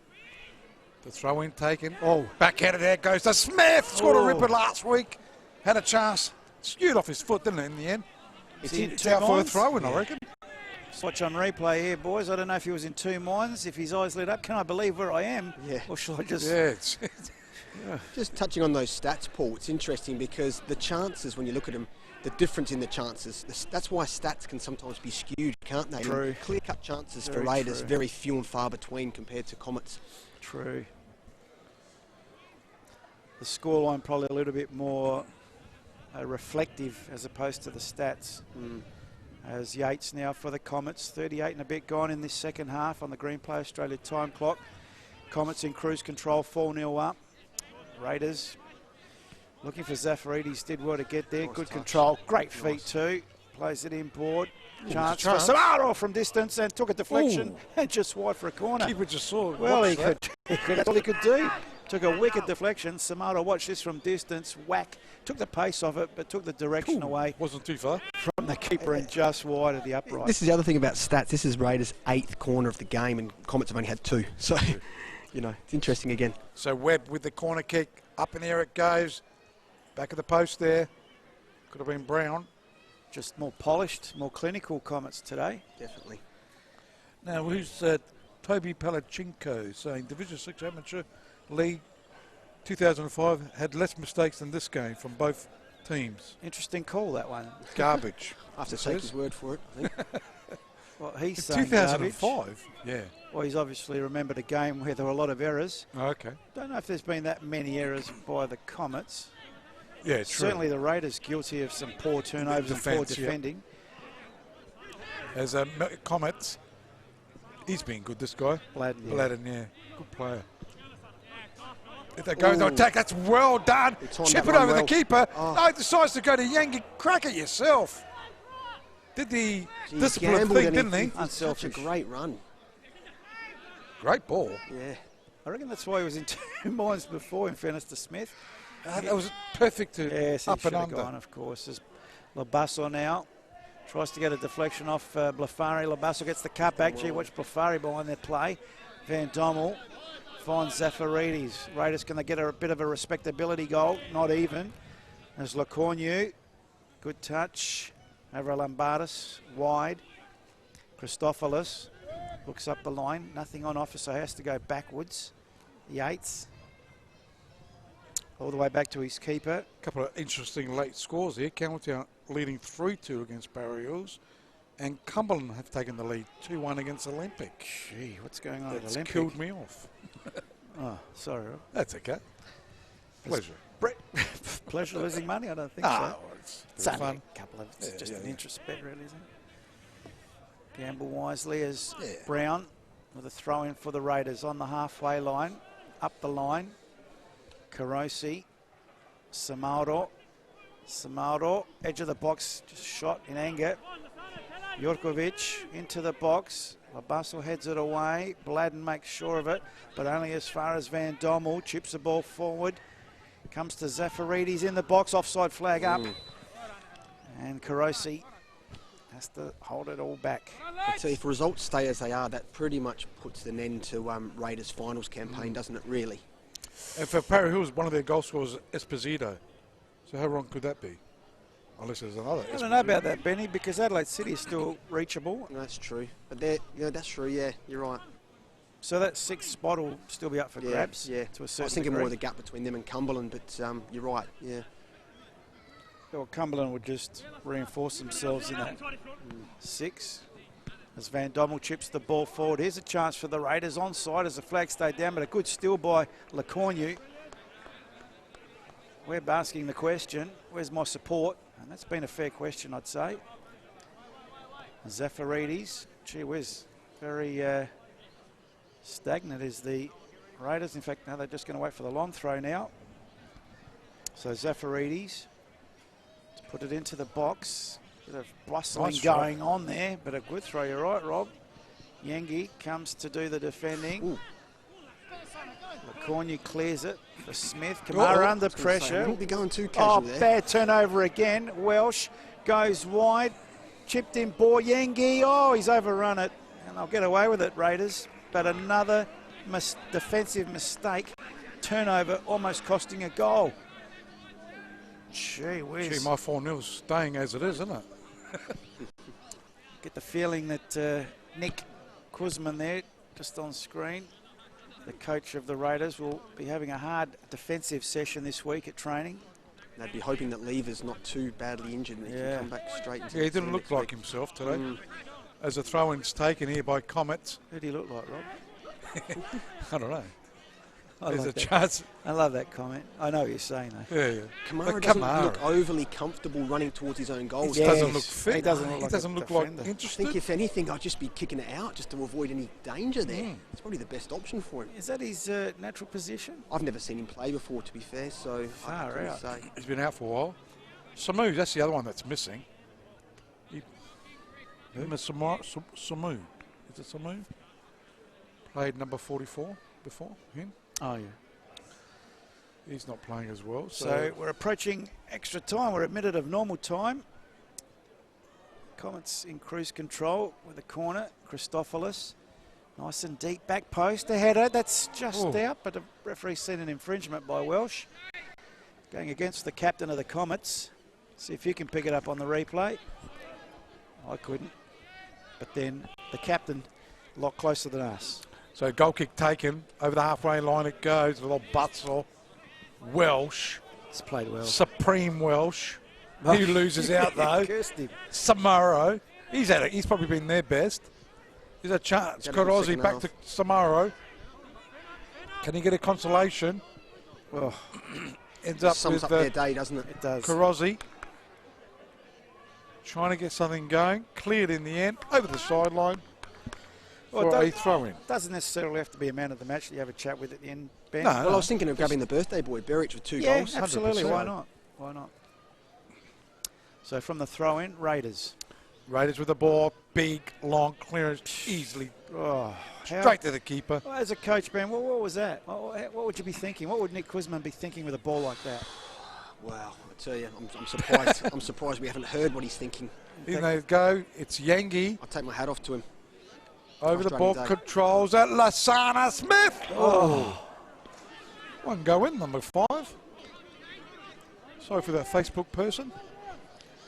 The throw in taken. Oh, backhanded there goes to Smith. Scored a ripper last week. Had a chance. Skewed off his foot, didn't it, in the end? It's out for a throw in, I reckon. Watch on replay here, boys. I don't know if he was in two minds, if his eyes lit up. Can I believe where I am? Yeah. Or shall I just... Yeah, Just touching on those stats, Paul, it's interesting because the chances, when you look at them, the difference in the chances, that's why stats can sometimes be skewed, can't they? True. Clear-cut chances Very for Raiders, true. very few and far between compared to Comets. True. The scoreline probably a little bit more reflective as opposed to the stats. As Yates now for the Comets, 38 and a bit gone in this second half on the Green Play Australia time clock. Comets in cruise control, 4-0 up. Raiders looking for Zafaridis, did well to get there. Good control, great feet too. Plays it inboard. Chance for Samaro from distance and took a deflection and just wide for a corner. Keeper just saw. Well, that's all he could do. Took a wicked deflection. Samaro watched this from distance, whack. Took the pace of it, but took the direction away. Wasn't too far. From the keeper and just wide of the upright. This is the other thing about stats. This is Raiders' 8th corner of the game and Comets have only had 2. So, you know, it's interesting again. So Webb with the corner kick. Up in the air it goes. Back of the post there. Could have been Brown. Just more polished, more clinical Comets today. Definitely. Now, who's Toby Palachinko saying Division 6 Amateur League 2005 had less mistakes than this game from both teams. Interesting call, that one. Garbage. I have to take his word for it, I think. Well, he's saying 2005? garbage. Yeah. Well, he's obviously remembered a game where there were a lot of errors. Oh, okay. Don't know if there's been that many errors by the Comets. Yeah, true. Certainly the Raiders guilty of some poor turnovers and poor defending. Yeah. As Comets, he's been good, this guy. Bladden, yeah. Good player. If they go into attack, that's well done. Chip it over the keeper. No, he decides to go to Yangi. Crack it yourself. Did the discipline thing, didn't he? Such a great run. Great ball. Yeah. I reckon that's why he was in two minds before, in fairness to Smith. That was perfect to yes, up and under. Gone, of course. There's Labasso now. Tries to get a deflection off Blafari. Labasso gets the cut back. Gee, watch Blafari behind their play. Van Dommel finds Zafaridis. Raiders, can they get a bit of a respectability goal? Not even. There's Lacornu. Good touch. Over Lombardis. Wide. Christopoulos looks up the line. Nothing on offer, so has to go backwards. Yates. All the way back to his keeper. A couple of interesting late scores here. Campbelltown leading 3-2 against Barry Hills. And Cumberland have taken the lead 2-1 against Olympic. Gee, what's going on That's at Olympic? killed me off. Oh, sorry. That's okay. Pleasure. Pleasure losing money? I don't think so. It's only fun. a couple of, it's just an interest bet, really, isn't it? Gamble wisely as Brown with a throw in for the Raiders on the halfway line, up the line. Karosi, Samaro, edge of the box, just shot in anger. Jurkovic into the box. Labasso heads it away. Bladden makes sure of it, but only as far as Van Dommel. Chips the ball forward. Comes to Zafaridis in the box. Offside flag up. And Karosi has to hold it all back. So if results stay as they are, that pretty much puts an end to Raiders' finals campaign, doesn't it, really? And for Para Hills, one of their goal scorers, Esposito. So how wrong could that be? Unless there's another. I don't know about that, Benny, because Adelaide City is still reachable. That's true. But that's true, yeah, you're right. So that sixth spot will still be up for grabs. Yeah, to a certain I was thinking degree. more of the gap between them and Cumberland, but you're right, yeah. Well, Cumberland would just reinforce themselves in that 6. As Van Dommel chips the ball forward. Here's a chance for the Raiders onside as the flag stayed down, but a good steal by Lacornu. We're asking the question, where's my support? And that's been a fair question, I'd say. Zafaridis, gee whiz, very stagnant is the Raiders. In fact, now they're just going to wait for the long throw now. So Zafaridis to put it into the box. Bit of bustling going on there, but a good throw. You're right, Rob. Yengi comes to do the defending. Cornu clears it for Smith. Kamara under pressure. Wouldn't be going too casual there. Bad turnover again. Welsh goes wide. Chipped in Boryengi. Oh, he's overrun it. And they'll get away with it, Raiders. But another defensive mistake. Turnover almost costing a goal. Gee whiz. Gee, my 4-0's staying as it is, isn't it? Get the feeling that Nick Kuzman there, just on screen, the coach of the Raiders, will be having a hard defensive session this week at training. They'd be hoping that Lever's not too badly injured and he can come back straight into he didn't look like himself today. As a throw-in's taken here by Comets. Who do he look like, Rob? I don't know. There's like a chance. I love that comment. I know what you're saying, though. Yeah. Kamara doesn't look overly comfortable running towards his own goals. He doesn't look fit. He doesn't look like interested. I think if anything, I'd just be kicking it out just to avoid any danger there. It's probably the best option for him. Is that his natural position? I've never seen him play before, to be fair, so I couldn't say. He's been out for a while. Samu, that's the other one that's missing. Samu. Is it Samu? Played number 44 before him. Oh, yeah. He's not playing as well. So we're approaching extra time. We're at minute of normal time. Comets in cruise control with a corner. Christophilus. Nice and deep back post. A header. That's just out, but the referee's seen an infringement by Welsh. Going against the captain of the Comets. See if you can pick it up on the replay. I couldn't. But then the captain a lot closer than us. So goal kick taken. Over the halfway line it goes. A little Butzel. Welsh. It's played well. Supreme Welsh. He loses out though. Samaro. He's probably been their best. There's a chance. Korosi back to Samaro. Can he get a consolation? Well, ends up sums with up their day, doesn't it? It does. Korosi trying to get something going. Cleared in the end. Over the sideline. Well, a throw in. Doesn't necessarily have to be a man of the match that you have a chat with at the end, Ben. No, well, I was thinking of grabbing the birthday boy, Berich, with 2 goals. Absolutely. 100%. Why not? Why not? So from the throw in, Raiders. Raiders with the ball. Big, long clearance. Easily. Straight to the keeper. Well, as a coach, Ben, what was that? What would you be thinking? What would Nick Kuzman be thinking with a ball like that? Wow, I tell you, I'm surprised. I'm surprised we haven't heard what he's thinking. In they go. It's Yangi. I'll take my hat off to him. Over the ball, controls at Lasana Smith. One go in, number 5. Sorry for that Facebook person.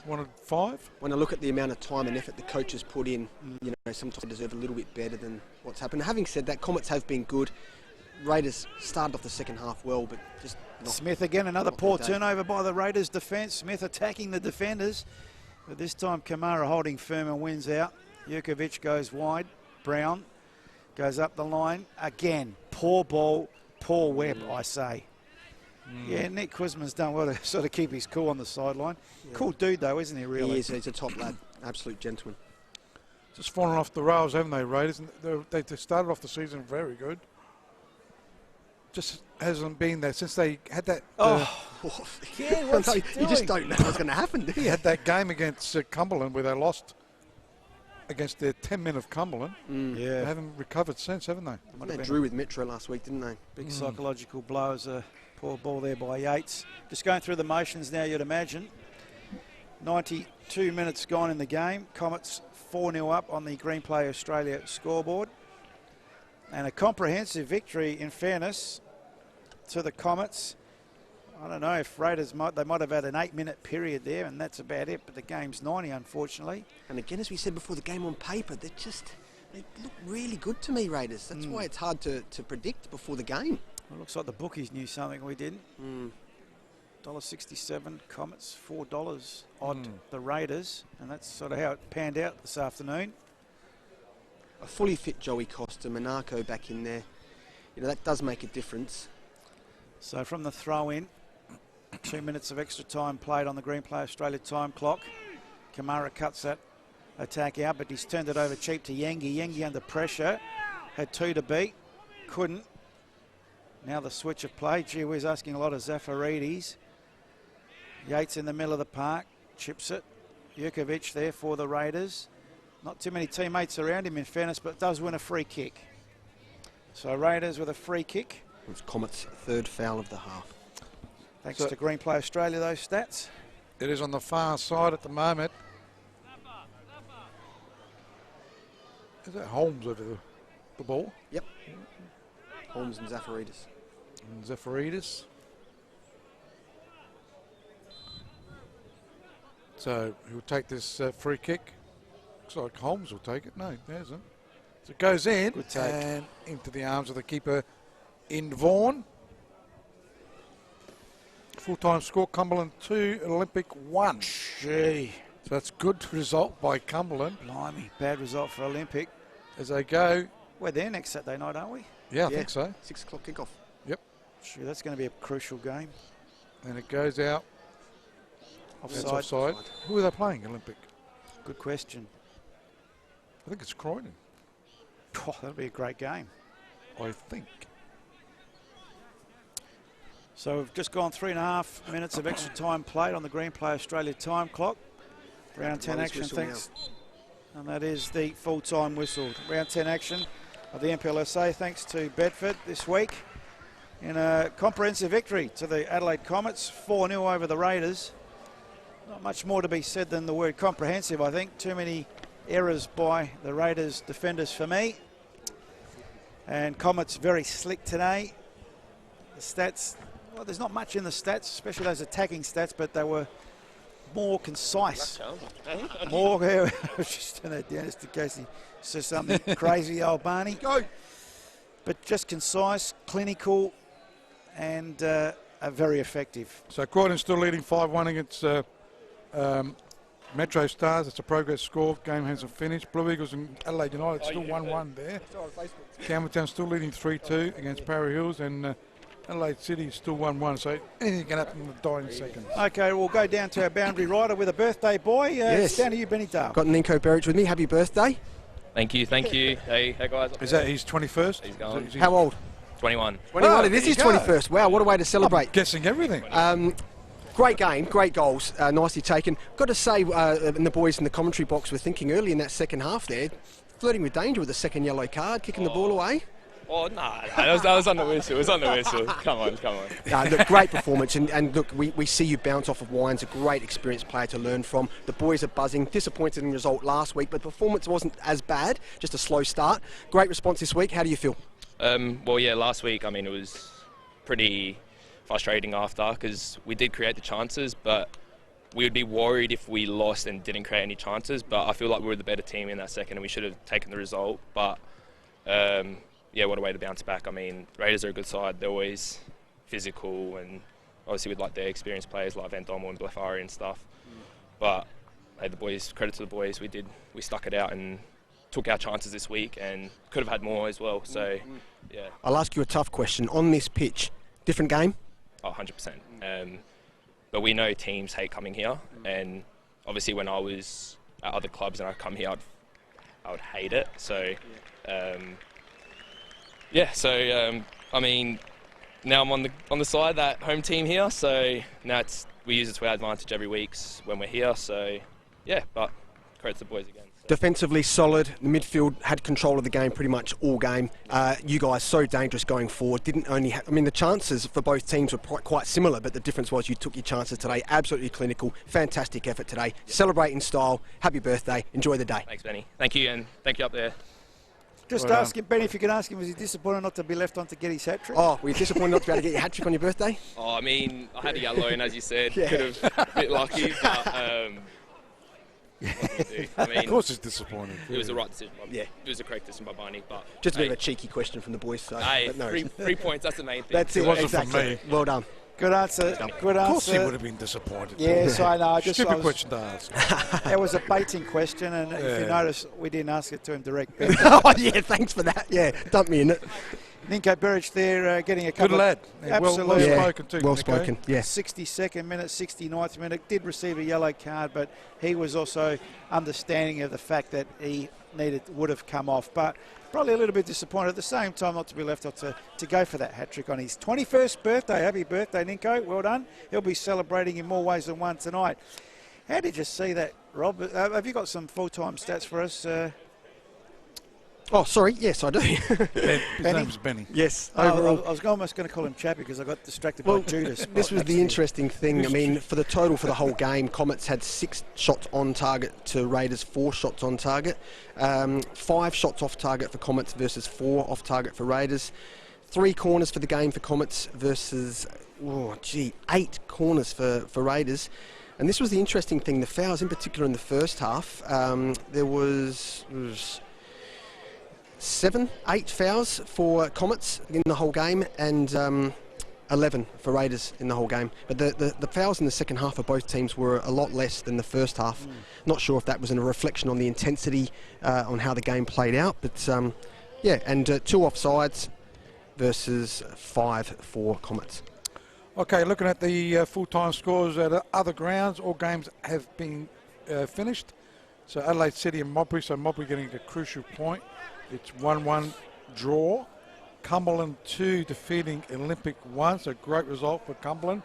Wanted 5. When I look at the amount of time and effort the coaches put in, you know, sometimes they deserve a little bit better than what's happened. Having said that, Comets have been good. Raiders started off the second half well, but just not. Smith again, another poor turnover by the Raiders defence. Smith attacking the defenders, but this time Kamara holding firm and wins out. Jurkovic goes wide. Brown goes up the line. Again, poor ball, poor web, I say. Yeah, Nick Kuzman's done well to sort of keep his cool on the sideline. Yeah. Cool dude, though, isn't he, really? He is. He's a top lad. Absolute gentleman. Just fallen off the rails, haven't they, Raiders? They started off the season very good. Just hasn't been there since they had that... yeah, what's he doing? You just don't know what's going to happen, do you? He had that game against Cumberland where they lost against their 10 men of Cumberland. Yeah. They haven't recovered since, haven't they? They drew with Metro last week, didn't they? Big psychological blow as a poor ball there by Yates. Just going through the motions now, you'd imagine. 92 minutes gone in the game. Comets 4-0 up on the Green Play Australia scoreboard. And a comprehensive victory, in fairness, to the Comets. I don't know if Raiders might have had an 8-minute period there, and that's about it. But the game's 90, unfortunately. And again, as we said before, the game on paper, they look really good to me, Raiders. That's why it's hard to predict before the game. Well, it looks like the bookies knew something we didn't. $1.67, Comets, $4 odd the Raiders, and that's sort of how it panned out this afternoon. A fully fit Joey Costa, Monaco back in there. You know, that does make a difference. So from the throw-in, 2 minutes of extra time played on the Green Play Australia time clock. Kamara cuts that attack out, but he's turned it over cheap to Yangi. Yangi under pressure, had 2 to beat, couldn't. Now the switch of play. Gee whiz, asking a lot of Zafaridis. Yates in the middle of the park, chips it. Jurkovic there for the Raiders. Not too many teammates around him, in fairness, but does win a free kick. So Raiders with a free kick. It's Comets' third foul of the half. Thanks to Green Play Australia, those stats. It is on the far side at the moment. Is that Holmes over the ball? Yep. Holmes and Zafaridis. And Zafaridis. So he'll take this free kick. Looks like Holmes will take it. No, there isn't. So it goes in Good take. and into the arms of the keeper in Vaughan. Full-time score, Cumberland 2, Olympic 1. Gee. So that's good result by Cumberland. Blimey, bad result for Olympic. As they go. We're there next Saturday night, aren't we? Yeah, I think so. 6 o'clock kickoff. Yep. Sure, that's going to be a crucial game. And it goes out. That's offside. Who are they playing, Olympic? Good question. I think it's Croydon. Oh, that'll be a great game. I think. So we've just gone 3.5 minutes of extra time played on the Green Play Australia time clock. Round 10 action, thanks. And that is the full-time whistle. Round 10 action of the NPLSA, thanks to Bedford this week. In a comprehensive victory to the Adelaide Comets, 4-0 over the Raiders. Not much more to be said than the word comprehensive, I think. Too many errors by the Raiders defenders for me. And Comets very slick today. The stats, well, there's not much in the stats, especially those attacking stats, but they were more concise. More, I was just turning that down just in case he says something crazy, old Barney. Go! But just concise, clinical, and very effective. So Croydon's still leading 5-1 against Metro Stars. It's a progress score. Game hasn't finished. Blue Eagles and Adelaide United still 1-1 there. Campbelltown still leading 3-2 against Parry Hills, and Adelaide City is still 1-1. So anything can happen in the dying seconds. Okay, we'll go down to our boundary rider with a birthday boy. Yes. Down to you, Benny Dale. Got Ninko Berich with me. Happy birthday. Thank you. Hey guys. Is that his 21st? He's going. How old? 21. 21. It is his 21st. Wow, what a way to celebrate. I'm guessing everything. Great game, great goals, nicely taken. Got to say, and the boys in the commentary box were thinking early in that second half there, flirting with danger with the second yellow card, kicking the ball away. Oh, no, that was on the whistle. It was on the whistle. Come on. Look, great performance, and look, we see you bounce off of Wines, a great experienced player to learn from. The boys are buzzing, disappointed in the result last week, but the performance wasn't as bad, just a slow start. Great response this week. How do you feel? Well, yeah, last week, I mean, it was pretty frustrating after because we did create the chances, but we would be worried if we lost and didn't create any chances. But I feel like we were the better team in that second and we should have taken the result. But yeah, what a way to bounce back. I mean, Raiders are a good side. They're always physical and obviously with like their experienced players like Van Dommel and Blefari and stuff. But hey, the boys, credit to the boys, we stuck it out and took our chances this week and could have had more as well. So yeah. I'll ask you a tough question. On this pitch, different game? Oh, 100%. But we know teams hate coming here, and obviously when I was at other clubs and I come here, I would hate it. So, I mean, now I'm on the side that home team here. So now we use it to our advantage every week when we're here. So yeah, but credit to the boys again. Defensively solid, the midfield had control of the game pretty much all game. You guys so dangerous going forward. Didn't only I mean, the chances for both teams were quite similar, but the difference was you took your chances today. Absolutely clinical, fantastic effort today. Yep. Celebrate in style. Happy birthday. Enjoy the day. Thanks, Benny. Thank you, and thank you up there. Just ask him, Benny, if you could ask him, was he disappointed not to be left on to get his hat-trick? Oh, were you disappointed not to be able to get your hat-trick on your birthday? Oh, I mean, I had a yellow, and as you said, could have a bit lucky, but I mean, of course it's disappointing. It was the right decision. It was a correct decision by Barney. But just a bit of a cheeky question from the boys. So, no. 3 points, that's the main thing. That's it, wasn't exactly. from me. Well done. Good answer. Good answer. Of course he would have been disappointed. Yes, I know. Stupid question to ask. It was a baiting question, and if you notice, we didn't ask it to him direct. Oh, yeah, thanks for that. Yeah, dump me in it. Ninko Berich there getting a couple good lad. Absolutely. Well spoken too. Well spoken, yes. 62nd minute, 69th minute. Did receive a yellow card, but he was also understanding of the fact that he would have come off. But probably a little bit disappointed at the same time not to be left out to go for that hat-trick on his 21st birthday. Happy birthday, Ninko. Well done. He'll be celebrating in more ways than one tonight. How did you see that, Rob? Have you got some full-time stats for us? Oh, sorry. Yes, I do. His name's Benny. Yes. I Overall, was almost going to call him Chappie because I got distracted by Judas. this was the interesting thing. I mean, for the total for the whole game, Comets had 6 shots on target to Raiders 4 shots on target. 5 shots off target for Comets versus 4 off target for Raiders. 3 corners for the game for Comets versus 8 corners for Raiders. And this was the interesting thing, the fouls in particular in the first half. There was 8 fouls for Comets in the whole game and 11 for Raiders in the whole game. But the fouls in the second half of both teams were a lot less than the first half. Not sure if that was a reflection on the intensity on how the game played out. But yeah, and 2 offsides versus 5 for Comets. Okay, looking at the full-time scores at other grounds, all games have been finished. So Adelaide City and Modbury, so Modbury getting a crucial point. It's 1-1 draw. Cumberland 2 defeating Olympic 1, so great result for Cumberland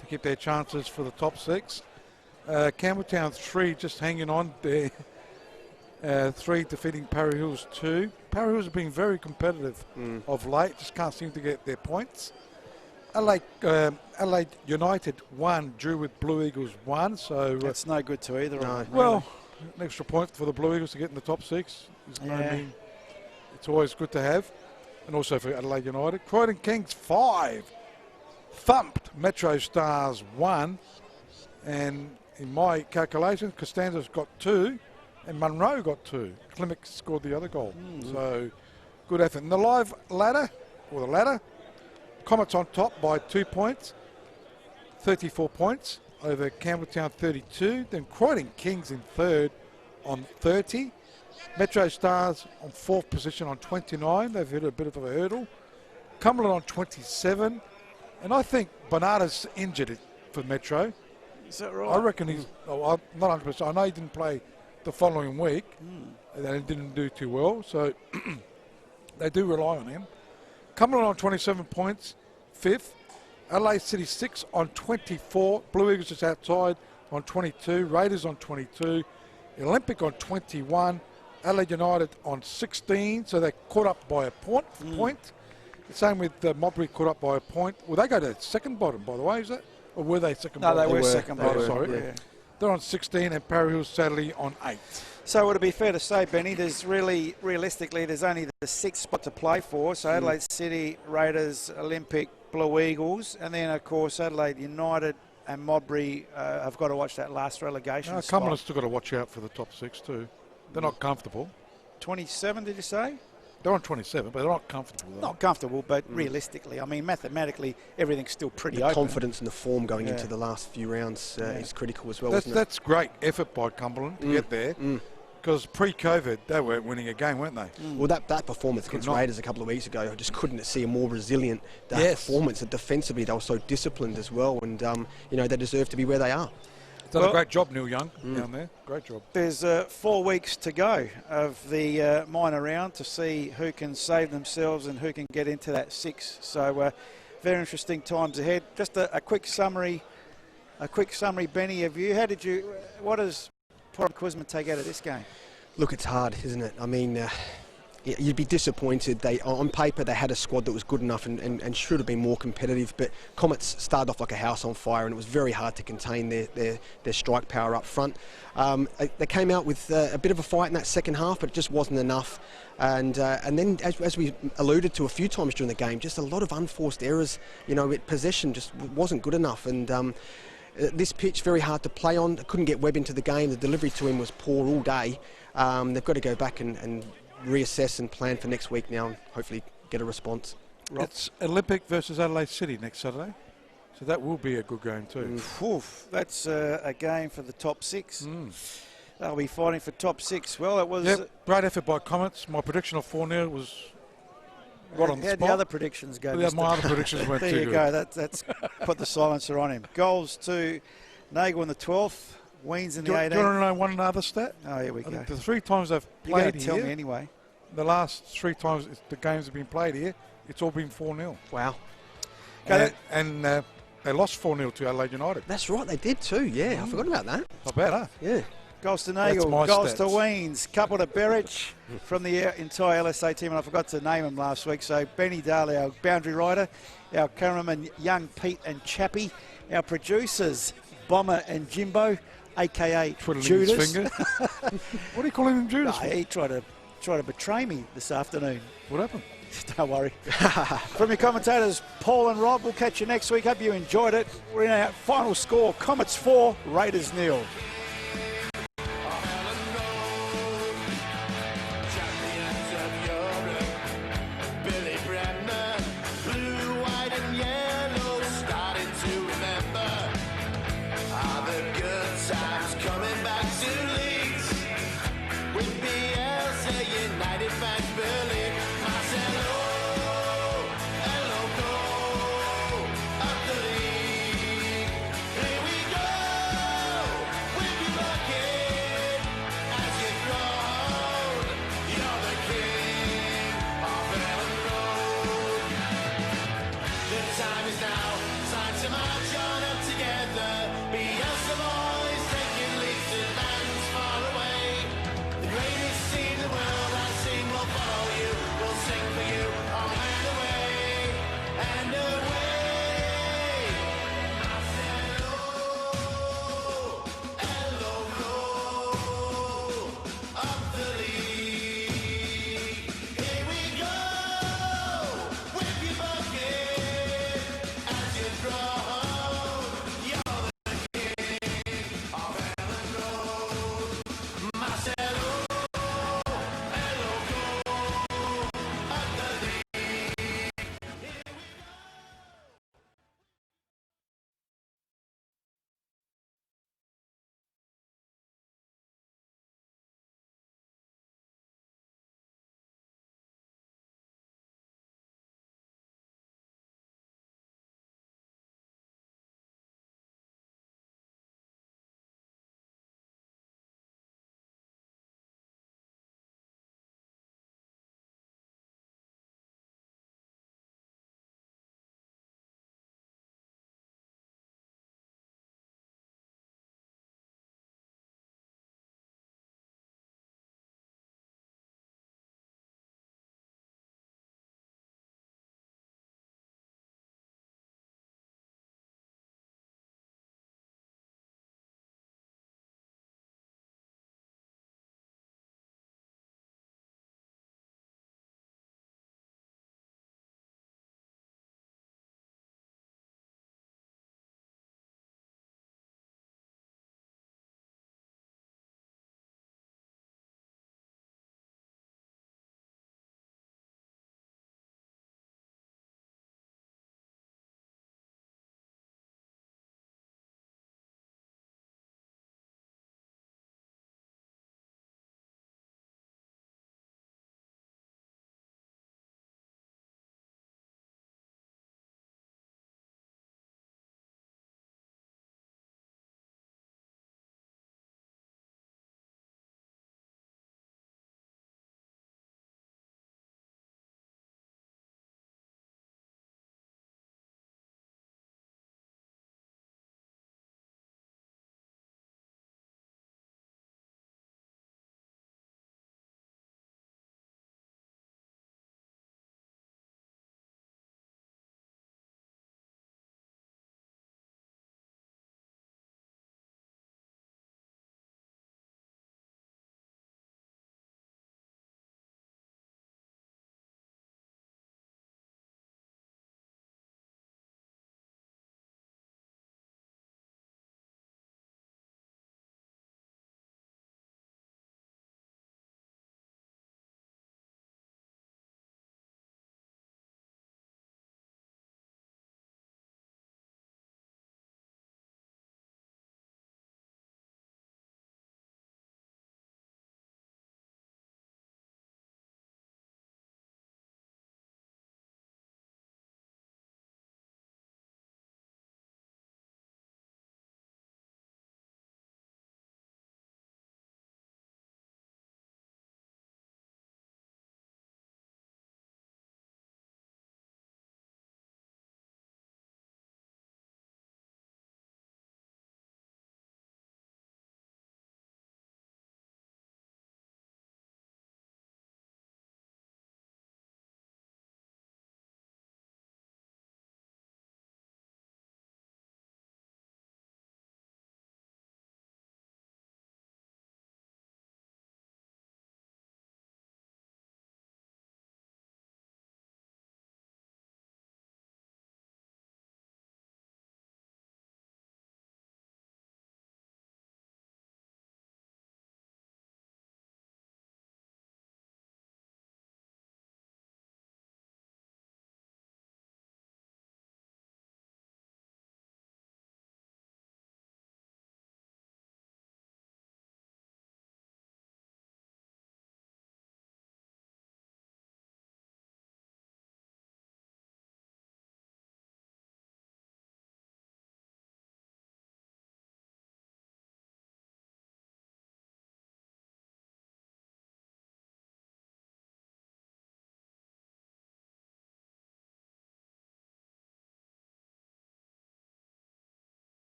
to keep their chances for the top 6. Campbelltown 3 just hanging on there. 3 defeating Parry Hills 2. Parry Hills have been very competitive of late, just can't seem to get their points. Adelaide United 1, drew with Blue Eagles 1, so That's no good to either of them. well, an extra point for the Blue Eagles to get in the top 6. It's always good to have, and also for Adelaide United. Croydon Kings 5, thumped Metro Stars 1, and in my calculations, Costanza's got 2, and Munro got 2. Klimek scored the other goal, so good effort. In the live ladder, Comets on top by 2 points, 34 points over Campbelltown 32. Then Croydon Kings in third on 30. Metro Stars on 4th position on 29. They've hit a bit of a hurdle. Cumberland on 27. And I think Bernardo's injured for Metro. Is that right? I reckon he's not 100%. I know he didn't play the following week. And he didn't do too well. So they do rely on him. Cumberland on 27 points, 5th. Adelaide City 6 on 24. Blue Eagles just outside on 22. Raiders on 22. Olympic on 21. Adelaide United on 16. So they caught up by a point. The same with Modbury, caught up by a point. Well, they go to second bottom, by the way, is that? Or were they second bottom? No, they were second bottom. Sorry. Yeah. They're on 16 and Parry Hills sadly on 8. So would it be fair to say, Benny, realistically, there's only the 6th spot to play for. So Adelaide City, Raiders, Olympic, Blue Eagles, and then, of course, Adelaide United and Modbury have got to watch that last relegation spot. Cumberland's still got to watch out for the top 6 too. They're not comfortable. 27, did you say? They're on 27, but they're not comfortable. Not comfortable, but realistically, I mean, mathematically, everything's still pretty open. Confidence in the form going into the last few rounds is critical as well, isn't it? That's great effort by Cumberland to get there. Because pre-COVID, they weren't winning a game, weren't they? Well, that performance against Raiders a couple of weeks ago, I just couldn't see a more resilient performance. Defensively, they were so disciplined as well, and they deserve to be where they are. Done a great job, Neil Young, down there. Great job. There's 4 weeks to go of the minor round to see who can save themselves and who can get into that 6. So very interesting times ahead. Just a quick summary, Benny, of you. What does Port Kuzma take out of this game? Look, it's hard, isn't it? I mean, you'd be disappointed. On paper, they had a squad that was good enough and should have been more competitive, but Comets started off like a house on fire, and it was very hard to contain their strike power up front. They came out with a bit of a fight in that second half, but it just wasn't enough. And then, as we alluded to a few times during the game, just a lot of unforced errors. Possession just wasn't good enough, and this pitch, very hard to play on. Couldn't get Webb into the game. The delivery to him was poor all day. They've got to go back and reassess and plan for next week now and hopefully get a response. It's Olympic versus Adelaide City next Saturday. So that will be a good game too. That's a game for the top 6. They'll be fighting for top 6. Well, it was... great effort by Comets. My prediction of 4-0 was right on the spot. How the other predictions go? My other predictions went too There you good. go. That's put the silencer on him. Goals to Nagel in the 12th. Weens in the 18th. Do you want to know one other stat? Oh, here we go. The 3 times they've played here. Tell me anyway. The last 3 times the games have been played here, it's all been 4-0. Wow. And they lost 4-0 to Adelaide United. That's right, they did too, I forgot about that. Not bad, huh? Yeah. Goals to That's Nagel, my goals to stats. Weens, couple to Berich from the entire LSA team, and I forgot to name them last week. So Benny Daly, our boundary rider, our cameraman Young Pete and Chappie, our producers Bomber and Jimbo, aka Twiddling Judas. his finger. What are you calling him, Judas? No, he tried to betray me this afternoon. What happened? Don't worry. From your commentators, Paul and Rob, we'll catch you next week. Hope you enjoyed it. We're in our final score, Comets 4, Raiders 0.